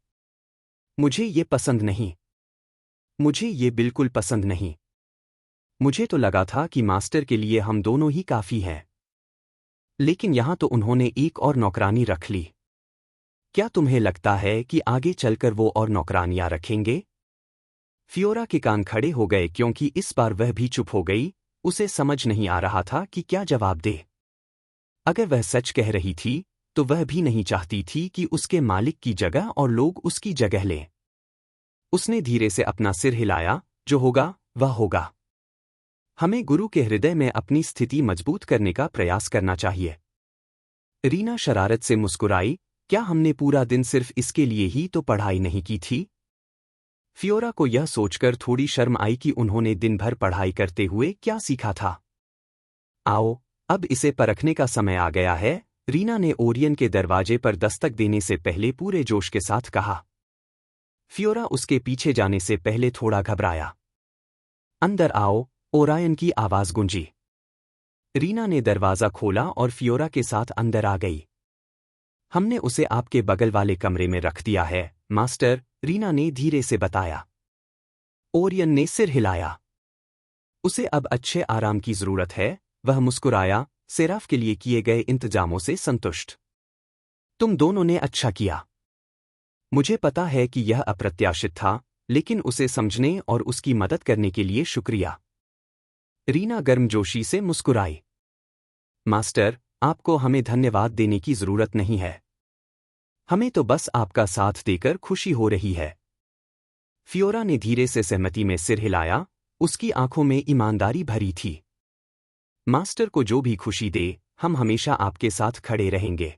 मुझे ये पसंद नहीं। मुझे ये बिल्कुल पसंद नहीं। मुझे तो लगा था कि मास्टर के लिए हम दोनों ही काफी हैं। लेकिन यहां तो उन्होंने एक और नौकरानी रख ली। क्या तुम्हें लगता है कि आगे चलकर वो और नौकरानियां रखेंगे? फियोरा के कान खड़े हो गए क्योंकि इस बार वह भी चुप हो गई, उसे समझ नहीं आ रहा था कि क्या जवाब दे। अगर वह सच कह रही थी, तो वह भी नहीं चाहती थी कि उसके मालिक की जगह और लोग उसकी जगह लें। उसने धीरे से अपना सिर हिलाया, जो होगा, वह होगा। हमें गुरु के हृदय में अपनी स्थिति मजबूत करने का प्रयास करना चाहिए। रीना शरारत से मुस्कुराई, क्या हमने पूरा दिन सिर्फ इसके लिए ही तो पढ़ाई नहीं की थी? फियोरा को यह सोचकर थोड़ी शर्म आई कि उन्होंने दिन भर पढ़ाई करते हुए क्या सीखा था। आओ, अब इसे परखने का समय आ गया है, रीना ने ओरियन के दरवाजे पर दस्तक देने से पहले पूरे जोश के साथ कहा। फियोरा उसके पीछे जाने से पहले थोड़ा घबराया। अंदर आओ, ओरायन की आवाज गूंजी। रीना ने दरवाजा खोला और फियोरा के साथ अंदर आ गई। हमने उसे आपके बगल वाले कमरे में रख दिया है, मास्टर, रीना ने धीरे से बताया। ओरियन ने सिर हिलाया। उसे अब अच्छे आराम की जरूरत है। वह मुस्कुराया, सेराफ के लिए किए गए इंतजामों से संतुष्ट। तुम दोनों ने अच्छा किया। मुझे पता है कि यह अप्रत्याशित था, लेकिन उसे समझने और उसकी मदद करने के लिए शुक्रिया। रीना गर्मजोशी से मुस्कुराई। मास्टर, आपको हमें धन्यवाद देने की जरूरत नहीं है। हमें तो बस आपका साथ देकर खुशी हो रही है। फियोरा ने धीरे से सहमति में सिर हिलाया, उसकी आंखों में ईमानदारी भरी थी। मास्टर को जो भी खुशी दे, हम हमेशा आपके साथ खड़े रहेंगे।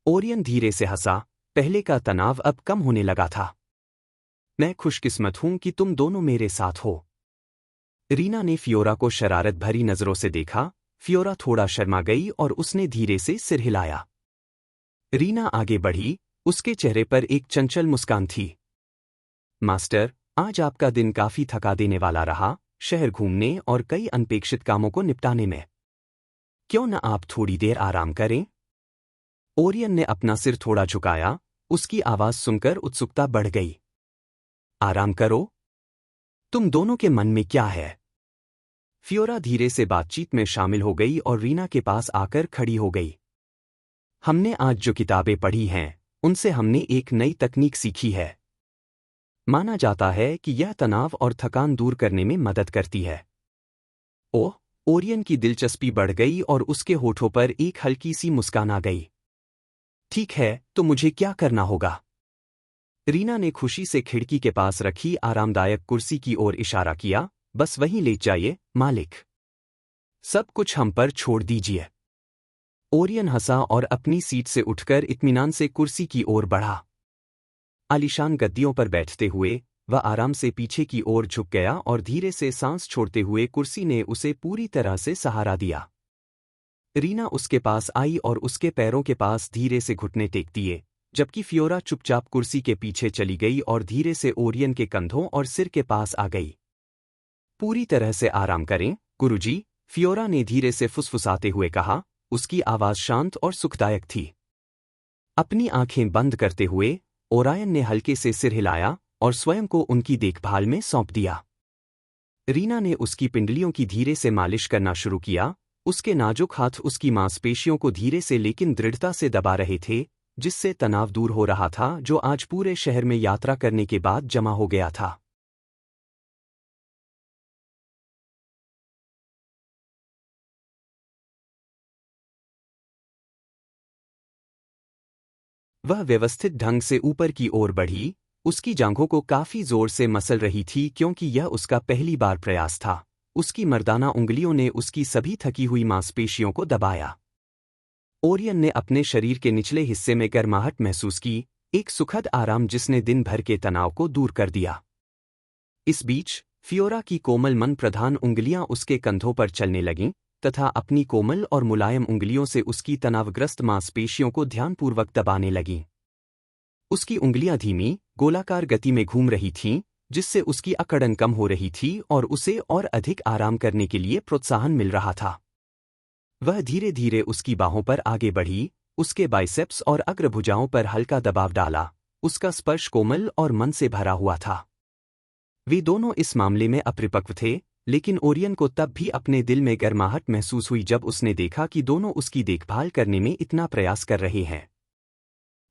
ओरियन धीरे से हंसा, पहले का तनाव अब कम होने लगा था। मैं खुशकिस्मत हूं कि तुम दोनों मेरे साथ हो। रीना ने फियोरा को शरारत भरी नजरों से देखा। फियोरा थोड़ा शर्मा गई और उसने धीरे से सिर हिलाया। रीना आगे बढ़ी, उसके चेहरे पर एक चंचल मुस्कान थी। मास्टर, आज आपका दिन काफी थका देने वाला रहा, शहर घूमने और कई अनपेक्षित कामों को निपटाने में। क्यों न आप थोड़ी देर आराम करें? ओरियन ने अपना सिर थोड़ा झुकाया, उसकी आवाज सुनकर उत्सुकता बढ़ गई। आराम करो? तुम दोनों के मन में क्या है? फियोरा धीरे से बातचीत में शामिल हो गई और रीना के पास आकर खड़ी हो गई। हमने आज जो किताबें पढ़ी हैं, उनसे हमने एक नई तकनीक सीखी है। माना जाता है कि यह तनाव और थकान दूर करने में मदद करती है। ओह, ओरियन की दिलचस्पी बढ़ गई और उसके होठों पर एक हल्की सी मुस्कान आ गई। ठीक है, तो मुझे क्या करना होगा? रीना ने खुशी से खिड़की के पास रखी आरामदायक कुर्सी की ओर इशारा किया। बस वहीं ले जाइए, मालिक। सब कुछ हम पर छोड़ दीजिए। ओरियन हंसा और अपनी सीट से उठकर इत्मीनान से कुर्सी की ओर बढ़ा। आलीशान गद्दियों पर बैठते हुए वह आराम से पीछे की ओर झुक गया और धीरे से सांस छोड़ते हुए कुर्सी ने उसे पूरी तरह से सहारा दिया। रीना उसके पास आई और उसके पैरों के पास धीरे से घुटने टेक दिए, जबकि फियोरा चुपचाप कुर्सी के पीछे चली गई और धीरे से ओरियन के कंधों और सिर के पास आ गई। पूरी तरह से आराम करें, गुरुजी, फियोरा ने धीरे से फुसफुसाते हुए कहा, उसकी आवाज शांत और सुखदायक थी। अपनी आंखें बंद करते हुए ओरायन ने हल्के से सिर हिलाया और स्वयं को उनकी देखभाल में सौंप दिया। रीना ने उसकी पिंडलियों की धीरे से मालिश करना शुरू किया। उसके नाजुक हाथ उसकी मांसपेशियों को धीरे से लेकिन दृढ़ता से दबा रहे थे, जिससे तनाव दूर हो रहा था जो आज पूरे शहर में यात्रा करने के बाद जमा हो गया था। वह व्यवस्थित ढंग से ऊपर की ओर बढ़ी, उसकी जांघों को काफी जोर से मसल रही थी क्योंकि यह उसका पहली बार प्रयास था। उसकी मर्दाना उंगलियों ने उसकी सभी थकी हुई मांसपेशियों को दबाया। ओरियन ने अपने शरीर के निचले हिस्से में गर्माहट महसूस की, एक सुखद आराम जिसने दिन भर के तनाव को दूर कर दिया। इस बीच फियोरा की कोमल मन प्रधान उंगलियां उसके कंधों पर चलने लगीं तथा अपनी कोमल और मुलायम उंगलियों से उसकी तनावग्रस्त मांसपेशियों को ध्यानपूर्वक दबाने लगीं। उसकी उंगलियां धीमी, गोलाकार गति में घूम रही थीं, जिससे उसकी अकड़न कम हो रही थी और उसे और अधिक आराम करने के लिए प्रोत्साहन मिल रहा था। वह धीरे धीरे उसकी बाहों पर आगे बढ़ी, उसके बाइसेप्स और अग्रभुजाओं पर हल्का दबाव डाला। उसका स्पर्श कोमल और मन से भरा हुआ था। वे दोनों इस मामले में अपरिपक्व थे, लेकिन ओरियन को तब भी अपने दिल में गर्माहट महसूस हुई जब उसने देखा कि दोनों उसकी देखभाल करने में इतना प्रयास कर रहे हैं।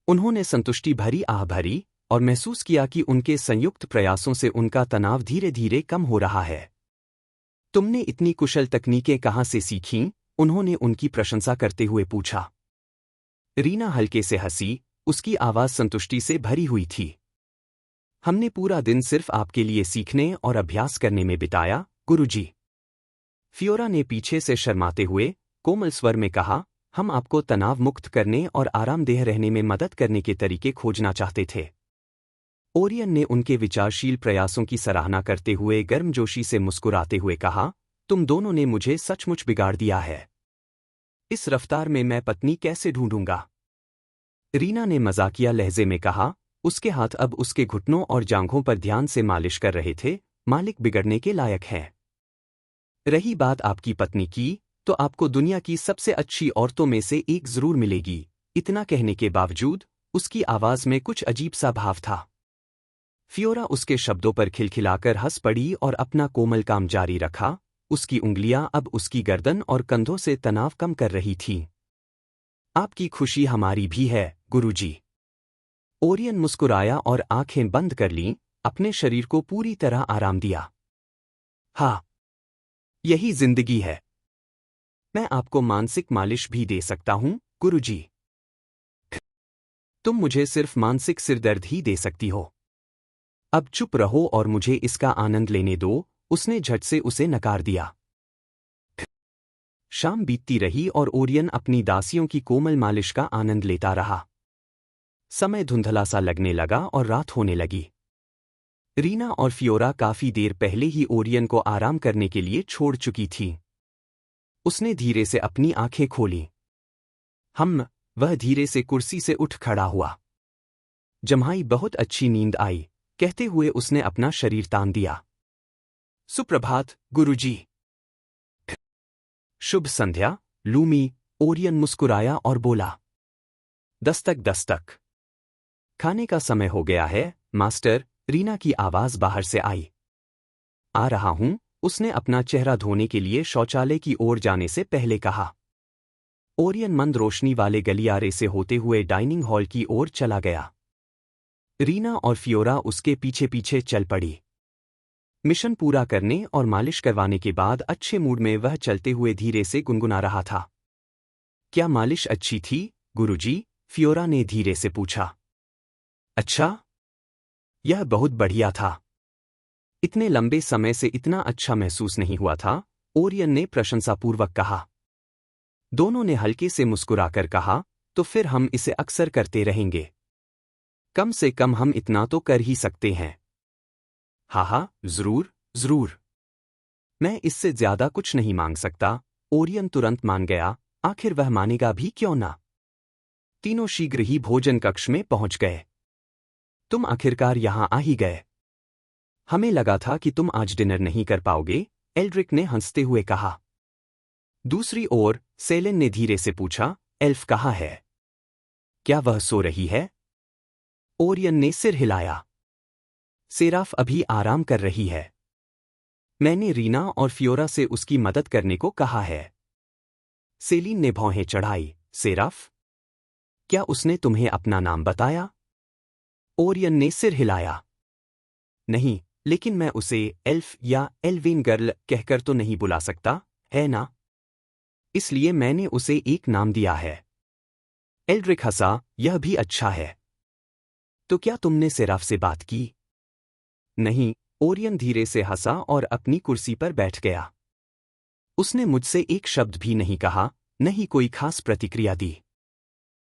उन्होंने संतुष्टि भरी आह भरी और महसूस किया कि उनके संयुक्त प्रयासों से उनका तनाव धीरे धीरे कम हो रहा है। तुमने इतनी कुशल तकनीकें कहाँ से सीखीं? उन्होंने उनकी प्रशंसा करते हुए पूछा। रीना हल्के से हंसी, उसकी आवाज संतुष्टि से भरी हुई थी। हमने पूरा दिन सिर्फ आपके लिए सीखने और अभ्यास करने में बिताया, गुरुजी। फियोरा ने पीछे से शर्माते हुए कोमल स्वर में कहा, हम आपको तनाव मुक्त करने और आरामदेह रहने में मदद करने के तरीके खोजना चाहते थे। ओरियन ने उनके विचारशील प्रयासों की सराहना करते हुए गर्मजोशी से मुस्कुराते हुए कहा, तुम दोनों ने मुझे सचमुच बिगाड़ दिया है। इस रफ्तार में मैं पत्नी कैसे ढूंढूंगा? रीना ने मजाकिया लहजे में कहा, उसके हाथ अब उसके घुटनों और जांघों पर ध्यान से मालिश कर रहे थे। मालिक बिगड़ने के लायक हैं। रही बात आपकी पत्नी की, तो आपको दुनिया की सबसे अच्छी औरतों में से एक जरूर मिलेगी। इतना कहने के बावजूद उसकी आवाज में कुछ अजीब सा भाव था। फियोरा उसके शब्दों पर खिलखिलाकर हंस पड़ी और अपना कोमल काम जारी रखा। उसकी उंगलियां अब उसकी गर्दन और कंधों से तनाव कम कर रही थीं। आपकी खुशी हमारी भी है, गुरुजी। ओरियन मुस्कुराया और आंखें बंद कर लीं, अपने शरीर को पूरी तरह आराम दिया। हाँ, यही जिंदगी है। मैं आपको मानसिक मालिश भी दे सकता हूं, गुरुजी। तुम मुझे सिर्फ मानसिक सिरदर्द ही दे सकती हो। अब चुप रहो और मुझे इसका आनंद लेने दो, उसने झट से उसे नकार दिया। शाम बीतती रही और ओरियन अपनी दासियों की कोमल मालिश का आनंद लेता रहा। समय धुंधला सा लगने लगा और रात होने लगी। रीना और फियोरा काफी देर पहले ही ओरियन को आराम करने के लिए छोड़ चुकी थीं। उसने धीरे से अपनी आंखें खोलीं। वह धीरे से कुर्सी से उठ खड़ा हुआ। जम्हाई बहुत अच्छी नींद आई, कहते हुए उसने अपना शरीर तान दिया। सुप्रभात, गुरुजी। शुभ संध्या, लूमी, ओरियन मुस्कुराया और बोला। दस्तक दस्तक। खाने का समय हो गया है, मास्टर, रीना की आवाज बाहर से आई। आ रहा हूं, उसने अपना चेहरा धोने के लिए शौचालय की ओर जाने से पहले कहा। ओरियन मंद रोशनी वाले गलियारे से होते हुए डाइनिंग हॉल की ओर चला गया। रीना और फियोरा उसके पीछे पीछे चल पड़ी। मिशन पूरा करने और मालिश करवाने के बाद अच्छे मूड में वह चलते हुए धीरे से गुनगुना रहा था। क्या मालिश अच्छी थी, गुरुजी? फियोरा ने धीरे से पूछा। अच्छा? यह बहुत बढ़िया था। इतने लंबे समय से इतना अच्छा महसूस नहीं हुआ था, ओरियन ने प्रशंसापूर्वक कहा। दोनों ने हल्के से मुस्कुराकर कहा, तो फिर हम इसे अक्सर करते रहेंगे। कम से कम हम इतना तो कर ही सकते हैं। हाँ, जरूर, जरूर। मैं इससे ज्यादा कुछ नहीं मांग सकता, ओरियन तुरंत मान गया, आखिर वह मानेगा भी क्यों ना। तीनों शीघ्र ही भोजन कक्ष में पहुंच गए। तुम आखिरकार यहां आ ही गए। हमें लगा था कि तुम आज डिनर नहीं कर पाओगे, एल्ड्रिक ने हंसते हुए कहा। दूसरी ओर, सेलेन ने धीरे से पूछा, एल्फ कहाँ है? क्या वह सो रही है? ओरियन ने सिर हिलाया। सेराफ अभी आराम कर रही है। मैंने रीना और फियोरा से उसकी मदद करने को कहा है। सेलीन ने भौहें चढ़ाई। सेराफ? क्या उसने तुम्हें अपना नाम बताया? ओरियन ने सिर हिलाया। नहीं, लेकिन मैं उसे एल्फ या एल्विन गर्ल कहकर तो नहीं बुला सकता, है ना? इसलिए मैंने उसे एक नाम दिया है। एल्ड्रिक हंसा, यह भी अच्छा है। तो क्या तुमने सेराफ से बात की? नहीं, ओरियन धीरे से हंसा और अपनी कुर्सी पर बैठ गया। उसने मुझसे एक शब्द भी नहीं कहा, न ही कोई खास प्रतिक्रिया दी।